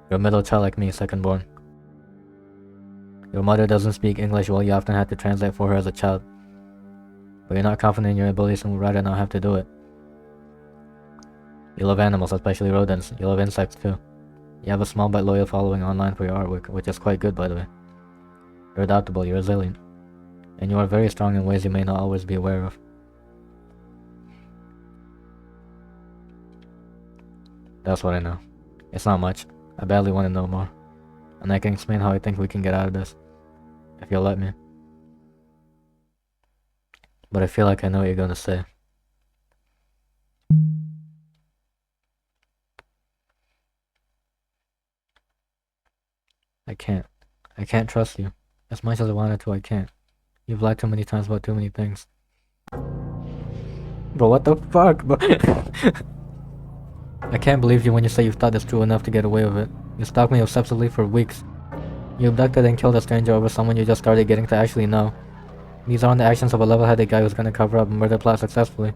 You're a middle child like me, second born. Your mother doesn't speak English well, you often had to translate for her as a child. But you're not confident in your abilities and would rather not have to do it. You love animals, especially rodents. You love insects too. You have a small but loyal following online for your artwork, which is quite good by the way. You're adaptable, you're resilient. And you are very strong in ways you may not always be aware of. That's what I know. It's not much. I badly want to know more. And I can explain how I think we can get out of this. If you'll let me. But I feel like I know what you're gonna say. I can't. I can't trust you. As much as I wanted to, I can't. You've lied too many times about too many things. Bro, what the fuck, bro? I can't believe you when you say you've thought this true enough to get away with it. You stalked me obsessively for weeks. You abducted and killed a stranger over someone you just started getting to actually know. These aren't the actions of a level-headed guy who's gonna cover up a murder plot successfully.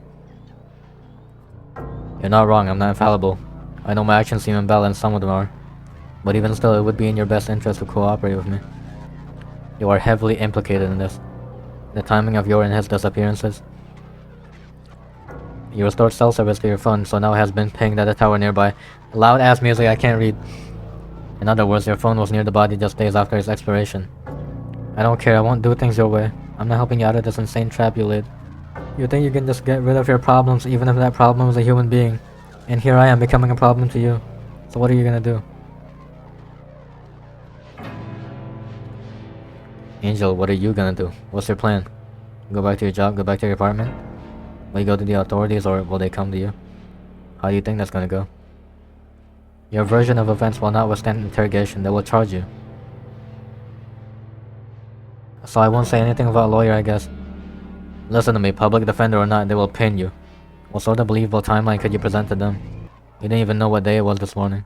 You You're not wrong, I'm not infallible. I know my actions seem imbalanced, some of them are. But even still, it would be in your best interest to cooperate with me. You are heavily implicated in this. The timing of your and his disappearances. You restored cell service to your phone, so now it has been pinged at a tower nearby. Loud ass music I can't read. In other words, your phone was near the body just days after its expiration. I don't care, I won't do things your way. I'm not helping you out of this insane trap you laid. You think you can just get rid of your problems even if that problem is a human being. And here I am becoming a problem to you. So what are you gonna do? Angel, what are you gonna do? What's your plan? Go back to your job, go back to your apartment? Will you go to the authorities or will they come to you? How do you think that's gonna go? Your version of events will not withstand interrogation, they will charge you. So I won't say anything about a lawyer, I guess. Listen to me, public defender or not, they will pin you. What sort of believable timeline could you present to them? You didn't even know what day it was this morning.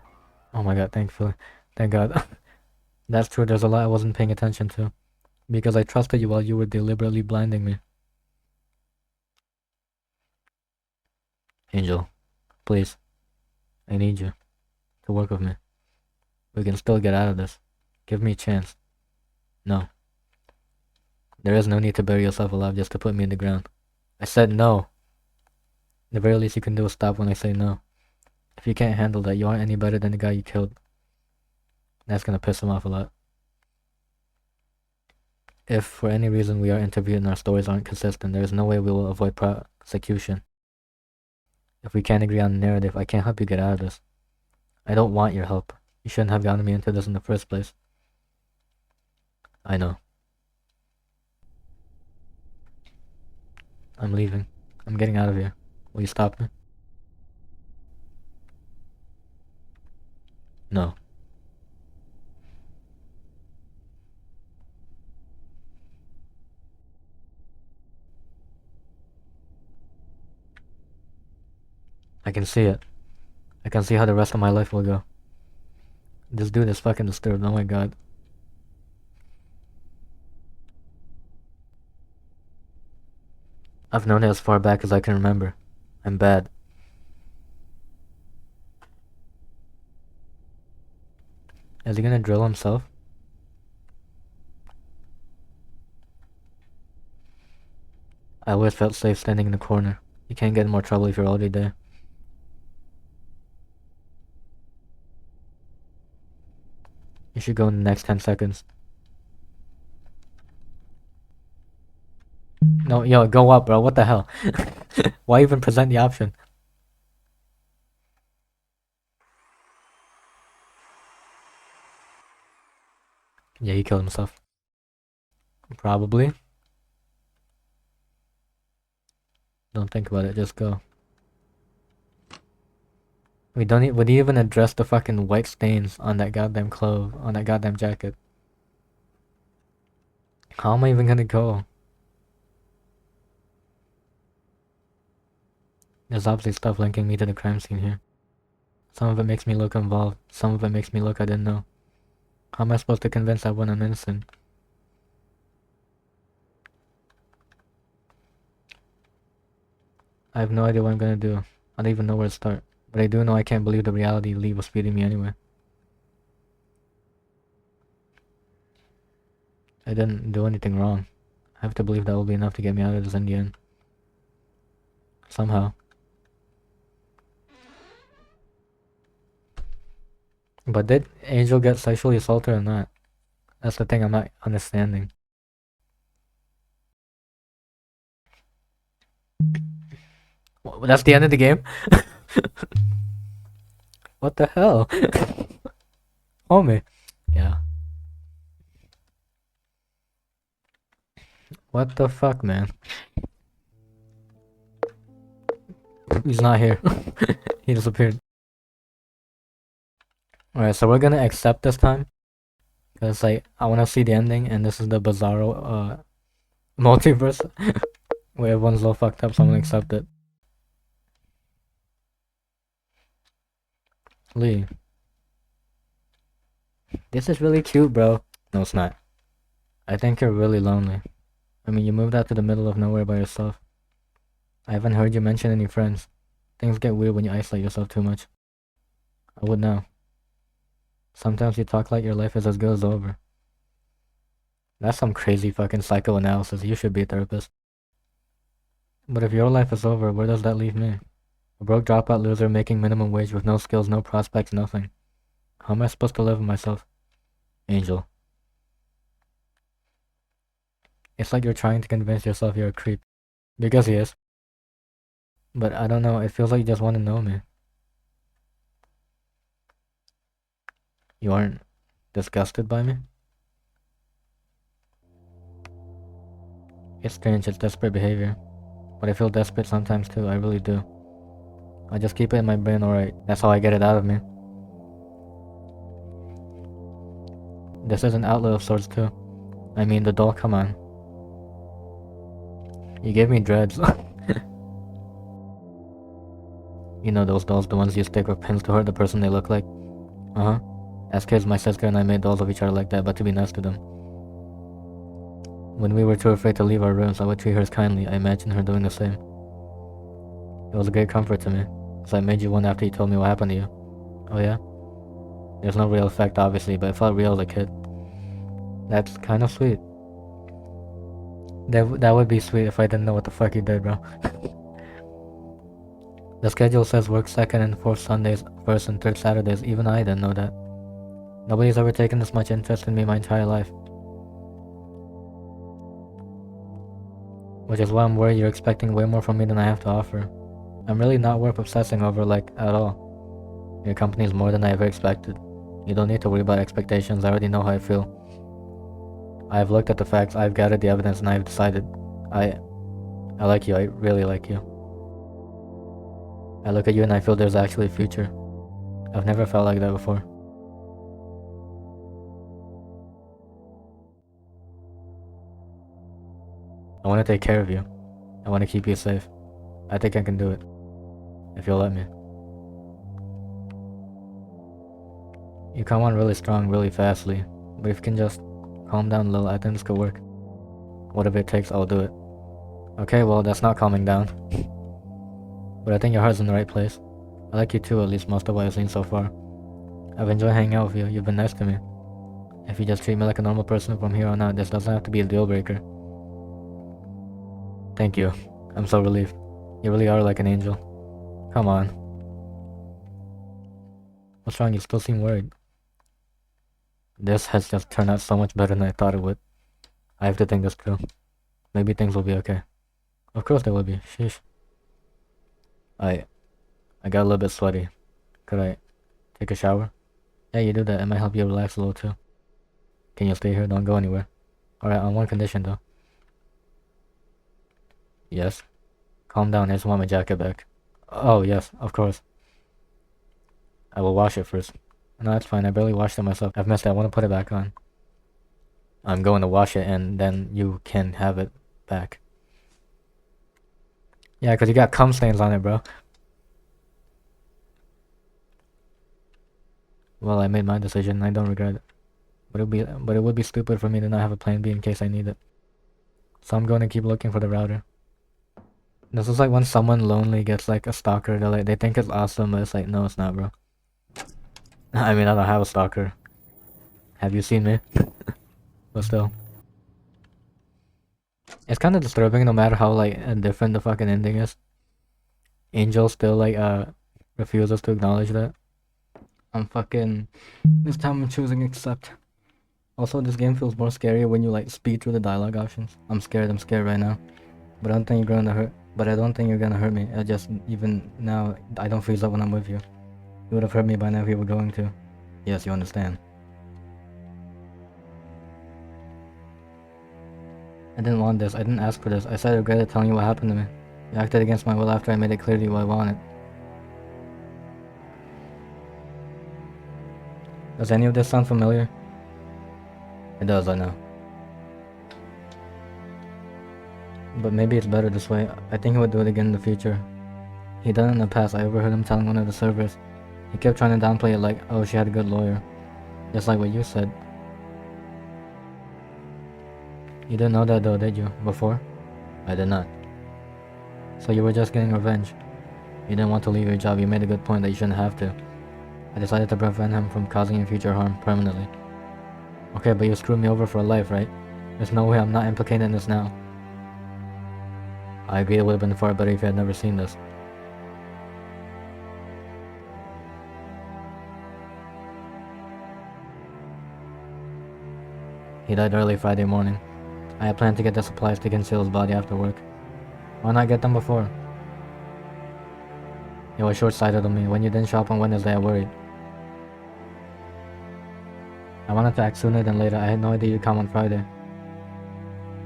Oh my god, thankfully. Thank god. That's true, there's a lot I wasn't paying attention to. Because I trusted you while you were deliberately blinding me. Angel, please. I need you to work with me. We can still get out of this. Give me a chance. No. There is no need to bury yourself alive just to put me in the ground. I said no. The very least you can do is stop when I say no. If you can't handle that, you aren't any better than the guy you killed. That's gonna piss him off a lot. If for any reason we are interviewed and our stories aren't consistent, there is no way we will avoid prosecution. If we can't agree on the narrative, I can't help you get out of this. I don't want your help. You shouldn't have gotten me into this in the first place. I know. I'm leaving. I'm getting out of here. Will you stop me? No. I can see it. I can see how the rest of my life will go. This dude is fucking disturbed, oh my god. I've known it as far back as I can remember. I'm bad. Is he gonna drill himself? I always felt safe standing in the corner. You can't get in more trouble if you're already there. You should go in the next 10 seconds. No, yo, go up, bro. What the hell? Why even present the option? Yeah, he killed himself. Probably. Don't think about it, just go. Would he even address the fucking white stains on that goddamn clothes, on that goddamn jacket? How am I even gonna go? There's obviously stuff linking me to the crime scene here. Some of it makes me look involved, some of it makes me look I didn't know. How am I supposed to convince everyone I'm innocent? I have no idea what I'm gonna do. I don't even know where to start. But I do know I can't believe the reality Lee was feeding me anyway. I didn't do anything wrong. I have to believe that will be enough to get me out of this in the end. Somehow. But did Angel get sexually assaulted or not? That's the thing I'm not understanding. That's the end of the game? What the hell? Homie. Yeah. What the fuck, man? He's not here. He disappeared. Alright, so we're gonna accept this time. Cause like, I wanna see the ending and this is the Bizarro, multiverse. Where everyone's all fucked up, so I'm gonna accept it. Lee. This is really cute, bro. No, it's not. I think you're really lonely. I mean, you moved out to the middle of nowhere by yourself. I haven't heard you mention any friends. Things get weird when you isolate yourself too much. I would know. Sometimes you talk like your life is as good as over. That's some crazy fucking psychoanalysis. You should be a therapist. But if your life is over, where does that leave me? A broke dropout loser making minimum wage with no skills, no prospects, nothing. How am I supposed to live with myself? Angel. It's like you're trying to convince yourself you're a creep. Because he is. But I don't know, it feels like you just want to know me. You aren't disgusted by me? It's strange, it's desperate behavior. But I feel desperate sometimes too, I really do. I just keep it in my brain, alright. That's how I get it out of me. This is an outlet of sorts too. I mean, the doll, come on. You gave me dreads. You know those dolls, the ones you stick with pins to hurt the person they look like? Uh-huh. As kids, my sister and I made dolls of each other like that, but to be nice to them. When we were too afraid to leave our rooms, I would treat her kindly. I imagined her doing the same. It was a great comfort to me, so I made you one after you told me what happened to you. Oh yeah? There's no real effect, obviously, but it felt real as a kid. That's kind of sweet. That would be sweet if I didn't know what the fuck you did, bro. The schedule says work second and fourth Sundays, first and third Saturdays. Even I didn't know that. Nobody's ever taken this much interest in me my entire life. Which is why I'm worried you're expecting way more from me than I have to offer. I'm really not worth obsessing over, like, at all. Your company is more than I ever expected. You don't need to worry about expectations, I already know how I feel. I've looked at the facts, I've gathered the evidence, and I've decided. I like you, I really like you. I look at you and I feel there's actually a future. I've never felt like that before. I want to take care of you. I want to keep you safe. I think I can do it. If you'll let me. You come on really strong, really fastly. But if you can just calm down a little, I think this could work. Whatever it takes, I'll do it. Okay, well, that's not calming down. But I think your heart's in the right place. I like you too, at least most of what I've seen so far. I've enjoyed hanging out with you, you've been nice to me. If you just treat me like a normal person from here on out, this doesn't have to be a deal breaker. Thank you. I'm so relieved. You really are like an angel. Come on. What's wrong? You still seem worried. This has just turned out so much better than I thought it would. I have to think this through. Maybe things will be okay. Of course they will be. Sheesh. I got a little bit sweaty. Could I take a shower? Yeah, you do that. It might help you relax a little too. Can you stay here? Don't go anywhere. Alright, on one condition though. Yes. Calm down, I just want my jacket back. Oh, yes, of course. I will wash it first. No, that's fine. I barely washed it myself. I've missed it. I want to put it back on. I'm going to wash it and then you can have it back. Yeah, because you got cum stains on it, bro. Well, I made my decision. I don't regret it. But it would be stupid for me to not have a plan B in case I need it. So I'm going to keep looking for the router. This is like when someone lonely gets like a stalker. They think it's awesome, but it's like, no, it's not, bro. I mean, I don't have a stalker. Have you seen me? But still. It's kind of disturbing no matter how like different the fucking ending is. Angel still like refuses to acknowledge that. This time I'm choosing accept. Also, this game feels more scary when you like speed through the dialogue options. I'm scared right now. But I don't think you're gonna hurt me. Even now, I don't freeze up when I'm with you. You would have hurt me by now if you were going to. Yes, you understand. I didn't want this. I didn't ask for this. I said I regretted telling you what happened to me. You acted against my will after I made it clear to you what I wanted. Does any of this sound familiar? It does, I know. But maybe it's better this way. I think he would do it again in the future. He done it in the past. I overheard him telling one of the servers. He kept trying to downplay it like, oh, she had a good lawyer. Just like what you said. You didn't know that though, did you? Before? I did not. So you were just getting revenge. You didn't want to leave your job. You made a good point that you shouldn't have to. I decided to prevent him from causing you future harm permanently. Okay, but you screwed me over for life, right? There's no way I'm not implicated in this now. I agree it would have been far better if you had never seen this. He died early Friday morning. I had planned to get the supplies to conceal his body after work. Why not get them before? It was short-sighted of me. When you didn't shop on Wednesday, I worried. I wanted to act sooner than later. I had no idea you'd come on Friday.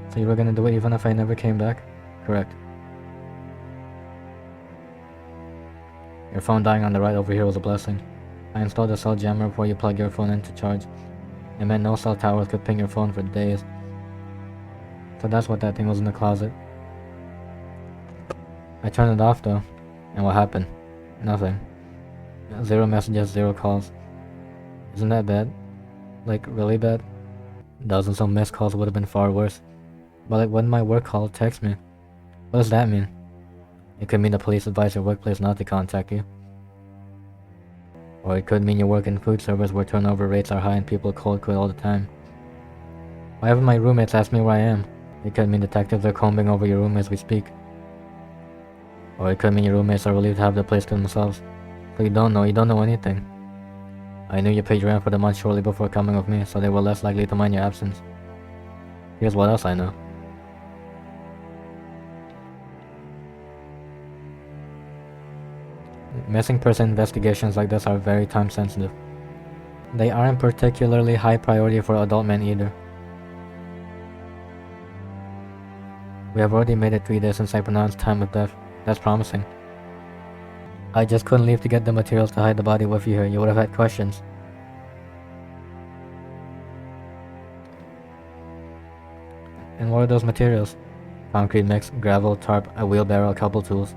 So you were gonna do it even if I never came back? Correct. Your phone dying on the right over here was a blessing. I installed a cell jammer before you plug your phone in to charge. It meant no cell towers could ping your phone for days. So that's what that thing was in the closet. I turned it off though. And what happened? Nothing. 0 messages, 0 calls. Isn't that bad? Like, really bad? Dozens of missed calls would have been far worse. But like, when my work call text me, what does that mean? It could mean the police advise your workplace not to contact you. Or it could mean you work in food service where turnover rates are high and people cold quit all the time. Why haven't my roommates asked me where I am? It could mean detectives are combing over your room as we speak. Or it could mean your roommates are relieved to have the place to themselves. So you don't know anything. I knew you paid your rent for the month shortly before coming with me, so they were less likely to mind your absence. Here's what else I know. Missing person investigations like this are very time sensitive. They aren't particularly high priority for adult men either. We have already made it 3 days since I pronounced time of death. That's promising. I just couldn't leave to get the materials to hide the body with you here. You would have had questions. And what are those materials? Concrete mix, gravel, tarp, a wheelbarrow, a couple tools.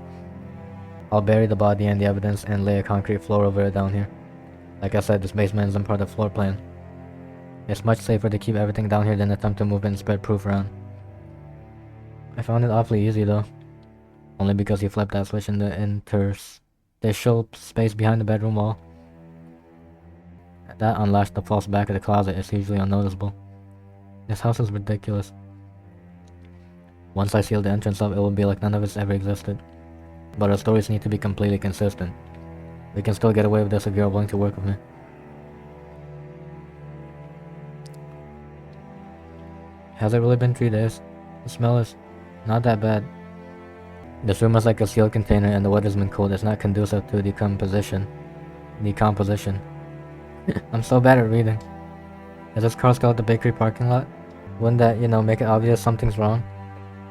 I'll bury the body and the evidence and lay a concrete floor over it down here. Like I said, this basement isn't part of the floor plan. It's much safer to keep everything down here than attempt to move it and spread proof around. I found it awfully easy though. Only because you flipped that switch in the interstitial space behind the bedroom wall. That unlatched the false back of the closet. It's usually unnoticeable. This house is ridiculous. Once I seal the entrance up, it will be like none of it's ever existed. But our stories need to be completely consistent. We can still get away with this if you're willing to work with me. Has it really been 3 days? The smell is not that bad. This room is like a sealed container and the weather's been cold. It's not conducive to decomposition. I'm so bad at reading. Is this car still at the bakery parking lot? Wouldn't that, make it obvious something's wrong?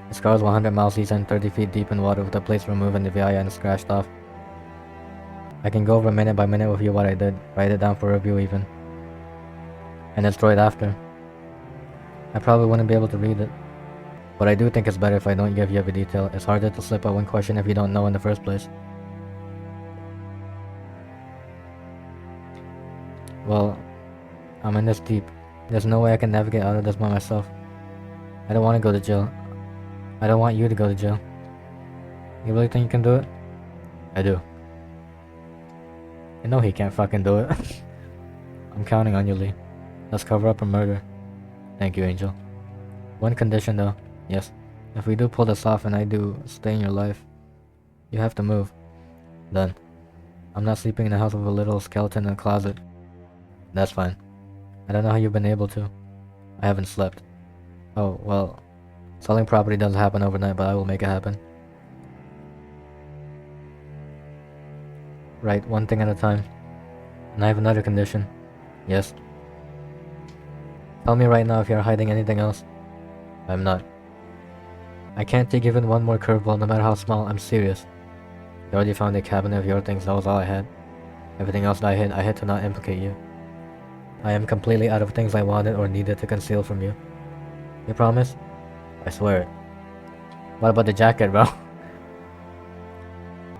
This car is 100 miles east and 30 feet deep in water with the plates removed and the VI end scratched off. I can go over minute by minute with you what I did. Write it down for review even. And then throw it after. I probably wouldn't be able to read it. But I do think it's better if I don't give you every detail. It's harder to slip out one question if you don't know in the first place. Well, I'm in this deep. There's no way I can navigate out of this by myself. I don't want to go to jail. I don't want you to go to jail. You really think you can do it? I do. I know he can't fucking do it. I'm counting on you, Lee. Let's cover up a murder. Thank you, Angel. One condition though. Yes. If we do pull this off and I do stay in your life, you have to move. Done. I'm not sleeping in a house with a little skeleton in a closet. That's fine. I don't know how you've been able to. I haven't slept. Oh, well, selling property doesn't happen overnight, but I will make it happen. Right, one thing at a time. And I have another condition. Yes. Tell me right now if you're hiding anything else. I'm not. I can't take even one more curveball, no matter how small. I'm serious. You already found a cabinet of your things, that was all I had. Everything else that I hid to not implicate you. I am completely out of things I wanted or needed to conceal from you. You promise? I swear it. What about the jacket, bro?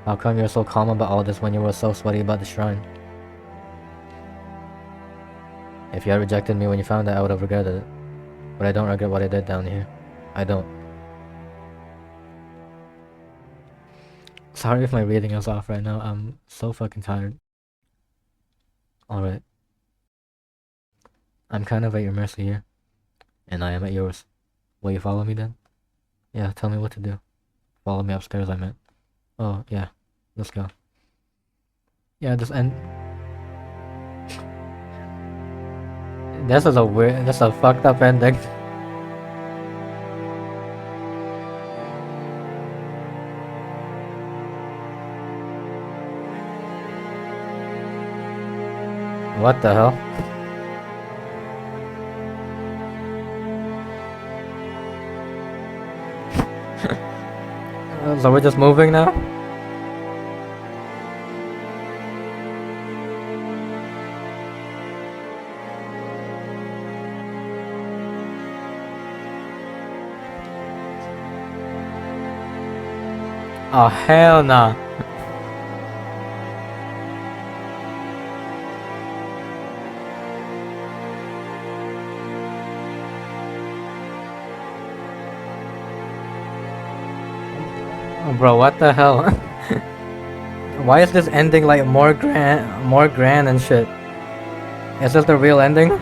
How come you're so calm about all this when you were so sweaty about the shrine? If you had rejected me when you found out, I would have regretted it. But I don't regret what I did down here. I don't. Sorry if my reading is off right now. I'm so fucking tired. Alright. I'm kind of at your mercy here. And I am at yours. Will you follow me then? Yeah, tell me what to do. Follow me upstairs, I meant. Oh, yeah. Let's go. Yeah, just end. This is a weird. This is a fucked up ending. What the hell? So we're just moving now? Oh, hell nah. Oh, bro, what the hell? Why is this ending like more grand and shit? Is this the real ending?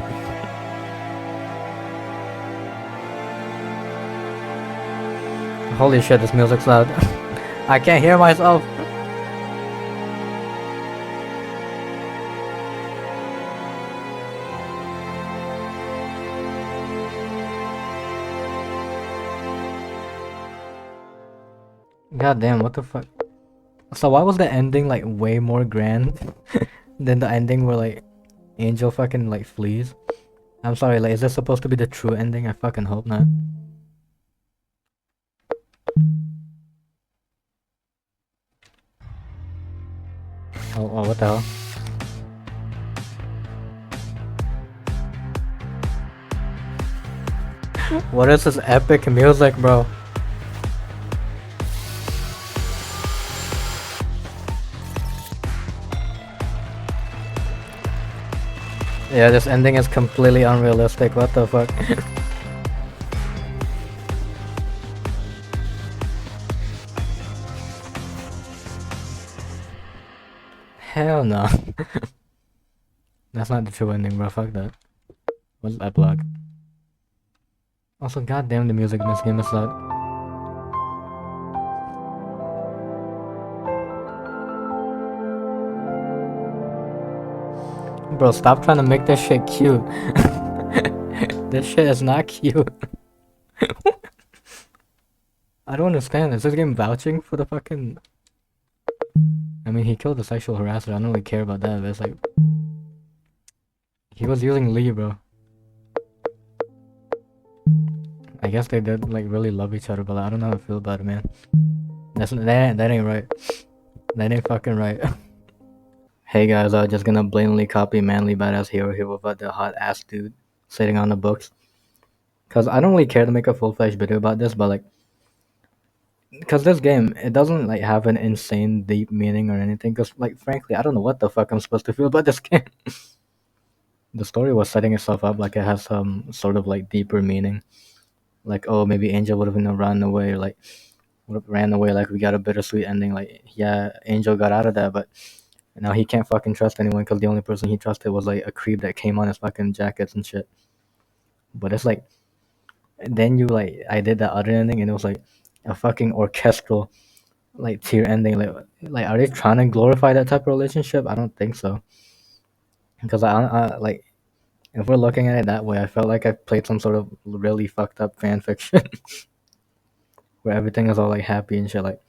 Holy shit, this music's loud. I can't hear myself. God damn, what the fuck? So why was the ending like way more grand than the ending where like Angel fucking like flees? I'm sorry, like is this supposed to be the true ending? I fucking hope not. Oh, what the hell? What is this epic music, bro? Yeah, this ending is completely unrealistic. What the fuck? Hell no. That's not the true ending, bro. Fuck that. What's that block? Also, goddamn, the music in this game is loud. Bro, stop trying to make this shit cute. This shit is not cute. I don't understand. Is this game vouching for the fucking... I mean, he killed the sexual harasser. I don't really care about that, but it's like... He was using Lee, bro. I guess they did, like, really love each other, but like, I don't know how I feel about it, man. That ain't right. That ain't fucking right. Hey guys, I'm just gonna blatantly copy Manly Badass Hero here without the hot ass dude sitting on the books. Cause I don't really care to make a full-fledged video about this, but like, cause this game, it doesn't like have an insane deep meaning or anything. Cause like, frankly, I don't know what the fuck I'm supposed to feel about this game. The story was setting itself up like it has some sort of like deeper meaning. Like, oh, maybe Angel would have run away, or like would have ran away. Like we got a bittersweet ending. Like, yeah, Angel got out of that, but now he can't fucking trust anyone because the only person he trusted was like a creep that came on his fucking jackets and shit. But it's like, then you like, I did that other ending and it was like a fucking orchestral like tier ending. Like are they trying to glorify that type of relationship? I don't think so. Because I like, if we're looking at it that way, I felt like I played some sort of really fucked up fan fiction where everything is all like happy and shit. Like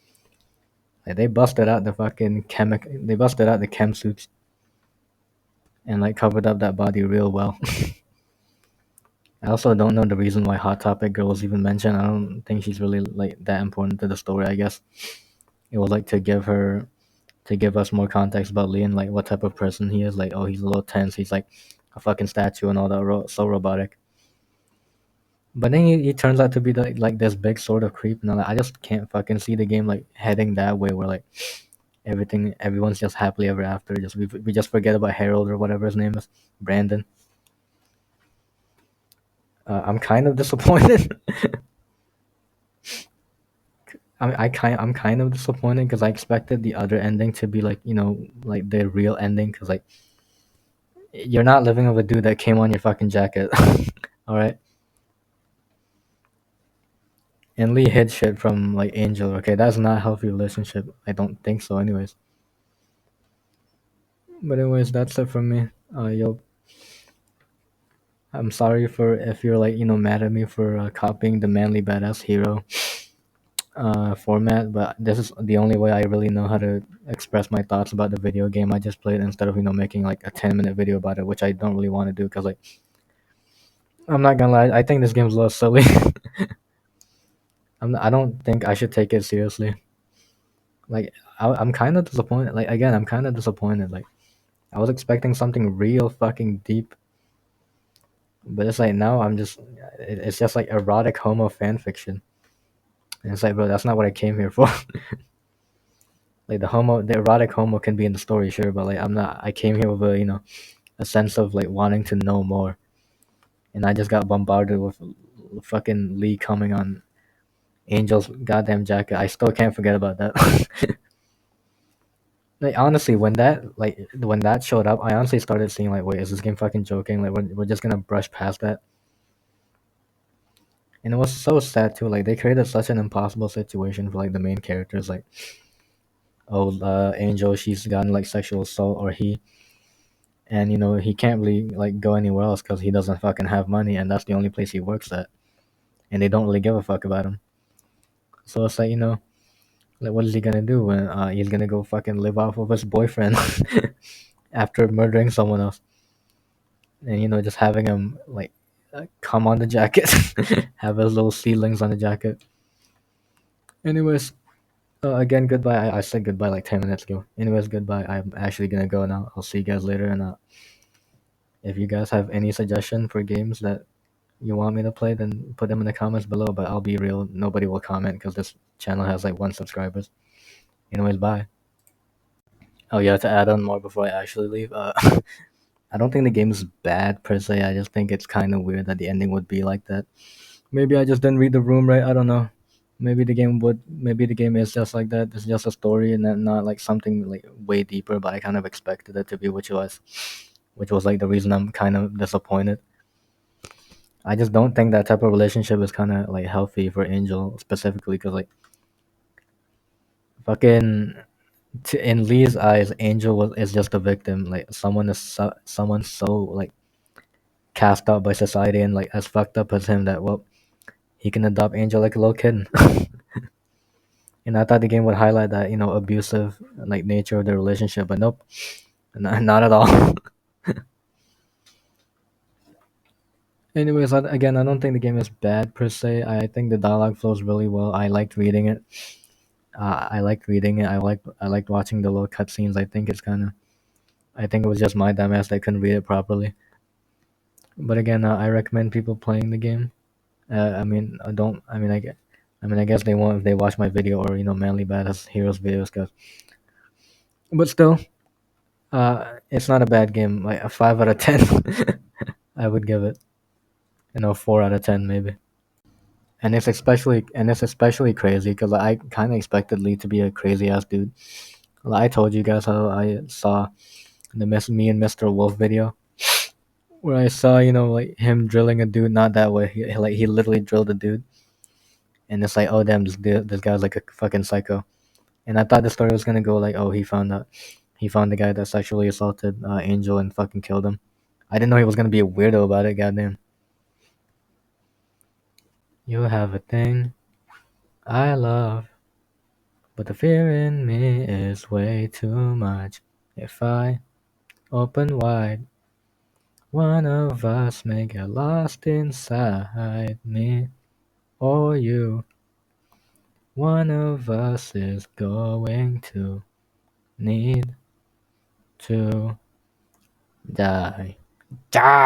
they busted out the fucking they busted out the chem suits and like covered up that body real well. I also don't know the reason why Hot Topic Girl was even mentioned. I don't think she's really like that important to the story. I guess it was like to give us more context about Lee and like what type of person he is. Like, oh, he's a little tense. He's like a fucking statue and all that. So robotic. But then he turns out to be like this big sort of creep, and I just can't fucking see the game like heading that way where like everyone's just happily ever after. Just we just forget about Harold or whatever his name is, Brandon. I'm kind of disappointed. I'm kind of disappointed because I expected the other ending to be like, like the real ending, because like you're not living with a dude that came on your fucking jacket. All right. And Lee hid shit from like Angel. Okay, that's not a healthy relationship. I don't think so. Anyways, but anyways, that's it from me. Yo, I'm sorry for if you're like mad at me for copying the manly badass hero format, but this is the only way I really know how to express my thoughts about the video game I just played, instead of making like a 10-minute video about it, which I don't really want to do because like I'm not gonna lie, I think this game's a little silly. I don't think I should take it seriously. Like I'm kind of disappointed. Like again, I'm kind of disappointed. Like I was expecting something real fucking deep, but it's like now it's just like erotic homo fan fiction. And it's like, bro, that's not what I came here for. Like the erotic homo can be in the story, sure, but like I'm not. I came here with a sense of like wanting to know more, and I just got bombarded with fucking Lee coming on Angel's goddamn jacket. I still can't forget about that. Like honestly, when that showed up, I honestly started seeing like, wait, is this game fucking joking? Like we're just gonna brush past that. And it was so sad too. Like they created such an impossible situation for like the main characters. Like, oh, Angel, she's gotten like sexual assault, or and he can't really like go anywhere else because he doesn't fucking have money, and that's the only place he works at, and they don't really give a fuck about him. So it's like like what is he gonna do when he's gonna go fucking live off of his boyfriend after murdering someone else, and just having him like come on the jacket, have his little seedlings on the jacket. Anyways, again, goodbye. I said goodbye like 10 minutes ago. Anyways, goodbye. I'm actually gonna go now. I'll see you guys later, and if you guys have any suggestion for games that you want me to play, then put them in the comments below. But I'll be real, nobody will comment because this channel has like 1 subscribers. Anyways, bye. Oh yeah, to add on more before I actually leave, I don't think the game is bad per se. I just think it's kind of weird that the ending would be like that. Maybe I just didn't read the room right. I don't know. Maybe the game is just like that. It's just a story and then not like something like way deeper. But I kind of expected it to be, which was like the reason I'm kind of disappointed. I just don't think that type of relationship is kind of like healthy for Angel specifically, because like fucking in Lee's eyes, Angel is just a victim. Like someone so like cast out by society and like as fucked up as him that, well, he can adopt Angel like a little kid. And I thought the game would highlight that abusive like nature of the relationship, but nope, not at all. Anyways, again, I don't think the game is bad per se. I think the dialogue flows really well. I liked reading it. I liked reading it. I liked watching the little cutscenes. I think it was just my dumbass that couldn't read it properly. But again, I recommend people playing the game. I mean, I don't. I guess they won't if they watch my video or Manly Badass Heroes videos. Cause, but still, it's not a bad game. Like a 5 out of 10, I would give it. 4 out of 10 maybe. And it's especially crazy because I kind of expected Lee to be a crazy ass dude. Like, I told you guys how I saw the me and Mr. Wolf video where I saw like him drilling a dude. Not that way. He literally drilled a dude, and it's like, oh damn, this guy's like a fucking psycho. And I thought the story was gonna go like, oh, he found the guy that sexually assaulted Angel and fucking killed him. I didn't know he was gonna be a weirdo about it. Goddamn. You have a thing I love, but the fear in me is way too much. If I open wide, one of us may get lost inside me or you. One of us is going to need to die. Die!